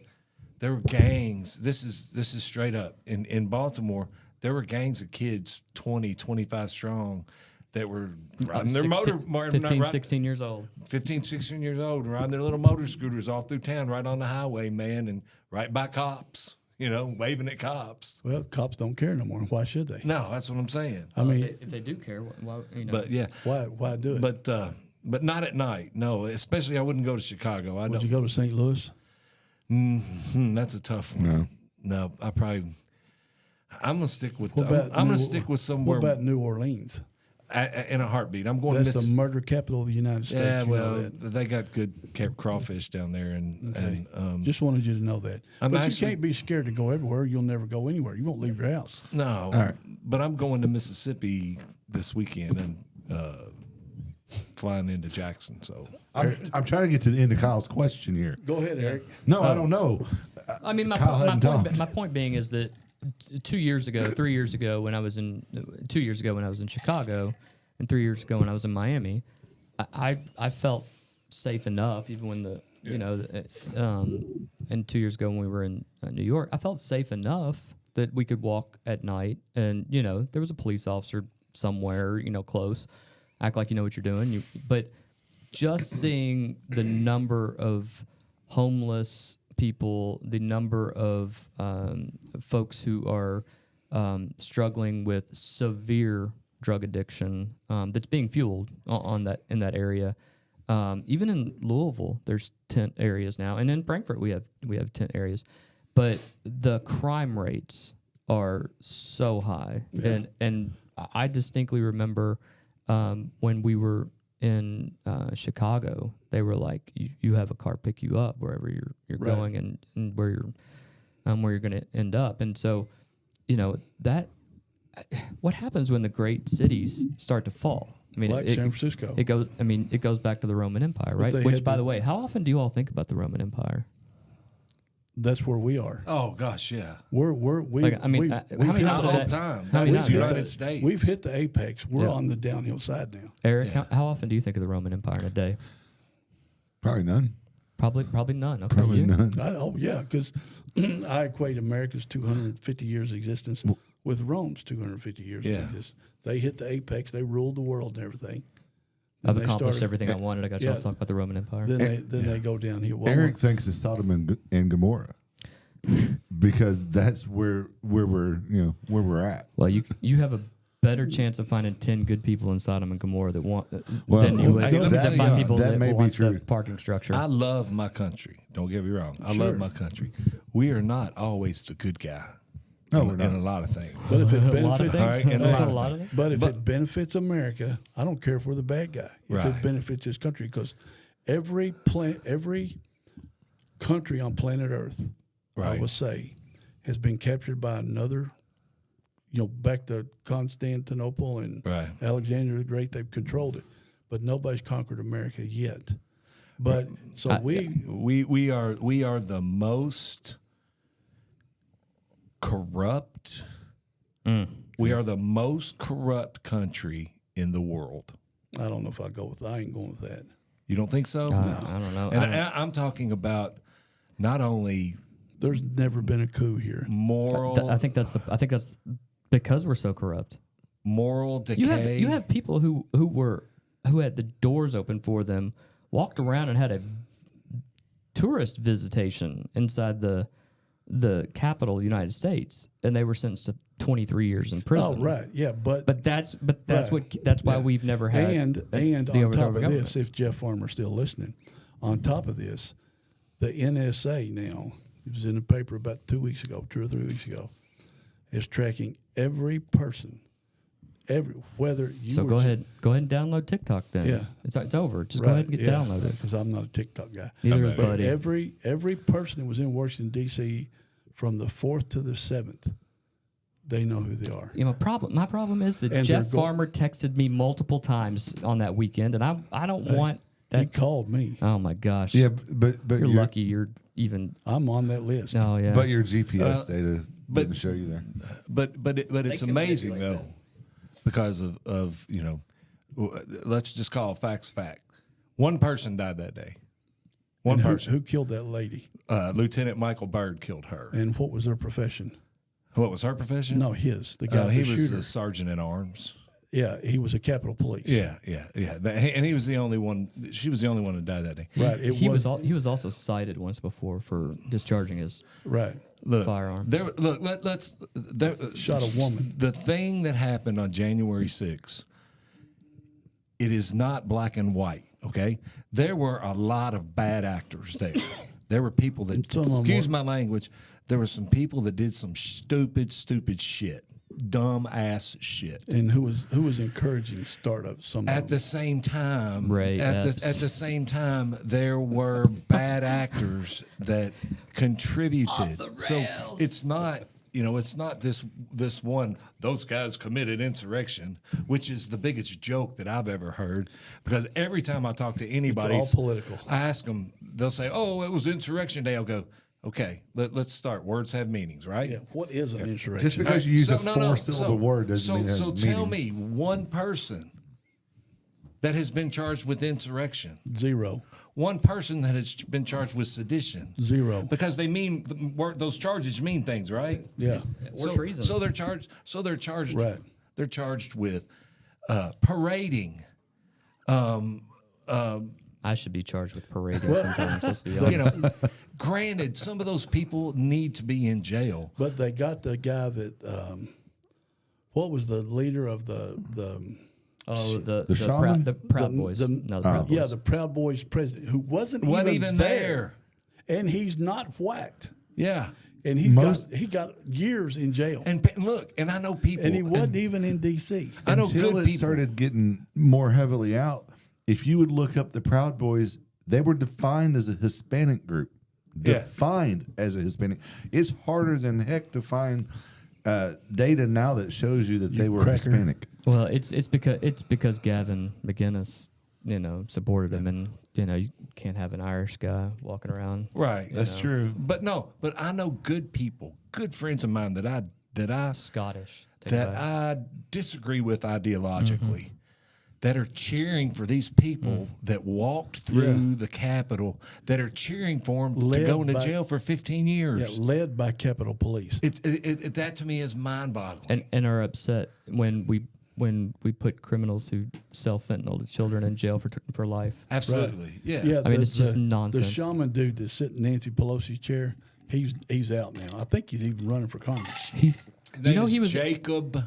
there were gangs. This is straight up. In Baltimore, there were gangs of kids, 20, 25 strong, that were riding their 16 years old. 15, 16 years old, riding their little motor scooters all through town, right on the highway, man, and right by cops. Waving at cops. Well, cops don't care no more. Why should they? No, that's what I'm saying. I mean, if they do care, why? But yeah, why do it? But not at night. No, especially I wouldn't go to Chicago. Would you go to St. Louis? That's a tough one. No, I'm gonna stick with. I'm gonna stick with somewhere. What about New Orleans? In a heartbeat, I'm going. That's the murder capital of the United States. Yeah, well, they got good crawfish down there, and just wanted you to know that. But you can't be scared to go everywhere. You'll never go anywhere. You won't leave your house. No, right. But I'm going to Mississippi this weekend and flying into Jackson. So I'm trying to get to the end of Kyle's question here. Go ahead, Eric. No, I don't know. I mean, my point being is that 3 years ago when I was in Chicago, and 3 years ago when I was in Miami, I felt safe enough, even when and 2 years ago when we were in New York, I felt safe enough that we could walk at night, and there was a police officer somewhere, close, act like you know what you're doing. But just seeing the number of homeless people, the number of folks who are struggling with severe drug addiction that's being fueled in that area. Even in Louisville, there's tent areas now, and in Frankfort we have tent areas, but the crime rates are so high, and I distinctly remember when we were in Chicago, they were like, you have a car pick you up wherever you're going and where you're going to end up. And so, that what happens when the great cities start to fall? I mean, like San Francisco. It goes. I mean, it goes back to the Roman Empire, right? Which, by the way, how often do you all think about the Roman Empire? That's where we are. Oh gosh, yeah. We Like, I mean, how many times All a the day? time. How many That is times the a day? United States. We've hit the apex. We're Yeah. on the downhill side now. Eric, Yeah. how often do you think of the Roman Empire in a day? Probably none. Probably none. Okay, Probably you? none. Yeah, because I equate America's 250 years existence with Rome's 250 years Yeah. of existence. They hit the apex. They ruled the world and everything. I've Then they accomplished started- everything I wanted. I got you all to talk about the Roman Empire. Then they go downhill. Well, Eric thinks it's Sodom and Gomorrah because that's where we're where we're at. Well, you have a better chance of finding 10 good people in Sodom and Gomorrah that want Well, than you would hey, let me to tell find you, people that that, may be want true. the parking structure. I love my country. Don't get me wrong. I Sure. love my country. We are not always the good guy. No, in, we're not. in a lot of things. but if it a lot of benefits, things. All right, and a lot of things. but if it benefits America, I don't care if we're the bad guy. If Right. it benefits this country, because every country on planet Earth, I Right. would say, has been captured by another. Back to Constantinople and Right. Alexander the Great, they've controlled it, but nobody's conquered America yet. But so We are the most corrupt. We are the most corrupt country in the world. I don't know if I go with. I ain't going with that. You don't think so? I don't know. And I'm talking about not only There's never been a coup here. moral. I think that's because we're so corrupt. moral decay. You have people who had the doors open for them, walked around and had a tourist visitation inside the capital of the United States, and they were sentenced to 23 years in prison. Oh, right, yeah, but That's Right. that's why Yeah. we've never had and the on top of government. this, if Jeff Farmer's still listening, on top of this, the NSA now, it was in the paper about 2 weeks ago, 2 or 3 weeks ago, is tracking every person, whether you. So were go ahead and download TikTok then. Yeah. It's over. Just go ahead and get downloaded. because I'm not a TikTok guy. Neither is But Buddy. Every person that was in Washington D.C. from the 4th to the 7th, they know who they are. My problem is that And Jeff they're go- Farmer texted me multiple times on that weekend, and I don't want He that. called me. Oh my gosh! Yeah, but you're lucky. You're even. I'm on that list. Oh yeah. But your GPS data didn't show you there. But it's amazing though, because of let's just call facts fact. One person died that day. One And person. who killed that lady? Lieutenant Michael Byrd killed her. And what was their profession? What was her profession? No, his. The guy, he the was shooter. a sergeant at arms. Yeah, he was a Capitol Police. Yeah. And he was the only one. She was the only one that died that day. Right. he was also cited once before for discharging his right. Look, firearm. Let's Shot a woman. The thing that happened on January 6th, it is not black and white. Okay, there were a lot of bad actors there. There were people that, Some of them excuse were- my language, there were some people that did some stupid shit, dumb ass shit. And who was encouraging startups? Some At of the them. same time, Ray at Epps. the same time, there were bad actors that contributed. So it's not, it's not this one. Those guys committed insurrection, which is the biggest joke that I've ever heard. Because every time I talk to anybody, all political. I ask them, they'll say, "Oh, it was Insurrection Day." I'll go, "Okay, let's start. Words have meanings, right?" Yeah. What is an insurrection? Just because you use So- a no, no, four-syllable word doesn't mean it has so meaning. tell me one person that has been charged with insurrection, Zero. one person that has been charged with sedition, Zero. because they mean those charges mean things, right? Yeah. Or treason. So they're charged. Right. They're charged with parading. I should be charged with parading sometimes. Let's be honest. Granted, some of those people need to be in jail. But they got the guy that. What was the leader of the The shaman? the Proud Boys. No, the Proud Boys. Yeah, the Proud Boys president who wasn't Even there. and he's not whacked, Yeah. and he got years in jail, And look, and I know people, and he wasn't even in D.C. I know Until good it people. started getting more heavily out, if you would look up the Proud Boys, they were defined as a Hispanic group. Yeah. Defined as a Hispanic. It's harder than heck to find data now that shows you that they were cracker. Hispanic. Well, it's because Gavin McGinnis, supported him, and you can't have an Irish guy walking around. Right. That's true. But I know good people, good friends of mine that I Scottish. I disagree with ideologically, that are cheering for these people that walked through the Capitol, that are cheering for them to go into jail for 15 years. Yeah, led by Capitol Police. That to me is mind-boggling. and are upset when we put criminals who sell fentanyl to children in jail for life. Absolutely. Yeah. Yeah, I mean, it's just nonsense. The shaman dude that's sitting in Nancy Pelosi's chair, he's out now. I think he's even running for Congress. His name is he was Jacob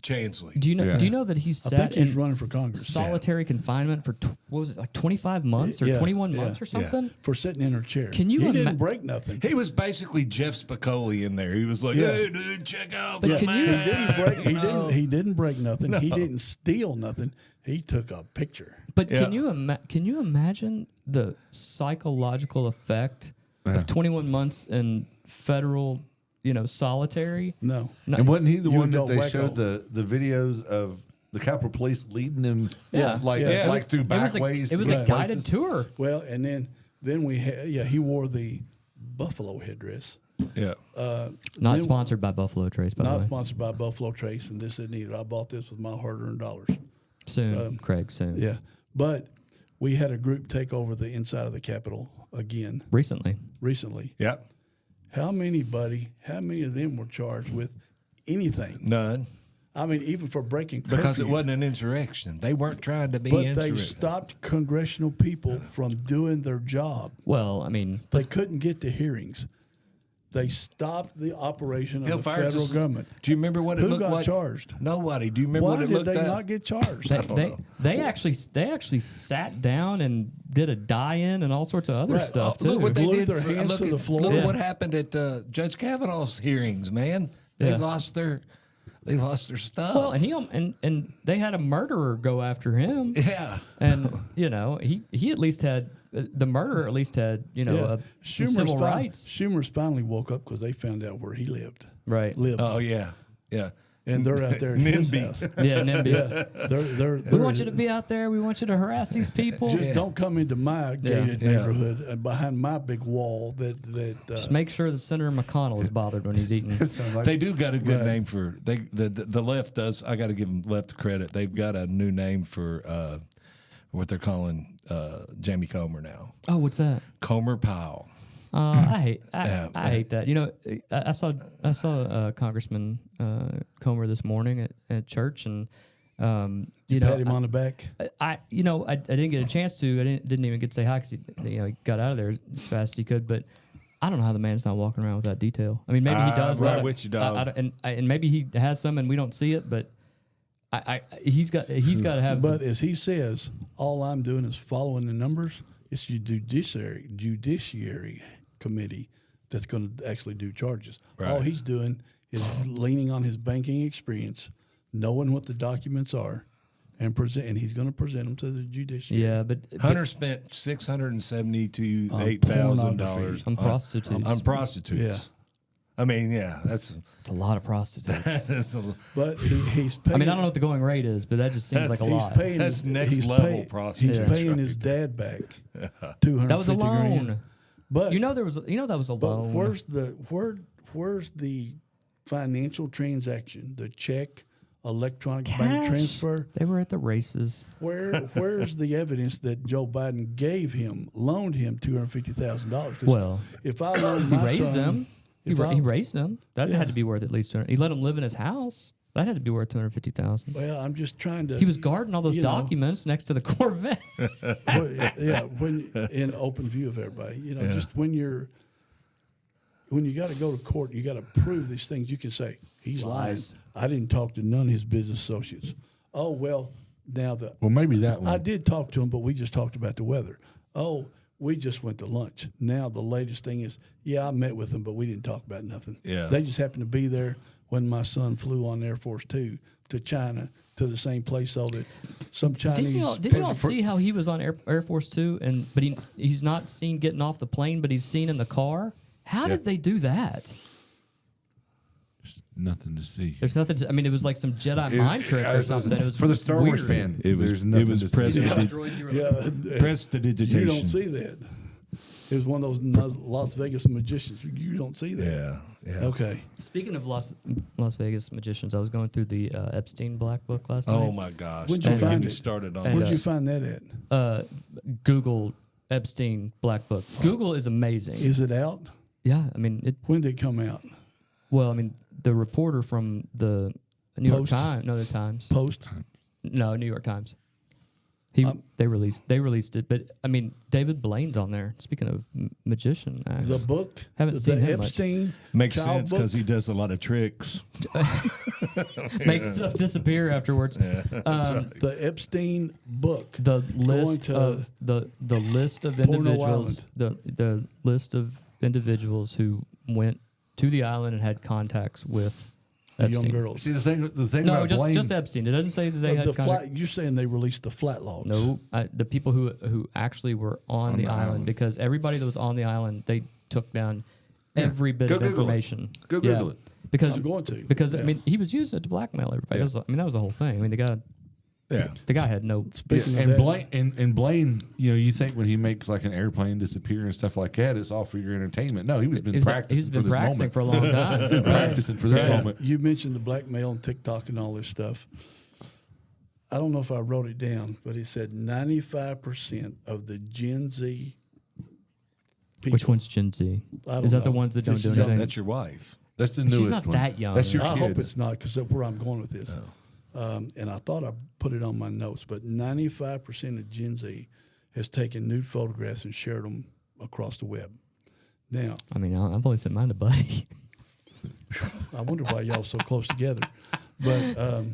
Chansley. Do you know? Yeah. Do you know that he I sat think he's in running for Congress. solitary confinement for what was it, like 25 months or Yeah, 21 yeah, months or something? For sitting in her chair. Can you He ima- didn't break nothing. He was basically Jeff Spicoli in there. He was like, Yeah. "Hey, dude, check out But the can you- man." He didn't break. He didn't break nothing. He didn't steal nothing. He took a picture. But Yeah. can you imagine the psychological effect of 21 months in federal, solitary? No. And wasn't he the You one that go they wacko. showed the videos of the Capitol Police leading him, Yeah. like Yeah. like through back It ways? was to a guided places? tour. Well, and then we had he wore the buffalo headdress. Yeah. Not Then- sponsored by Buffalo Trace, by the Not way. sponsored by Buffalo Trace, and this isn't either. I bought this with my hard-earned dollars. Soon, Craig, soon. Yeah, but we had a group take over the inside of the Capitol again Recently. recently. Yeah. How many of them were charged with anything? None. I mean, even for breaking Because it curfew. wasn't an insurrection. They weren't trying to be But they insurrected. stopped congressional people from doing their job. Well, I mean, They couldn't get to hearings. They stopped the operation of Hell, the fire federal just- government. Do you remember what it Who looked got like? charged? Nobody. Do you remember Why what it did looked they like? not get charged? they actually sat down and did a die-in and all sorts of other Right. stuff Look too. what they Glued did. their hands Look to at, the floor. Look Yeah. at what happened at Judge Kavanaugh's hearings, man. They Yeah. lost their stuff. Well, and and they had a murderer go after him, yeah. and he at least had the murderer at least had some civil rights. Schumer's finally woke up because they found out where he lived. Right. Lives. Oh yeah. Yeah. And they're out there in his NIMBY. house. Yeah, NIMBY. Yeah. They're We want you to be out there. We want you to harass these people. just don't come into my gated Yeah. neighborhood and behind my big wall Just make sure that Senator McConnell is bothered when he's eating. Sounds like They do got a good Right. name for the left does. I got to give them left credit. They've got a new name for what they're calling Jamie Comer now. Oh, what's that? Comer Powell. I Yeah. hate that. I saw Congressman Comer this morning at church, and pat him on the back. I didn't get a chance to. I didn't even get to say hi because he got out of there as fast as he could. But I don't know how the man's not walking around with that detail. I mean, maybe he does. right that. with you, dog. And maybe he has some and we don't see it. But he's got to have. But as he says, all I'm doing is following the numbers. It's the judiciary committee that's going to actually do charges. Right. All he's doing is leaning on his banking experience, knowing what the documents are, and he's going to present them to the judiciary. yeah, but Hunter spent $678,000 on prostitutes. On prostitutes. Yeah. I mean, yeah, that's It's a lot of prostitutes. that's, a, But he's paying. I mean, I don't know what the going rate is, but that just seems like a He's lot. paying. That's his, next he's level paying, prostitutes He's paying right his there. dad back $250,000. That was a loan. But That was a But loan. where's the financial transaction, the check, electronic bank Cash. transfer? They were at the races. Where's the evidence that Joe Biden loaned him $250,000? Well, if I loan he my raised son, him. He raised him. That had to be worth at least 200. He let him live in his house. That had to be worth 250,000. well, I'm just trying to. He was guarding all those you know, documents next to the Corvette. when in open view of everybody, just when you got to go to court, you got to prove these things. You can say he's Lies. lying. I didn't talk to none of his business associates. Oh well, now well, maybe that one. I did talk to him, but we just talked about the weather. Oh, we just went to lunch. Now the latest thing is, yeah, I met with them, but we didn't talk about nothing. Yeah. They just happened to be there when my son flew on Air Force Two to China, to the same place, so that some Chinese. Didn't y'all see how he was on Air Force Two, but he's not seen getting off the plane, but he's seen in the car? How did they do that? nothing to see. There's nothing. I mean, it was like some Jedi mind trick or something. It was for the Star Wars weird. fan. It was there's nothing it was to see. prestidigitation. You don't see that. It was one of those Las Vegas magicians. You don't see that. Yeah. Okay. Speaking of Las Vegas magicians, I was going through the Epstein Black Book last night. Oh my gosh! Where'd you Don't get find me it? started on Where'd that. you find that at? Google Epstein Black Book. Google is amazing. Is it out? Yeah, I mean it. When did it come out? Well, I mean the reporter from the New York Post? Times, no, the Times, Post? no, New York Times. They released it, but I mean David Blaine's on there. Speaking of magician acts, The book? Haven't the seen him much. Epstein Makes child sense because book? he does a lot of tricks. makes stuff disappear afterwards. The Epstein book. The list to of the list of Porno individuals, the list of individuals who went to the island and had contacts with The Epstein. young girls. See the thing No, about Blaine. just Epstein. It doesn't say that they had The contact. flat, you're saying they released the flat logs? No, the people who actually were on the island, because everybody that was on the island, they took down every bit Go of Google it. information. Go Google it. Because I'm going to. because Yeah. I mean he was using it to blackmail everybody. Yeah. That was the whole thing. I mean the guy had no. Speaking and of that, Blaine and Blaine, you think when he makes like an airplane disappear and stuff like that, it's all for your entertainment. No, he's been practicing He's been for this practicing moment. for a long time. Practicing for this moment. you mentioned the blackmail and TikTok and all this stuff. I don't know if I wrote it down, but it said 95% of the Gen Z people. Which one's Gen Z? I don't Is that the know. ones that don't It's do young. anything? That's your wife. That's the She's newest not one. that young. That's your I kids. hope it's not, because that's where I'm going with this. And I thought I put it on my notes, but 95% of Gen Z has taken nude photographs and shared them across the web. Now, I mean, I've only sent mine to Buddy. I wonder why y'all so close together. But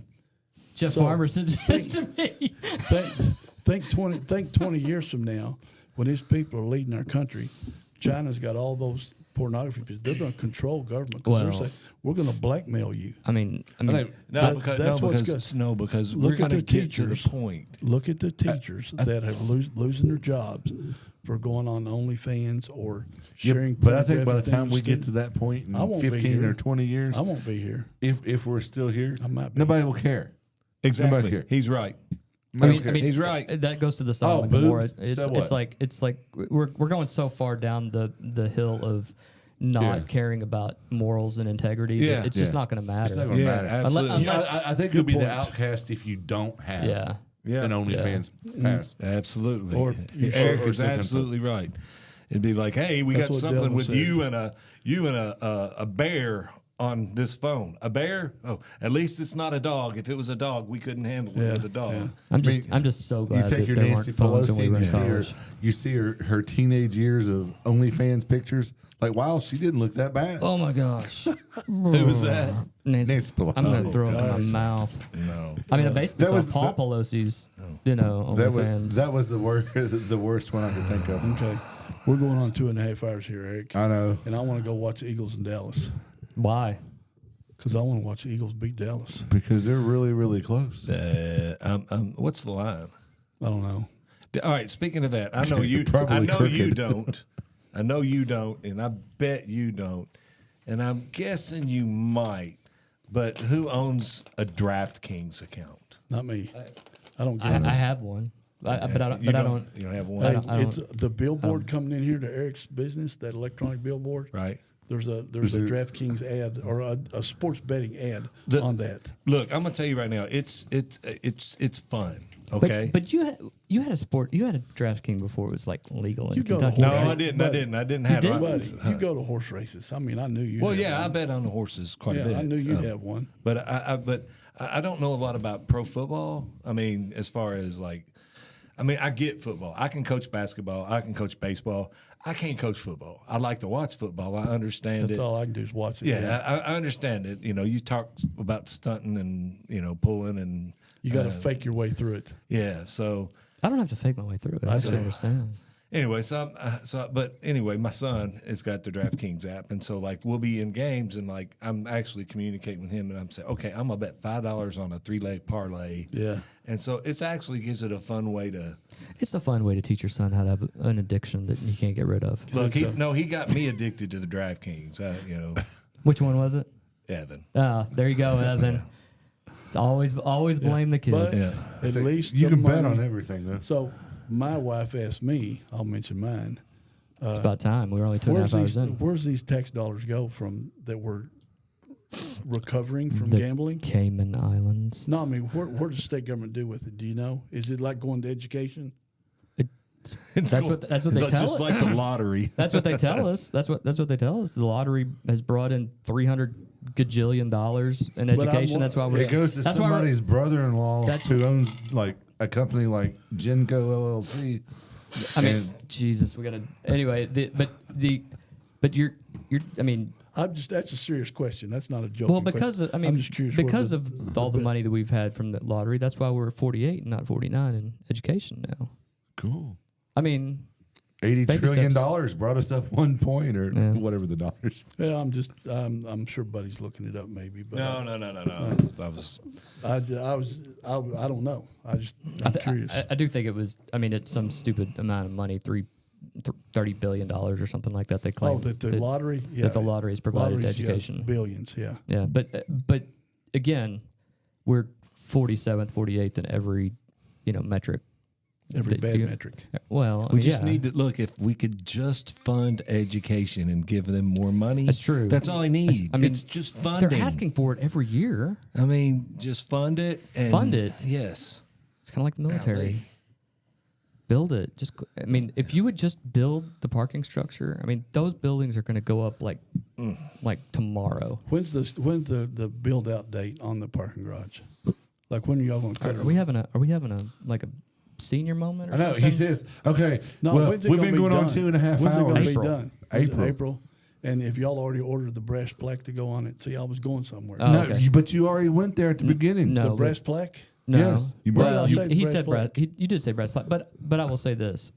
Jeff So, Farmer sent this to me. think 20 years from now, when these people are leading our country, China's got all those pornography pictures. They're going to control government because they're Well- saying, we're going to blackmail you. I mean, That- that's what's good. Because Look we're at going to the get to the teachers. point. Look at the teachers that have losing their jobs for going on OnlyFans or sharing. But I think by the pornographic time we things get with to that point in I won't be 15 here. or 20 years, I won't be here. if we're still here, I might be. nobody will care. Exactly. Nobody care. He's right. Nobody care. He's right. That goes to the Oh, Sodom and Gomorrah. boobs? It's, So it's what? like we're going so far down the hill of not Yeah. caring about morals and integrity. Yeah. That it's just Yeah. not going to matter. It's not gonna Yeah, matter. absolutely. Unless- I think you'll be the point. outcast if you don't have Yeah. an OnlyFans pass. Absolutely. Or you Eric or is something. absolutely right. It'd be like, hey, we That's got what something Dylan with said. you and a bear on this phone. A bear? Oh, at least it's not a dog. If it was a dog, we couldn't handle it with a dog. yeah. I'm just so You glad take that your there Nancy weren't phones when Pelosi we were and in college. you see her teenage years of OnlyFans pictures. Like, wow, she didn't look that bad. Oh my gosh. Who was that? Nancy Pelosi. I'm gonna throw it in my gosh. mouth. No. I mean, I basically That saw was- Paul that- Pelosi's, that OnlyFans. was the worst the worst one I could think of. Okay. We're going on 2.5 hours here, Eric. I know. And I want to go watch the Eagles in Dallas Why? because I want to watch the Eagles beat Dallas. Because they're really, really close. What's the line? I don't know. All right. Speaking of that, I know you. Probably I know you crooked. don't. I know you don't, and I bet you don't. And I'm guessing you might. But who owns a DraftKings account? Not me. I don't get I it. have one, but I don't. You But I don't. You don't have Hey, one, I don't- it's the billboard coming in here to Eric's business, that electronic billboard. right? There's a DraftKings ad or a sports betting ad The- on that. Look, I'm gonna tell you right now. It's fun. Okay. But you had a DraftKings before it was like legal in You go to Kentucky. no, horse- I didn't. I didn't. I didn't have did? it. Buddy, you go to horse races. I mean, I knew you. Well, had yeah, I one. bet on the horses quite a bit. I knew you'd have one. But I don't know a lot about pro football. I mean, as far as like, I get football. I can coach basketball. I can coach baseball. I can't coach football. I like to watch football. I understand That's it. all I can do is watch it. Yeah, I understand it. You talk about stunting and pulling and You got to fake your way through it. yeah. So I don't have to fake my way through it. I just do. understand. anyway, but anyway, my son has got the DraftKings app, and so like we'll be in games, and like I'm actually communicating with him, and I'm saying, okay, I'm gonna bet $5 on a 3-leg parlay. Yeah. And so it's actually gives it a fun way to It's a fun way to teach your son how to have an addiction that you can't get rid of. look. He got me addicted to the DraftKings. Which one was it? Evan. There you go, Evan. It's always blame the kids. But at least you the can bet money- on everything, though. So my wife asked me, I'll mention mine, It's about time. We were only 2.5 hours in. where's these tax dollars go from that we're recovering from The gambling? Cayman Islands. No, I mean, what does the state government do with it? Do you know? Is it like going to education? That's what they tell Just us. like the lottery. That's what they tell us. That's what they tell us. The lottery has brought in $300 gajillion in education. That's why we're. It goes to that's why we're- somebody's brother-in-law That's- who owns like a company like Genco LLC. I mean, and- Jesus, we gotta. Anyway, but you're. I mean, that's a serious question. That's not a joke. well, because of, I mean, I'm just curious what because the- of all the money that we've had from the lottery, that's why we're 48 and not 49 in education now. Cool. I mean, $80 Baby trillion steps. brought us up 1 point or Yeah. whatever the dollars. Yeah, I'm sure Buddy's looking it up maybe, but No. I was. I don't know. I'm curious. I do think it was. I mean, it's some stupid amount of money, $30 billion or something like that. They claim that the lottery, yeah, that the lottery has provided Lotteries, yeah, education. billions, yeah. Yeah, but again, we're 47th, 48th in every metric. Every that bad you- metric. Well, I We mean, just yeah. need to look if we could just fund education and give them more money. That's true. That's all I need. I mean, it's just funding. They're asking for it every year. I mean, just fund it. And Fund it? Yes. It's kind of like the military. Golly. Build it. I mean, if you would just build the parking structure, I mean, those buildings are going to go up like tomorrow. When's the build out date on the parking garage? Like when are y'all going to cut Are it? we having a like a senior moment? Or I know. something? He says, okay, No, well, when's it we've gonna been be going on done? 2.5 When's it gonna hours. be April. done? Is it April. April. And if y'all already ordered the brass plaque to go on it, see, I was going somewhere. Oh, No, okay. but you already went there at the beginning. no. the but- brass plaque. No. Yes, you brought well, it up. you- Did I say he brass said brass. plaque? You did say brass plaque, but I will say this: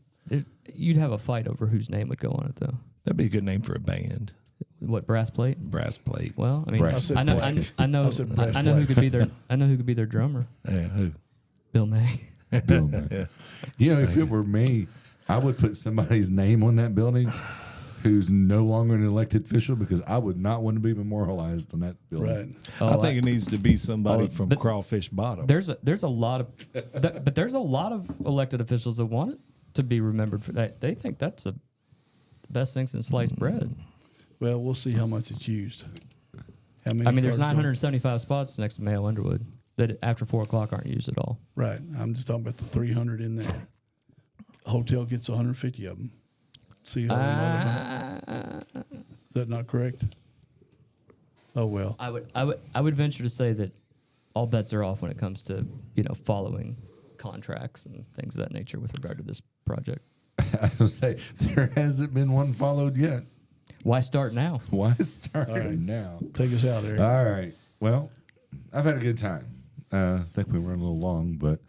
you'd have a fight over whose name would go on it, though. That'd be a good name for a band. What, brass plate? Brass plate. Well, I mean, Brass. I said I know, plaque. I know, I said brass I know who plaque. could be their, I know who could be their drummer, Yeah, who? Bill May. Yeah. You know, if it were me, I would put somebody's name on that building who's no longer an elected official because I would not want to be memorialized on that building. Right. I think it needs to be somebody from but Crawfish Bottom. There's a lot of, but there's a lot of elected officials that want it to be remembered for that. They think that's the best thing since sliced bread. Well, we'll see how much it's used. How many? I mean, there's cars go- 975 spots next to Mayo Underwood that after 4 o'clock aren't used at all. Right. I'm just talking about the 300 in there. Hotel gets 150 of them. See how Is that not correct? Oh well. I would venture to say that all bets are off when it comes to following contracts and things of that nature with regard to this project. I would say there hasn't been one followed yet. Why start now? Why start right. now? Take us out, Eric. All right. Well, I've had a good time. I think we were a little long, but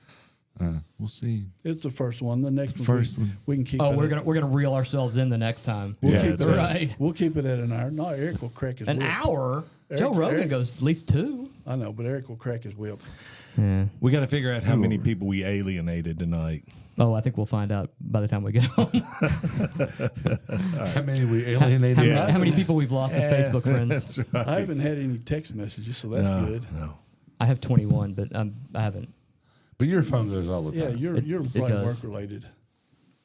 we'll see. It's the first one. The next one, First one. we can keep. Oh, it we're at- gonna reel ourselves in the next time. We'll Yeah, keep that's it right. We'll keep it at an hour. No, Eric will crack his An whip. hour. Eric- Joe Rogan Eric- goes at least 2. I know, but Eric will crack his whip. Yeah. We got to figure out how many people we alienated tonight. Oh, I think we'll find out by the time we get home. How many we alienated? How many people we've lost as Facebook friends? I haven't had any text messages, so that's good. No. I have 21, but I haven't. But your phone goes all the Yeah, time. you're probably work does. related.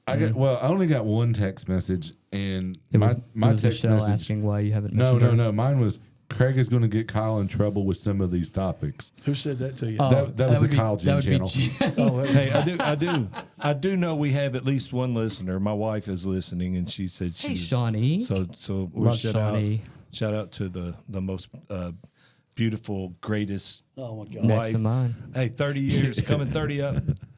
I only got one text message, and It my was text Michelle message. asking why you haven't. No, mentioned her. no. Mine was Craig is going to get Kyle in trouble with some of these topics. Who said that to you? Oh, That was would the Kyle Jen that would be channel. Jen. Oh, that- Hey, I do know we have at least one listener. My wife is listening, and she said Hey, she's Shawnee. So we'll Love Shawnee. shout out to the most beautiful, greatest oh my God. Next to wife. mine. Hey, 30 years coming 30 up,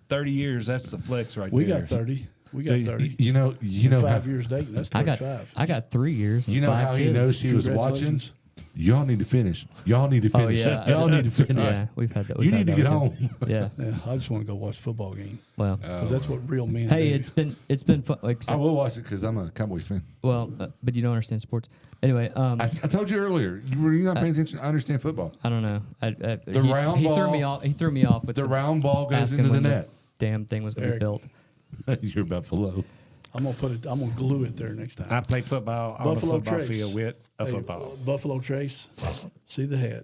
30 years. That's the flex right We there. got 30. We got 30. You know, how, 5 years dating. That's I 35. got 3 years. And you know 5 how kids. he knows she was watching. Congratulations. Y'all need to finish. Y'all need to Oh finish. yeah, Y'all need to finish. Yeah, we've had that. You we've had need to that get with him. home. Yeah. Yeah, I just want to go watch a football game Well, because that's what real men hey, do. it's been fun. Like, I will watch it because I'm a Cowboys fan. well, but you don't understand sports. Anyway, I told you earlier. You're not paying attention. I understand football. I don't know. The round he threw ball- me off. He threw me off with The round ball goes asking into the when net. damn thing was going to be Eric. built. You're Buffalo. I'm gonna glue it there next time. I play football on Buffalo the football Trace. field with a Hey, football. Buffalo Trace. See the hat.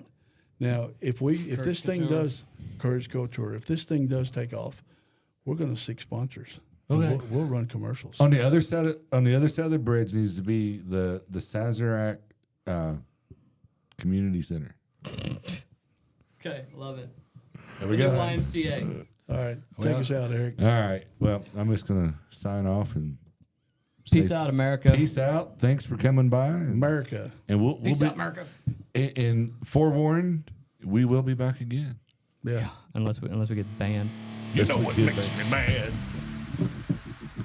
Now, if this thing does Courage Couture, if this thing does take off, we're gonna seek sponsors. Okay. We'll run commercials. On the other side of the bridge needs to be the Sazerac Community Center. Okay, love it. There we go. YMCA. All right, take us out, Eric. All right. Well, I'm just gonna sign off and Peace say out, America. Peace out. Thanks for coming by. America. And we'll Peace be, out, America. and forewarned, we will be back again. Yeah. Unless we get banned. You Yes, know we what could, makes but me mad?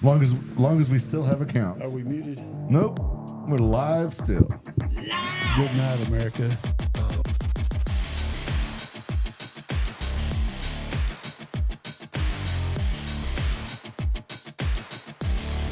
long as we still have accounts. Are we muted? Nope. We're live still. Good night, America.